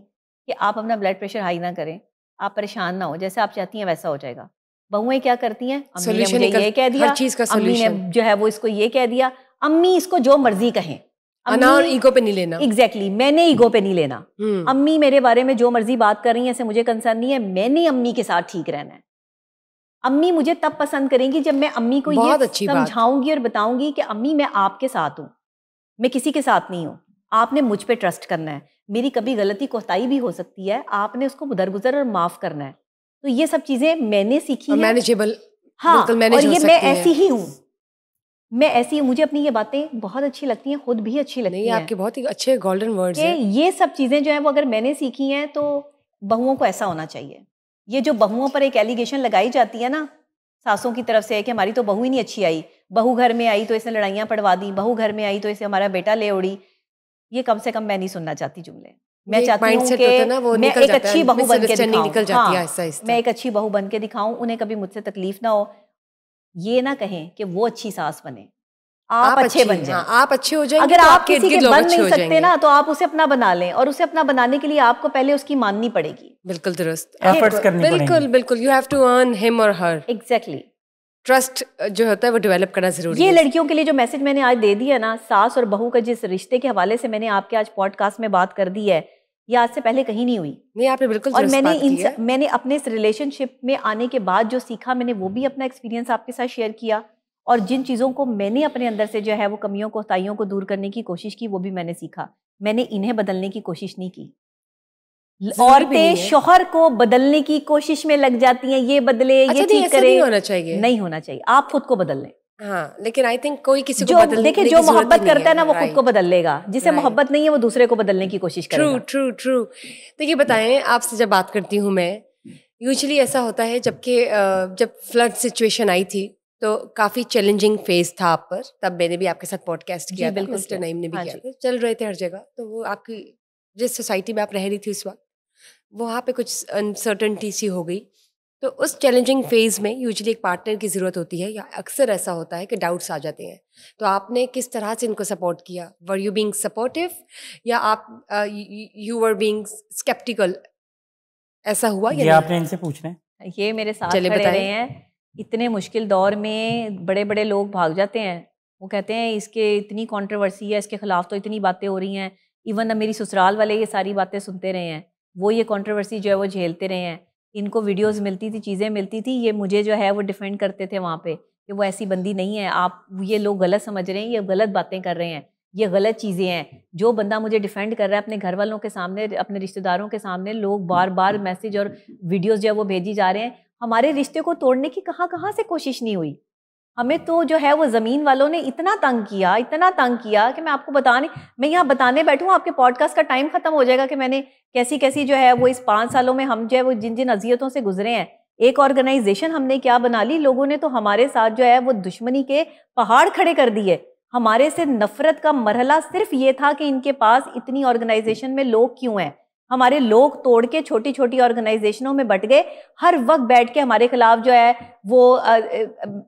कि आप अपना ब्लड प्रेशर हाई ना करें, आप परेशान ना हो, जैसे आप चाहती हैं वैसा हो जाएगा। बहुएं क्या करती हैं, अम्मी ने Solution मुझे ये कह दिया, हर चीज का अम्मी ने solution। जो है वो इसको ये कह दिया, अम्मी इसको जो मर्जी कहें, अना और ईगो पे नहीं लेना। एग्जैक्टली, मैंने ईगो पे नहीं लेना। अम्मी मेरे बारे में जो मर्जी बात कर रही है, ऐसे मुझे कंसर्न नहीं है, मैंने अम्मी के साथ ठीक रहना है। अम्मी मुझे तब पसंद करेंगी जब मैं अम्मी को ये समझाऊंगी और बताऊंगी कि अम्मी मैं आपके साथ हूँ, मैं किसी के साथ नहीं हूँ, आपने मुझ पे ट्रस्ट करना है, मेरी कभी गलती कोताही भी हो सकती है, आपने उसको दरगुजर और माफ करना है। तो ये सब चीजें मैंने सीखी हैं, मैनेजेबल। हाँ, और ये मैं ऐसी ही हूँ, मैं ऐसी हूँ, मुझे अपनी ये बातें बहुत अच्छी लगती हैं, खुद भी अच्छी लगती हैं। आपके बहुत ही अच्छे गोल्डन वर्ड्स हैं। ये सब चीजें जो है वो अगर मैंने सीखी हैं तो बहुओं को ऐसा होना चाहिए। ये जो बहुओं पर एक एलिगेशन लगाई जाती है ना सासों की तरफ से कि हमारी तो बहू ही नहीं अच्छी आई, बहू घर में आई तो इसने लड़ाइयाँ पड़वा दी, बहू घर में आई तो इसे हमारा बेटा ले उड़ी, ये कम से कम मैं नहीं सुनना चाहती जुमले। मैं चाहती हूँ कि मैं एक अच्छी बहू बन के दिखाऊं, हाँ, मैं एक अच्छी बहू बन के दिखाऊं, उन्हें कभी मुझसे तकलीफ ना हो, ये ना कहें कि वो अच्छी सास बने, आप अच्छे बन जाएं। आप अच्छे हो जाएंगे। अगर आप किसी के बन नहीं सकते ना तो आप उसे अपना बना लें, और उसे अपना बनाने के लिए आपको पहले उसकी माननी पड़ेगी। बिल्कुल दुरुस्त, एफर्ट्स करनी पड़ेंगी। बिल्कुल बिल्कुल, you have to earn him or her. Exactly, trust जो होता है वो डेवलप करना जरूरी है। ये लड़कियों के लिए जो मैसेज मैंने आज दे दिया ना, सास और बहू का जिस रिश्ते के हवाले से मैंने आपके आज पॉडकास्ट में बात कर दी है, ये आज से पहले कहीं नहीं हुई। नहीं, आपने बिल्कुल और मैंने अपने इस रिलेशनशिप में आने के बाद जो सीखा, मैंने वो भी अपना एक्सपीरियंस आपके साथ शेयर किया, और जिन चीज़ों को मैंने अपने अंदर से जो है वो कमियों को ताइयों को दूर करने की कोशिश की, वो भी मैंने सीखा। मैंने इन्हें बदलने की कोशिश नहीं की। औरतें शौहर को बदलने की कोशिश में लग जाती हैं, ये बदले, ये ठीक करे। नहीं होना चाहिए, नहीं होना चाहिए, आप खुद को बदल लें। हाँ, लेकिन आई थिंक कोई किसी को बदलने देखिए, जो मोहब्बत करता है ना वो खुद को बदल लेगा, जिसे मोहब्बत नहीं है वो दूसरे को बदलने की कोशिश करेगा। True true true. तो ये बताएं, आपसे जब बात करती हूँ मैं, यूजुअली ऐसा होता है जब फ्लड सिचुएशन आई थी तो काफी चैलेंजिंग फेज था आप पर, तब मैंने भी आपके साथ पॉडकास्ट किया था, मिस्टर नईम ने भी किया था, चल रहे थे हर जगह। तो वो आपकी जिस सोसाइटी में आप रह रही थी उस वक्त, वहाँ पे कुछ अनसर्टेनिटी सी हो गई। तो उस चैलेंजिंग फेज में यूजुअली एक पार्टनर की ज़रूरत होती है, या अक्सर ऐसा होता है कि डाउट्स आ जाते हैं। तो आपने किस तरह से इनको सपोर्ट किया? वर यू बीइंग सपोर्टिव, या आप यू वर बीइंग स्केप्टिकल? ऐसा हुआ या ये आपने इनसे पूछना है? ये मेरे साथ खड़े रहे हैं इतने मुश्किल दौर में। बड़े बड़े लोग भाग जाते हैं, वो कहते हैं इसके इतनी कंट्रोवर्सी है, इसके खिलाफ तो इतनी बातें हो रही हैं। इवन अब मेरी ससुराल वाले ये सारी बातें सुनते रहे हैं, वो ये कंट्रोवर्सी जो है वो झेलते रहे हैं। इनको वीडियोस मिलती थी, चीज़ें मिलती थी, ये मुझे जो है वो डिफेंड करते थे वहाँ पे कि वो ऐसी बंदी नहीं है, आप ये लोग गलत समझ रहे हैं, ये गलत बातें कर रहे हैं, ये गलत चीज़ें हैं। जो बंदा मुझे डिफेंड कर रहा है अपने घर वालों के सामने, अपने रिश्तेदारों के सामने, लोग बार बार मैसेज और वीडियोज़ जो है वो भेजी जा रहे हैं। हमारे रिश्ते को तोड़ने की कहाँ से कोशिश नहीं हुई। हमें तो जो है वो ज़मीन वालों ने इतना तंग किया कि मैं आपको मैं यहाँ बताने बैठूँ, आपके पॉडकास्ट का टाइम ख़त्म हो जाएगा कि मैंने कैसी कैसी जो है वो इस 5 सालों में हम जो है वो जिन जिन अजियतों से गुजरे हैं। एक ऑर्गेनाइजेशन हमने क्या बना ली, लोगों ने तो हमारे साथ जो है वो दुश्मनी के पहाड़ खड़े कर दिए। हमारे से नफरत का मरहला सिर्फ ये था कि इनके पास इतनी ऑर्गेनाइजेशन में लोग क्यों हैं। हमारे लोग तोड़ के छोटी छोटी ऑर्गेनाइजेशनों में बट गए, हर वक्त बैठ के हमारे खिलाफ जो है वो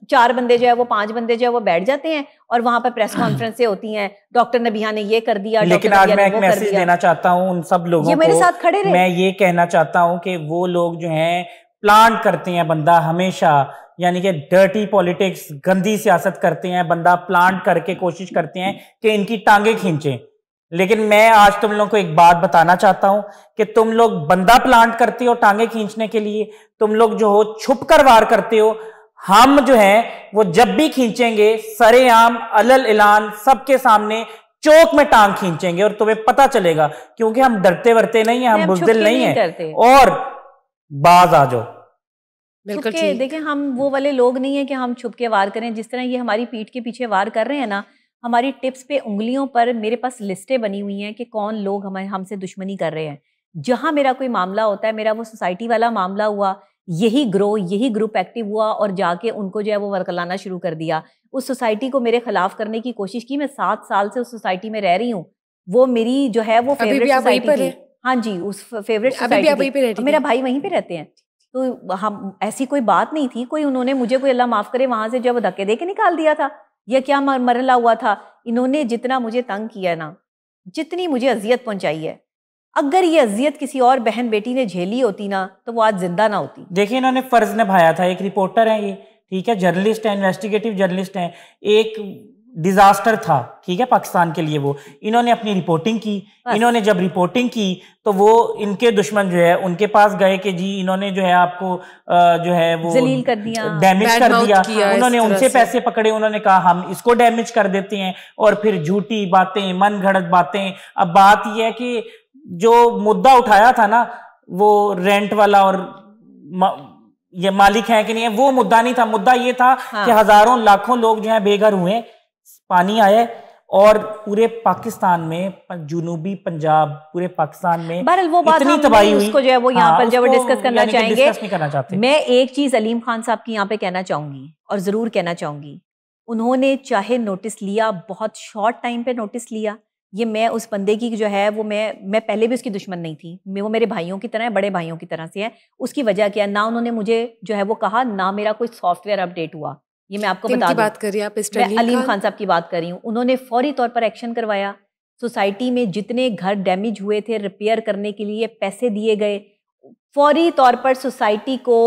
4 बंदे जो है वो 5 बंदे जो है वो बैठ जाते हैं, और वहां पर प्रेस कॉन्फ्रेंसें होती हैं, डॉक्टर नबिया ने ये कर दिया। लेकिन आज मैं एक मैसेज देना चाहता हूँ उन सब लोगों को, मेरे साथ खड़े रहे। मैं ये कहना चाहता हूँ कि वो लोग जो हैं प्लांट करते हैं बंदा हमेशा, यानी कि डर्टी पॉलिटिक्स, गंदी सियासत करते हैं, बंदा प्लांट करके कोशिश करते हैं कि इनकी टांगे खींचें। लेकिन मैं आज तुम लोगों को एक बात बताना चाहता हूं कि तुम लोग बंदा प्लांट करते हो टांगे खींचने के लिए, तुम लोग जो हो छुप कर वार करते हो। हम जो हैं वो जब भी खींचेंगे सरेआम अलल ऐलान सबके सामने चौक में टांग खींचेंगे, और तुम्हें पता चलेगा, क्योंकि हम डरते वरते नहीं है, हम बुज़दिल नहीं है। और बाज आ जाओ। बिल्कुल देखिए, हम वो वाले लोग नहीं है कि हम छुप के वार करें। जिस तरह ये हमारी पीठ के पीछे वार कर रहे हैं ना, हमारी टिप्स पे उंगलियों पर मेरे पास लिस्टें बनी हुई हैं कि कौन लोग हमसे दुश्मनी कर रहे हैं। जहां मेरा कोई मामला होता है, मेरा वो सोसाइटी वाला मामला हुआ, यही ग्रुप एक्टिव हुआ और जाके उनको जो है वो वरकलाना शुरू कर दिया। उस सोसाइटी को मेरे खिलाफ करने की कोशिश की। मैं 7 साल से उस सोसाइटी में रह रही हूँ। वो मेरी जो है वो फेवरेट सोसाइटी थी। हाँ जी, उस फेवरेट सोसाइटी। मेरा भाई वहीं पे रहते हैं, तो हम ऐसी कोई बात नहीं थी। कोई उन्होंने मुझे कोई अल्लाह माफ करे वहां से जो वो धक्के दे के निकाल दिया था। यह क्या मरहला हुआ था। इन्होंने जितना मुझे तंग किया ना, जितनी मुझे अजियत पहुंचाई है, अगर ये अजियत किसी और बहन बेटी ने झेली होती ना तो वो आज जिंदा ना होती। देखिए इन्होंने फर्ज निभाया था, एक रिपोर्टर है ये, ठीक है, जर्नलिस्ट है, इन्वेस्टिगेटिव जर्नलिस्ट है, एक डिजास्टर था, ठीक है, पाकिस्तान के लिए वो, इन्होंने अपनी रिपोर्टिंग की। इन्होंने जब रिपोर्टिंग की तो वो इनके दुश्मन जो है उनके पास गए कि जी इन्होंने जो है आपको जो है वो जलील कर दिया, डैमेज कर दिया, उन्होंने इस तरह उनसे से। पैसे पकड़े, उन्होंने कहा हम इसको डैमेज कर देते हैं, और फिर झूठी बातें, मन घड़त बातें। अब बात यह है कि जो मुद्दा उठाया था ना वो रेंट वाला और ये मालिक है कि नहीं है, वो मुद्दा नहीं था। मुद्दा ये था कि हजारों लाखों लोग जो है बेघर हुए, पानी आया, और पूरे पाकिस्तान में, जुनूबी पंजाब, पूरे पाकिस्तान में बहरहाल वो बात इतनी तबाही हुई, उसको जो है वो यहाँ पर जब डिस्कस करना चाहेंगे। डिस्कस नहीं करना चाहते। मैं एक चीज अलीम खान साहब की यहाँ पे कहना चाहूंगी, और जरूर कहना चाहूंगी, उन्होंने चाहे नोटिस लिया, बहुत शॉर्ट टाइम पे नोटिस लिया। ये मैं उस बंदे की जो है वो मैं पहले भी उसकी दुश्मन नहीं थी, वो मेरे भाइयों की तरह है, बड़े भाइयों की तरह से है। उसकी वजह क्या, ना उन्होंने मुझे जो है वो कहा, ना मेरा कोई सॉफ्टवेयर अपडेट हुआ। ये मैं आपको बता दूं, बात कर रही हैं आप? मैं अलीम खान साहब की बात कर रही हूँ। उन्होंने फौरी तौर पर एक्शन करवाया। सोसाइटी में जितने घर डैमेज हुए थे रिपेयर करने के लिए पैसे दिए गए, फौरी तौर पर सोसाइटी को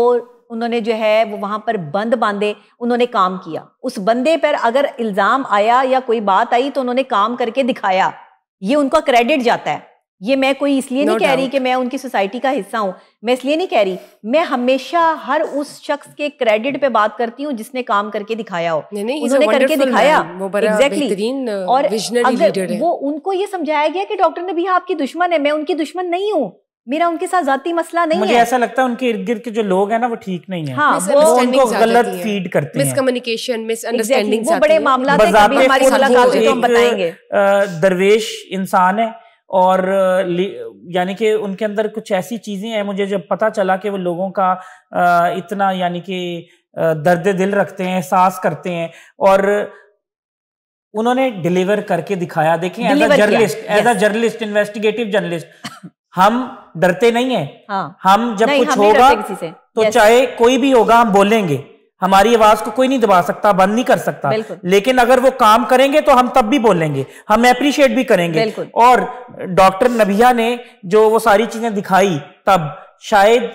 उन्होंने जो है वो वहां पर बंद बांधे, उन्होंने काम किया। उस बंदे पर अगर इल्जाम आया या कोई बात आई तो उन्होंने काम करके दिखाया, ये उनका क्रेडिट जाता है। ये मैं कोई इसलिए नहीं कह रही कि मैं उनकी सोसाइटी का हिस्सा हूं, मैं इसलिए नहीं कह रही, मैं हमेशा हर उस शख्स के क्रेडिट पे बात करती हूँ जिसने काम करके दिखाया हो। उन्होंने करके दिखाया, एग्जैक्टली। और अगर वो उनको ये समझाया गया कि डॉक्टर नबी आपकी दुश्मन है, मैं उनकी दुश्मन नहीं हूँ, मेरा उनके साथ जाती मसला नहीं है। मुझे ऐसा लगता है उनके इर्द गिर्द के जो लोग हैं ना वो ठीक नहीं है। हाँ, वो उनको गलत फीड करते हैं, मिसकम्युनिकेशन, मिसअंडरस्टैंडिंग, वो बड़े मामला है। कभी हमारी मुलाकात हुई तो हम बताएंगे। दरवेश इंसान है, और यानी कि उनके अंदर कुछ ऐसी चीजें हैं, मुझे जब पता चला कि वो लोगों का इतना यानी कि दर्द दिल रखते हैं, एहसास करते हैं, और उन्होंने डिलीवर करके दिखाया। देखें, as a journalist, investigative journalist, हम डरते नहीं है। हम जब कुछ होगा तो चाहे कोई भी होगा हम बोलेंगे, हमारी आवाज को कोई नहीं दबा सकता, बंद नहीं कर सकता। लेकिन अगर वो काम करेंगे तो हम तब भी बोलेंगे, हम एप्रिशिएट भी करेंगे। और डॉक्टर नबिया ने जो वो सारी चीजें दिखाई, तब शायद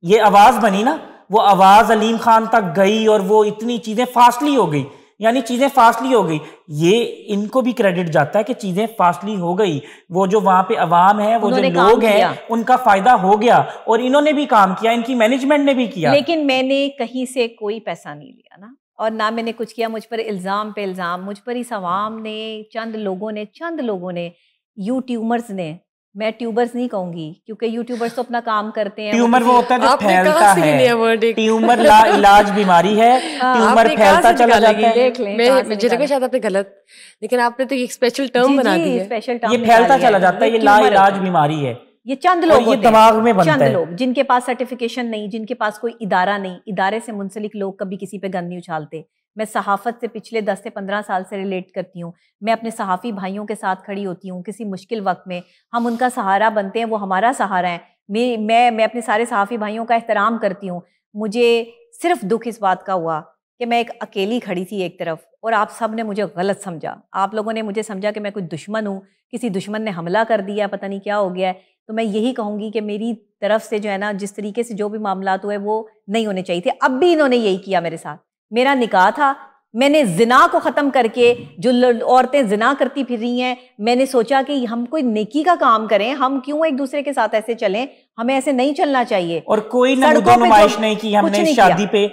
ये आवाज बनी ना, वो आवाज अलीम खान तक गई, और वो इतनी चीजें फास्टली हो गई, यानी चीजें फास्टली हो गई। ये इनको भी क्रेडिट जाता है कि चीजें फास्टली हो गई। वो जो वहां पे अवाम है, वो जो लोग हैं, उनका फायदा हो गया, और इन्होंने भी काम किया, इनकी मैनेजमेंट ने भी किया। लेकिन मैंने कहीं से कोई पैसा नहीं लिया ना, और ना मैंने कुछ किया। मुझ पर इल्जाम पे इल्जाम, मुझ पर इस अवाम ने, चंद लोगों ने, यूट्यूबर्स ने, मैं ट्यूबर्स नहीं कहूंगी क्योंकि यूट्यूबर्स तो अपना काम करते हैं। ट्यूमर वो होता है जो फैलता है, ट्यूमर इलाज बीमारी है, ट्यूमर फैलता चला जाता है। मुझे लगा शायद आपने गलत, लेकिन आपने तो एक स्पेशल टर्म बना दी है, स्पेशल टर्म। ये फैलता चला जाता है, ये लाइलाज बीमारी है। ये चंद लोग, ये दिमाग में बनता है, चंद लोग जिनके पास सर्टिफिकेशन नहीं, जिनके पास कोई इदारा नहीं, इदारे से मुंसलिक लोग कभी किसी पे गन नहीं उछालते। मैं सहाफत से पिछले 10 से 15 साल से रिलेट करती हूँ। मैं अपने सहाफ़ी भाइयों के साथ खड़ी होती हूँ, किसी मुश्किल वक्त में हम उनका सहारा बनते हैं, वो हमारा सहारा है। मैं अपने सारे सहाफ़ी भाइयों का एहतराम करती हूँ। मुझे सिर्फ दुख इस बात का हुआ कि मैं एक अकेली खड़ी थी एक तरफ, और आप सब ने मुझे गलत समझा। आप लोगों ने मुझे समझा कि मैं कोई दुश्मन हूँ, किसी दुश्मन ने हमला कर दिया, पता नहीं क्या हो गया है। तो मैं यही कहूँगी कि मेरी तरफ से जो है ना, जिस तरीके से जो भी मामलात हुए वो नहीं होने चाहिए थे। अब भी इन्होंने यही किया मेरे साथ। मेरा निकाह था, मैंने जिना को ख़त्म करके, जो औरतें जिना करती फिर रही हैं, मैंने सोचा कि हम कोई नेकी का काम करें, हम क्यों एक दूसरे के साथ ऐसे चलें, हमें ऐसे नहीं चलना चाहिए। और कोई नुमाइश नहीं की हमने शादी पे।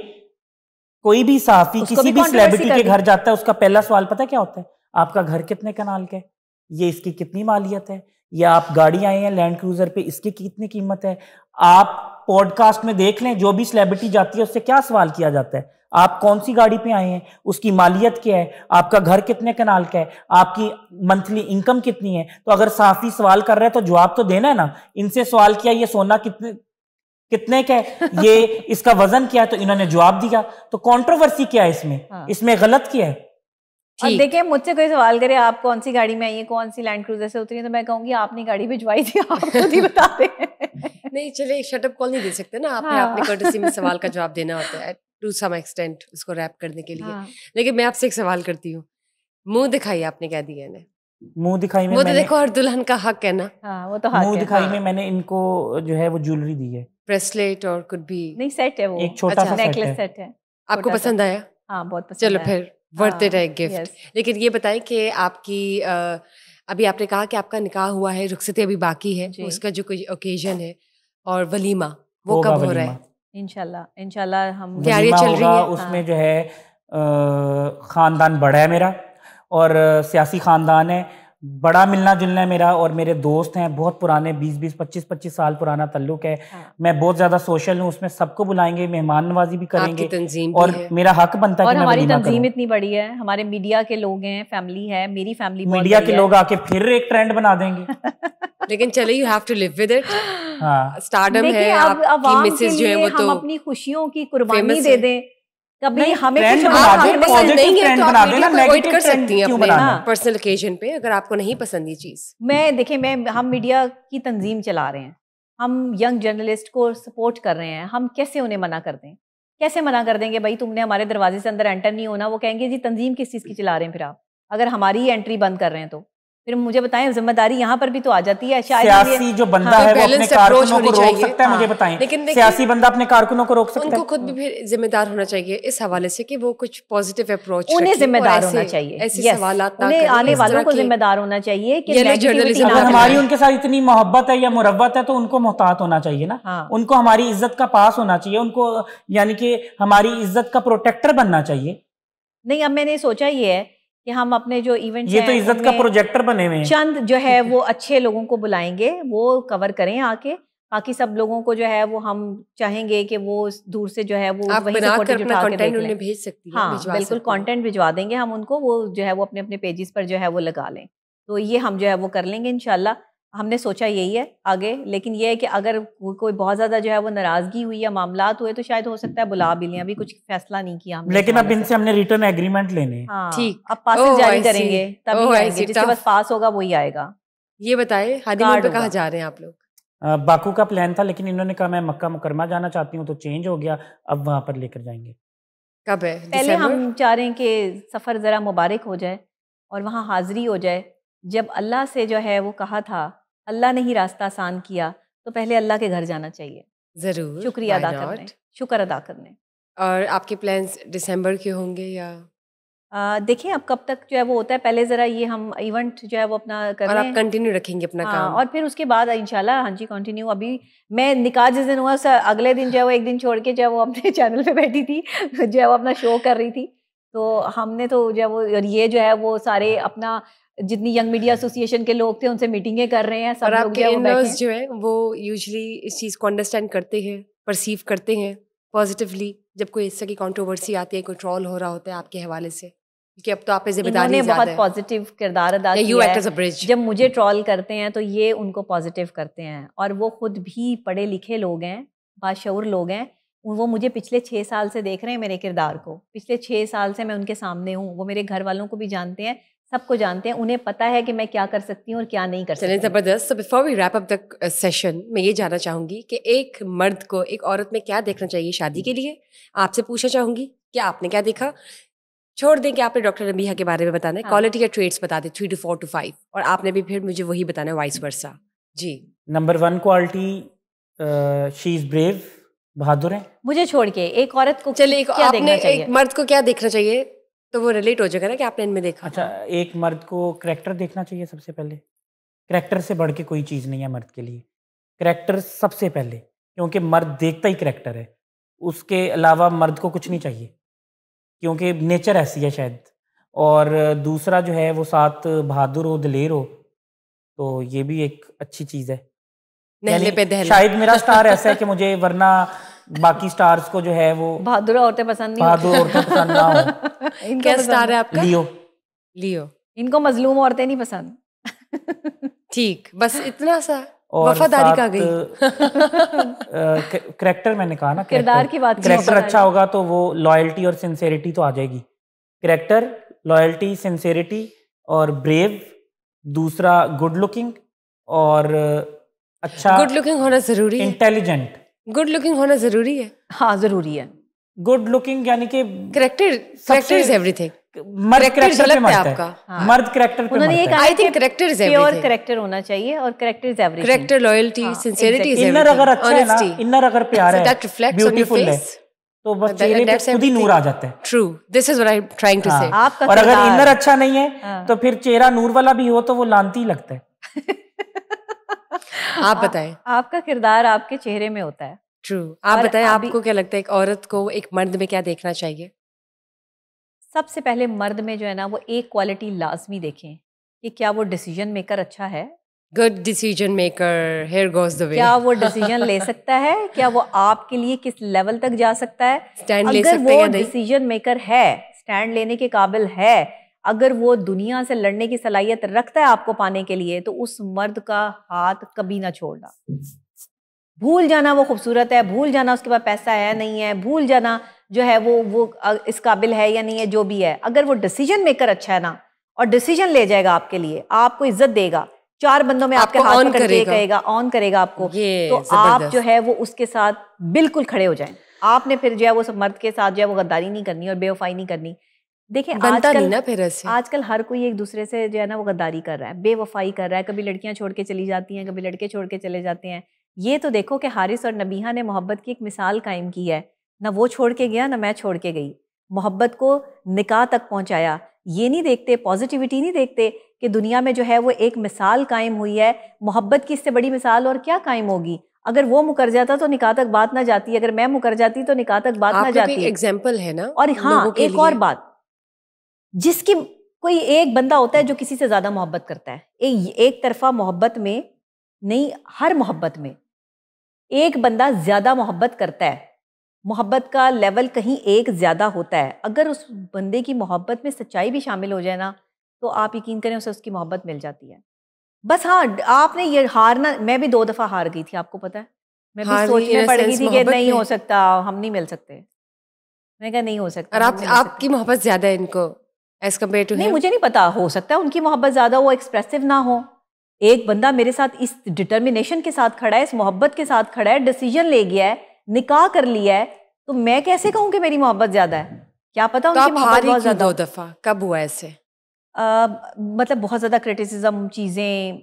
कोई भी सहाफ़ी किसी भी सेलिब्रिटी के घर जाता है, उसका पहला सवाल पता है क्या होता है? आपका घर कितने कनाल का है, ये इसकी कितनी मालियत है, या आप गाड़ी आए हैं लैंड क्रूजर पे, इसकी कितनी कीमत है। आप पॉडकास्ट में देख लें, जो भी सेलिब्रिटी जाती है उससे क्या सवाल किया जाता है, आप कौन सी गाड़ी पे आए हैं, उसकी मालियत क्या है, आपका घर कितने कनाल का है, आपकी मंथली इनकम कितनी है। तो अगर सहाफ़ी सवाल कर रहे हैं तो जवाब तो देना है ना। इनसे सवाल किया ये सोना कितने का है, ये इसका वजन क्या है, तो इन्होंने जवाब दिया। तो कंट्रोवर्सी क्या है इसमें? इसमें गलत क्या है? और देखिए, मुझसे कोई सवाल करे आप कौन सी गाड़ी में आई है, कौन सी लैंड क्रूजर से उतरी है, तो मैं कहूंगी आपने गाड़ी भिजवाई थी, आप खुद ही बताते नहीं, चले शटअप कॉल नहीं दे सकते ना, आपने अपने कर्टसी में सवाल का जवाब देना होता है टू सम एक्सटेंट, उसको रैप करने के लिए। लेकिन मैं आपसे एक सवाल करती हूँ, मुंह दिखाई आपने कह दिया है, मुंह दिखाई में वो तो मैंने देखो हर दुल्हन का हक है ना, हाँ वो तो हक मुंह है। दिखाई हाँ। में मैंने इनको जो है वो ज्वेलरी दी है, ब्रेसलेट और कुड भी। नहीं सेट है वो, एक छोटा अच्छा, सा सेट नेकलेस है। सेट है। आपको छोटा सा। पसंद आया? हाँ बहुत पसंद चलो आया। फिर वर्थ इट है हाँ, गिफ्ट। yes। लेकिन ये बताएं कि आपकी अभी आपने कहा कि आपका निकाह हुआ है, रुखसती अभी बाकी है, जी। उसका जो कोई ओकेजन है और वलीमा वो होगा कब हो रहा वलीमा। है? इंशाल्लाह इंशाल्लाह हम तैयारियां वलीमा चल रही होगा, हैं? उसमें हाँ। जो है ख़ानदान बड़ा है मेरा और सियासी ख़ानदान है, बड़ा मिलना जुलना है मेरा, और मेरे दोस्त हैं बहुत पुराने, 20-20 25-25 साल पुराना ताल्लुक है। हाँ। मैं बहुत ज़्यादा सोशल हूँ, उसमें सबको बुलाएंगे, मेहमान नवाजी भी आपकी करेंगे तंजीम भी और है मेरा हक बनता है और कि मैं हमारी वलीमा तंजीम करूँ। इतनी बड़ी है, हमारे मीडिया के लोग हैं, फैमिली है, मेरी फैमिली बहुत मीडिया बड़ी के है। लोग आके फिर एक ट्रेंड बना देंगे। लेकिन चले, you have to live with it. हाँ स्टारडम है, देखिए अब आपकी अवाम के मिसेज जो है लिए वो हम तो अपनी खुशियों की कुर्बानी famous दे है। दें, कभी नहीं, हमें trend कुछ बना आप दे, हमें हमें पसंद positive नहीं है trend तो बना आप देना, मीडिया को अवॉइड negative कर trend सकती हैं क्यों अपने बनाना? हाँ। पर्सनल ओकेजन पे, अगर आपको नहीं पसंद ये चीज। मैं देखिए मैं हम मीडिया की तंजीम चला रहे हैं, हम यंग जर्नलिस्ट को सपोर्ट कर रहे हैं, हम कैसे उन्हें मना कर दें? कैसे मना कर देंगे भाई तुमने हमारे दरवाजे से अंदर एंटर नहीं होना? वो कहेंगे जी तंजीम किस चीज़ की चला रहे हैं फिर आप, अगर हमारी ही एंट्री बंद कर रहे हैं तो फिर मुझे बताएं, जिम्मेदारी यहाँ पर भी तो आ जाती है शायद। सियासी जो बंदा हाँ, है वो अपने बैलेंस अप्रोच कारकुनों को होनी रोक चाहिए। सकता है, मुझे हाँ, बताएं, लेकिन देखिए, सियासी बंदा अपने कारकुनों को रोक सकता उनको है? खुद भी फिर जिम्मेदार होना चाहिए इस हवाले से कि वो कुछ पॉजिटिव अप्रोच उन्हें रखें और जिम्मेदार होना ऐसे चाहिए। ऐसे Yes, सवालात ना उन्हें करें आने इस वालों तरह को के जिम्मेदार होना चाहिए कि येलो नेगेटिविटी जर्नलिज्म ना अगर ना हमारी फैलाएं। उनके साथ इतनी मोहब्बत है या मुरब्बत है तो उनको मोहतात होना चाहिए ना। हाँ। उनको हमारी इज्जत का पास होना चाहिए, उनको यानी कि हमारी इज्जत का प्रोटेक्टर बनना चाहिए। नहीं, अब मैंने सोचा ये है कि हम अपने जो इवेंट्स ये तो हैं इज्जत का उनमें प्रोजेक्टर बने हुए हैं। चंद जो है वो अच्छे लोगों को बुलाएंगे, वो कवर करें आके, बाकी सब लोगों को जो है वो हम चाहेंगे कि वो दूर से जो है वो आप वहीं से बनाकर फुटेज अपना उठा के कंटेंट देख लें। उन्हें भेज सकती हैं, हाँ भिजवा बिल्कुल, सकती हैं। कंटेंट भिजवा देंगे हम उनको, वो जो है वो अपने अपने पेजेस पर जो है वो लगा लें। तो ये हम जो है वो कर लेंगे इंशाल्लाह, हमने सोचा यही है आगे। लेकिन ये है कि अगर कोई बहुत ज्यादा जो है वो नाराजगी हुई या मामलात हुए तो शायद हो सकता है बुला भी लें, अभी कुछ फैसला नहीं किया हमने। लेकिन अब इनसे हमने रिटर्न एग्रीमेंट लेने हैं। हाँ ठीक। अब पासेस ओह, जारी I see. करेंगे तभी ओह, I आएंगे, see, जिसके tough. पास पास होगा वही आएगा। ये बताएं, हनीमून कार्ड पे कहाँ होगा। जा रहे हैं आप लोग? बाकू का प्लान था, लेकिन इन्होंने कहा मैं मक्का मुकरमा जाना चाहती हूँ, तो चेंज हो गया, अब वहां पर लेकर जाएंगे। कब है? पहले दिसंबर? हम चाह रहे हैं कि सफ़र ज़रा मुबारक हो जाए और वहाँ हाज़िरी हो जाए। जब अल्लाह से जो है वो कहा था, अल्लाह ने ही रास्ता आसान किया, तो पहले अल्लाह के घर जाना चाहिए, जरूर, शुक्रिया why अदा not? करने, शुक्र अदा करने। और आपके प्लान्स दिसंबर के होंगे या? देखें अब कब तक जो है वो होता है, पहले ज़रा ये हम इवेंट जो है वो अपना कर और लें। आप कंटिन्यू रखेंगे अपना हाँ, काम? और फिर उसके बाद इंशाल्लाह हाँ जी कंटिन्यू। अभी मैं निकाह जिस दिन हुआ अगले दिन जो है वो एक दिन छोड़ के जो है वो अपने चैनल पे बैठी थी जो है वो अपना शो कर रही थी। तो हमने तो जो है वो, और ये जो है वो सारे अपना जितनी यंग मीडिया एसोसिएशन के लोग थे उनसे मीटिंगें कर रहे हैं, सब और लोग आपके जो है वो बैठे इन-लॉज हैं। जो है वो यूजुअली इस चीज़ को अंडरस्टैंड करते हैं, परसीव करते हैं पॉजिटिवली जब कोई इस तरह की कंट्रोवर्सी आती है, कोई ट्रोल हो रहा होता है आपके हवाले से? क्योंकि अब तो आप पे जिम्मेदारी इन्होंने ज़्यादा बहुत है। पॉजिटिव किरदार अदा या यू किया एक्ट है। As a bridge? जब मुझे ट्रोल करते हैं तो ये उनको पॉजिटिव करते हैं, और वो खुद भी पढ़े लिखे लोग हैं, बाशऊर लोग हैं। वो मुझे पिछले 6 साल से देख रहे हैं, मेरे किरदार को पिछले 6 साल से मैं उनके सामने हूँ। वो मेरे घर वालों को भी जानते हैं, सबको जानते हैं, उन्हें पता है कि मैं क्या कर सकती हूँ और क्या नहीं कर चलें, सकती। ज़बरदस्त। तो before we wrap up the session, मैं ये जानना चाहूँगी कि एक मर्द को एक औरत में क्या देखना चाहिए शादी के लिए? आपसे पूछना चाहूँगी कि आपने क्या देखा? छोड़ दें कि आपने डॉक्टर रबीहा के बारे में बताना है, हाँ। क्वालिटी या ट्रेड्स बता दें 3 to 4 to 5, और आपने भी फिर मुझे वही बताना है, वाइस वर्सा। जी। Number 1 quality, she is brave, बहादुर है। मुझे छोड़ के एक औरत को चलिए, क्या देखना आपने चाहिए? एक मर्द को क्या देखना चाहिए तो वो रिलेट हो जाएगा ना कि आपने इनमें देखा। अच्छा, एक मर्द को करैक्टर देखना चाहिए सबसे पहले। करैक्टर से बढ़ के कोई चीज़ नहीं है मर्द के लिए, करैक्टर सबसे पहले, क्योंकि मर्द देखता ही करैक्टर है, उसके अलावा मर्द को कुछ नहीं चाहिए, क्योंकि नेचर ऐसी है शायद। और दूसरा जो है वो साथ बहादुर हो, दिलेर हो, तो ये भी एक अच्छी चीज़ है। नहले पे दहला। शायद मेरा स्टार ऐसा है कि मुझे, वरना बाकी स्टार्स को जो है वो बहादुर औरतें पसंद नहीं बहादुर औरतें पसंद ना हो। इनको क्या पसंद स्टार है आपका? लियो। लियो। इनको मजलूम औरतें नहीं पसंद। ठीक, बस इतना सा और वफादारी का साथ गई। करैक्टर मैंने कहा ना, किरदार की बात की, करैक्टर वफादारी। अच्छा होगा तो वो लॉयल्टी और सिंसेरिटी तो आ जाएगी। करैक्टर, लॉयल्टी, सिंसेरिटी और ब्रेव। दूसरा गुड लुकिंग और अच्छा, गुड लुकिंग होना जरूरी है। इंटेलिजेंट। गुड लुकिंग होना जरूरी है। हाँ जरूरी है। गुड लुकिंग यानी कि करेक्टर, करेक्टर इज एवरीथिंग। मर्द Character करेक्टर पे झलकता है मरता है, आपका। मर्द करेक्टर पे उन्होंने ये मरता कहा है। I think character is pure everything. Character होना चाहिए और character is everything. Character, loyalty, हाँ, sincerity is इनर everything. अगर अच्छा है ना, Honesty. इनर अगर प्यार So है, that reflects on your beautiful है, face. तो बस That- चेहरे पे that's खुद ही नूर everything. आ जाता है। True. This is what I'm trying to say. हाँ, आपका और अगर किरदार। इनर अच्छा नहीं है हाँ। तो फिर चेहरा नूर वाला भी हो तो वो लानती ही लगता है। आप बताएं। आपका किरदार आपके चेहरे में होता है। True. आप और बताएं, अभी- आपको क्या लगता है एक औरत को एक मर्द में क्या देखना चाहिए? सबसे पहले मर्द में जो है ना वो एक क्वालिटी लाजमी देखें कि क्या वो डिसीजन मेकर अच्छा है, Good decision maker. Here goes the way. क्या वो डिसीजन ले सकता है, क्या वो आपके लिए किस लेवल तक जा सकता है। Stand ले अगर सकते हैं वो या नहीं? डिसीजन मेकर है, स्टैंड लेने के काबिल है, अगर वो दुनिया से लड़ने की सलाहियत रखता है आपको पाने के लिए, तो उस मर्द का हाथ कभी ना छोड़ना। भूल जाना वो खूबसूरत है, भूल जाना उसके पास पैसा है नहीं है, भूल जाना जो है वो इस काबिल है या नहीं है, जो भी है। अगर वो डिसीजन मेकर अच्छा है ना और डिसीजन ले जाएगा आपके लिए, आपको इज्जत देगा, 4 बंदों में आपके आपको हाथ on पकड़ के करेगा। कहेगा, ऑन करेगा आपको, ये तो आप जबरदस्त। जो है वो उसके साथ बिल्कुल खड़े हो जाएं। आपने फिर जो है वो सब मर्द के साथ जो है वो गद्दारी नहीं करनी और बेवफाई नहीं करनी। देखिए बनता नहीं आजकल ना फिर ऐसे। आजकल हर कोई एक दूसरे से जो है ना वो गद्दारी कर रहा है, बेवफाई कर रहा है। कभी लड़कियां छोड़ के चली जाती हैं, कभी लड़के छोड़ के चले जाते हैं। ये तो देखो कि हारिस और नबीहा ने मोहब्बत की एक मिसाल कायम की है। ना वो छोड़ के गया, ना मैं छोड़ के गई। मोहब्बत को निकाह तक पहुंचाया। ये नहीं देखते, पॉजिटिविटी नहीं देखते कि दुनिया में जो है वो एक मिसाल कायम हुई है। मोहब्बत की इससे बड़ी मिसाल और क्या कायम होगी। अगर वो मुकर जाता तो निकाह तक बात ना जाती, अगर मैं मुकर जाती तो निकाह तक बात ना जाती। एग्जाम्पल है ना। और हाँ, लोगों के एक लिए। और बात, जिसकी कोई एक बंदा होता है जो किसी से ज्यादा मोहब्बत करता है। एक तरफा मोहब्बत में नहीं, हर मोहब्बत में एक बंदा ज्यादा मोहब्बत करता है। मोहब्बत का लेवल कहीं एक ज्यादा होता है। अगर उस बंदे की मोहब्बत में सच्चाई भी शामिल हो जाए ना, तो आप यकीन करें उसे उसकी मोहब्बत मिल जाती है। बस हाँ, आपने ये हारना, मैं भी 2 दफा हार गई थी, आपको पता है। मैं भी हार सोच गई में in a पड़ गई sense थी कि मोहब्बत नहीं में? हो सकता, हम नहीं मिल सकते। मैं कहा नहीं हो सकता। और हम आप नहीं मिल सकते। आपकी मोहब्बत ज्यादा है इनको एज कम्पेयर टू नहीं, हिम? मुझे नहीं पता, हो सकता है उनकी मोहब्बत ज्यादा, वो एक्सप्रेसिव ना हो। एक बंदा मेरे साथ इस डिटर्मिनेशन के साथ खड़ा है, इस मोहब्बत के साथ खड़ा है, डिसीजन ले गया है, निकाह कर लिया है, तो मैं कैसे कहूँ कि मेरी मोहब्बत ज्यादा है? क्या पता तो उनकी आप मोहब्बत हारी बहुत क्यों ज्यादा 2 हो। दफा? कब हुआ ऐसे? मतलब बहुत ज़्यादा क्रिटिसिज्म, चीज़ें,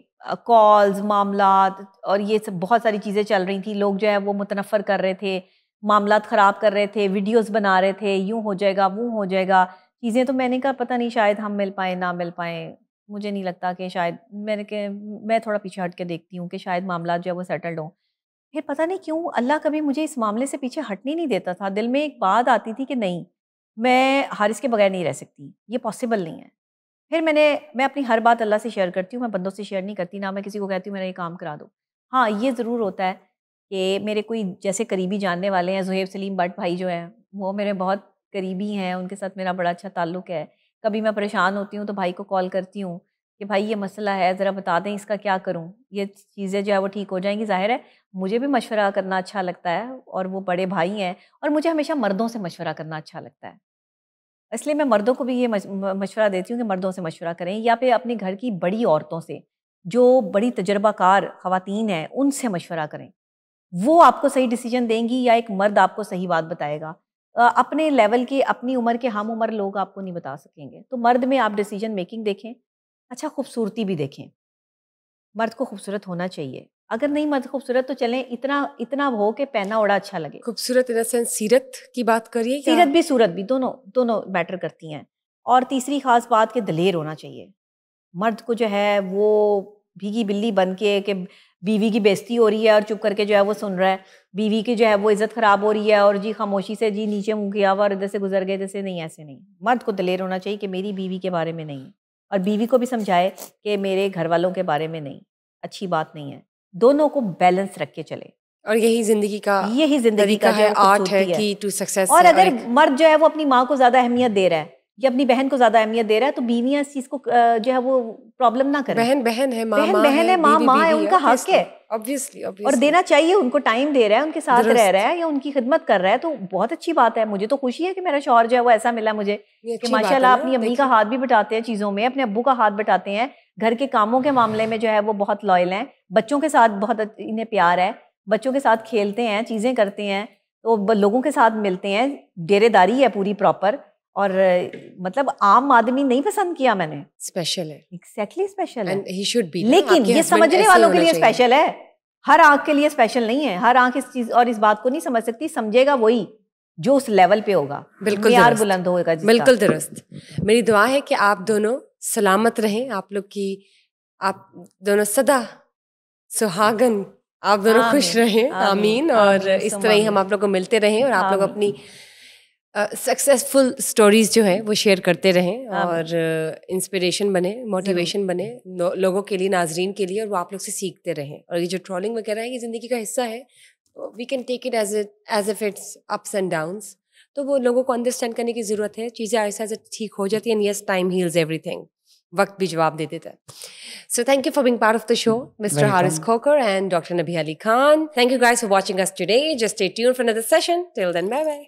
कॉल्स, मामलात और ये सब बहुत सारी चीज़ें चल रही थी। लोग जो है वो मुतनफ़र कर रहे थे, मामलात ख़राब कर रहे थे, वीडियोस बना रहे थे, यूँ हो जाएगा, वो हो जाएगा चीज़ें। तो मैंने कहा पता नहीं, शायद हम मिल पाएँ ना मिल पाएँ। मुझे नहीं लगता कि शायद, मैं थोड़ा पीछे हट के देखती हूँ कि शायद मामलात जो है वो सेटल्ड हों। फिर पता नहीं क्यों अल्लाह कभी मुझे इस मामले से पीछे हटने नहीं देता था। दिल में एक बात आती थी कि नहीं, मैं हारिस के बगैर नहीं रह सकती, ये पॉसिबल नहीं है। फिर मैं अपनी हर बात अल्लाह से शेयर करती हूँ, मैं बंदों से शेयर नहीं करती, ना मैं किसी को कहती हूँ मेरा ये काम करा दो। हाँ, ये ज़रूर होता है कि मेरे कोई जैसे करीबी जानने वाले हैं, ज़ुहैब सलीम भट्ट भाई जो हैं, वो मेरे बहुत करीबी हैं, उनके साथ मेरा बड़ा अच्छा ताल्लुक़ है। कभी मैं परेशान होती हूँ तो भाई को कॉल करती हूँ कि भाई ये मसला है, ज़रा बता दें इसका क्या करूँ, ये चीज़ें जो है वो ठीक हो जाएंगी। ज़ाहिर है मुझे भी मशवरा करना अच्छा लगता है और वो बड़े भाई हैं, और मुझे हमेशा मर्दों से मशवरा करना अच्छा लगता है। इसलिए मैं मर्दों को भी ये मशवरा देती हूँ कि मर्दों से मशवरा करें, या फिर अपने घर की बड़ी औरतों से, जो बड़ी तजर्बाकार ख़वातीन हैं, उनसे मशवरा करें। वो आपको सही डिसीजन देंगी, या एक मर्द आपको सही बात बताएगा। अपने लेवल के, अपनी उम्र के हम उम्र लोग आपको नहीं बता सकेंगे। तो मर्द में आप डिसीजन मेकिंग देखें। अच्छा, खूबसूरती भी देखें। मर्द को खूबसूरत होना चाहिए। अगर नहीं मर्द खूबसूरत तो चलें इतना हो कि पहना ओढ़ा अच्छा लगे। खूबसूरत इन द सेंस सीरत की बात करिए क्या? सीरत भी सूरत भी, दोनों मैटर करती हैं। और तीसरी खास बात कि दलेर होना चाहिए। मर्द को जो है वो भीगी बिल्ली बन के कि बीवी की बेइज्जती हो रही है और चुप करके जो है वो सुन रहा है, बीवी की जो है वो इज्जत खराब हो रही है और जी खामोशी से जी नीचे मुँह किया हुआ और इधर से गुजर गए, जैसे नहीं, ऐसे नहीं। मर्द को दलेर होना चाहिए कि मेरी बीवी के बारे में नहीं, और बीवी को भी समझाए कि मेरे घर वालों के बारे में नहीं, अच्छी बात नहीं है। दोनों को बैलेंस रख के चले, और यही जिंदगी का तरीका है, आर्ट है खूबसूरती कि टू सक्सेस। और अगर मर्द जो है वो अपनी माँ को ज्यादा अहमियत दे रहा है या अपनी बहन को ज्यादा अहमियत दे रहा है, तो बीवियां इस चीज को जो है वो प्रॉब्लम ना करें। बहन है, माँ है, माँ है, उनका हक है, ऑब्वियसली और देना चाहिए। उनको टाइम दे रहा है, उनके साथ रह रहा है या उनकी खिदमत कर रहा है, तो बहुत अच्छी बात है। मुझे तो खुशी है कि मेरा शौहर जो है वो ऐसा मिला मुझे कि माशाल्लाह अपनी अम्मी का हाथ भी बटाते हैं चीज़ों में, अपने अब्बू का हाथ बटाते हैं, घर के कामों के मामले में जो है वो बहुत लॉयल हैं, बच्चों के साथ बहुत इन्हें प्यार है, बच्चों के साथ खेलते हैं, चीज़ें करते हैं, तो लोगों के साथ मिलते हैं, डेरेदारी है पूरी प्रॉपर। और मतलब आम आदमी नहीं पसंद किया मैंने, स्पेशल है, एग्जैक्टली स्पेशल है, एंड ही शुड बी। लेकिन ये समझने वालों के लिए स्पेशल है, हर आंख के लिए स्पेशल नहीं है। हर आंख इस चीज और इस बात को नहीं समझ सकती, समझेगा वही जो उस लेवल पे होगा, बिल्कुल यार बुलंद होगा जिसका। बिल्कुल दुरुस्त। मेरी दुआ है कि आप दोनों सलामत रहें, आप लोग की, आप दोनों सदा सुहागन, आप दोनों खुश रहें, आमीन। और इस तरह ही हम आप लोग को मिलते रहें और आप लोग अपनी सक्सेसफुल स्टोरीज जो है वो शेयर करते रहें और इंस्पिरेशन बने, मोटिवेशन बने लोगों के लिए, नाजरीन के लिए, और वो आप लोग से सीखते रहें। और ये जो ट्रोलिंग वगैरह है ये ज़िंदगी का हिस्सा है, we can take it as if it's ups and downs. तो वो लोगों को अंडरस्टैंड करने की ज़रूरत है, चीज़ें ऐसा ऐसा ठीक हो जाती हैं, and yes time heals everything, वक्त भी जवाब दे देता है। So thank you for being part of the show, Mr. Haris Khokhar and Dr. Nabi Ali Khan. Thank you guys for watching us today. Just stay tuned for another session. Till then, bye-bye.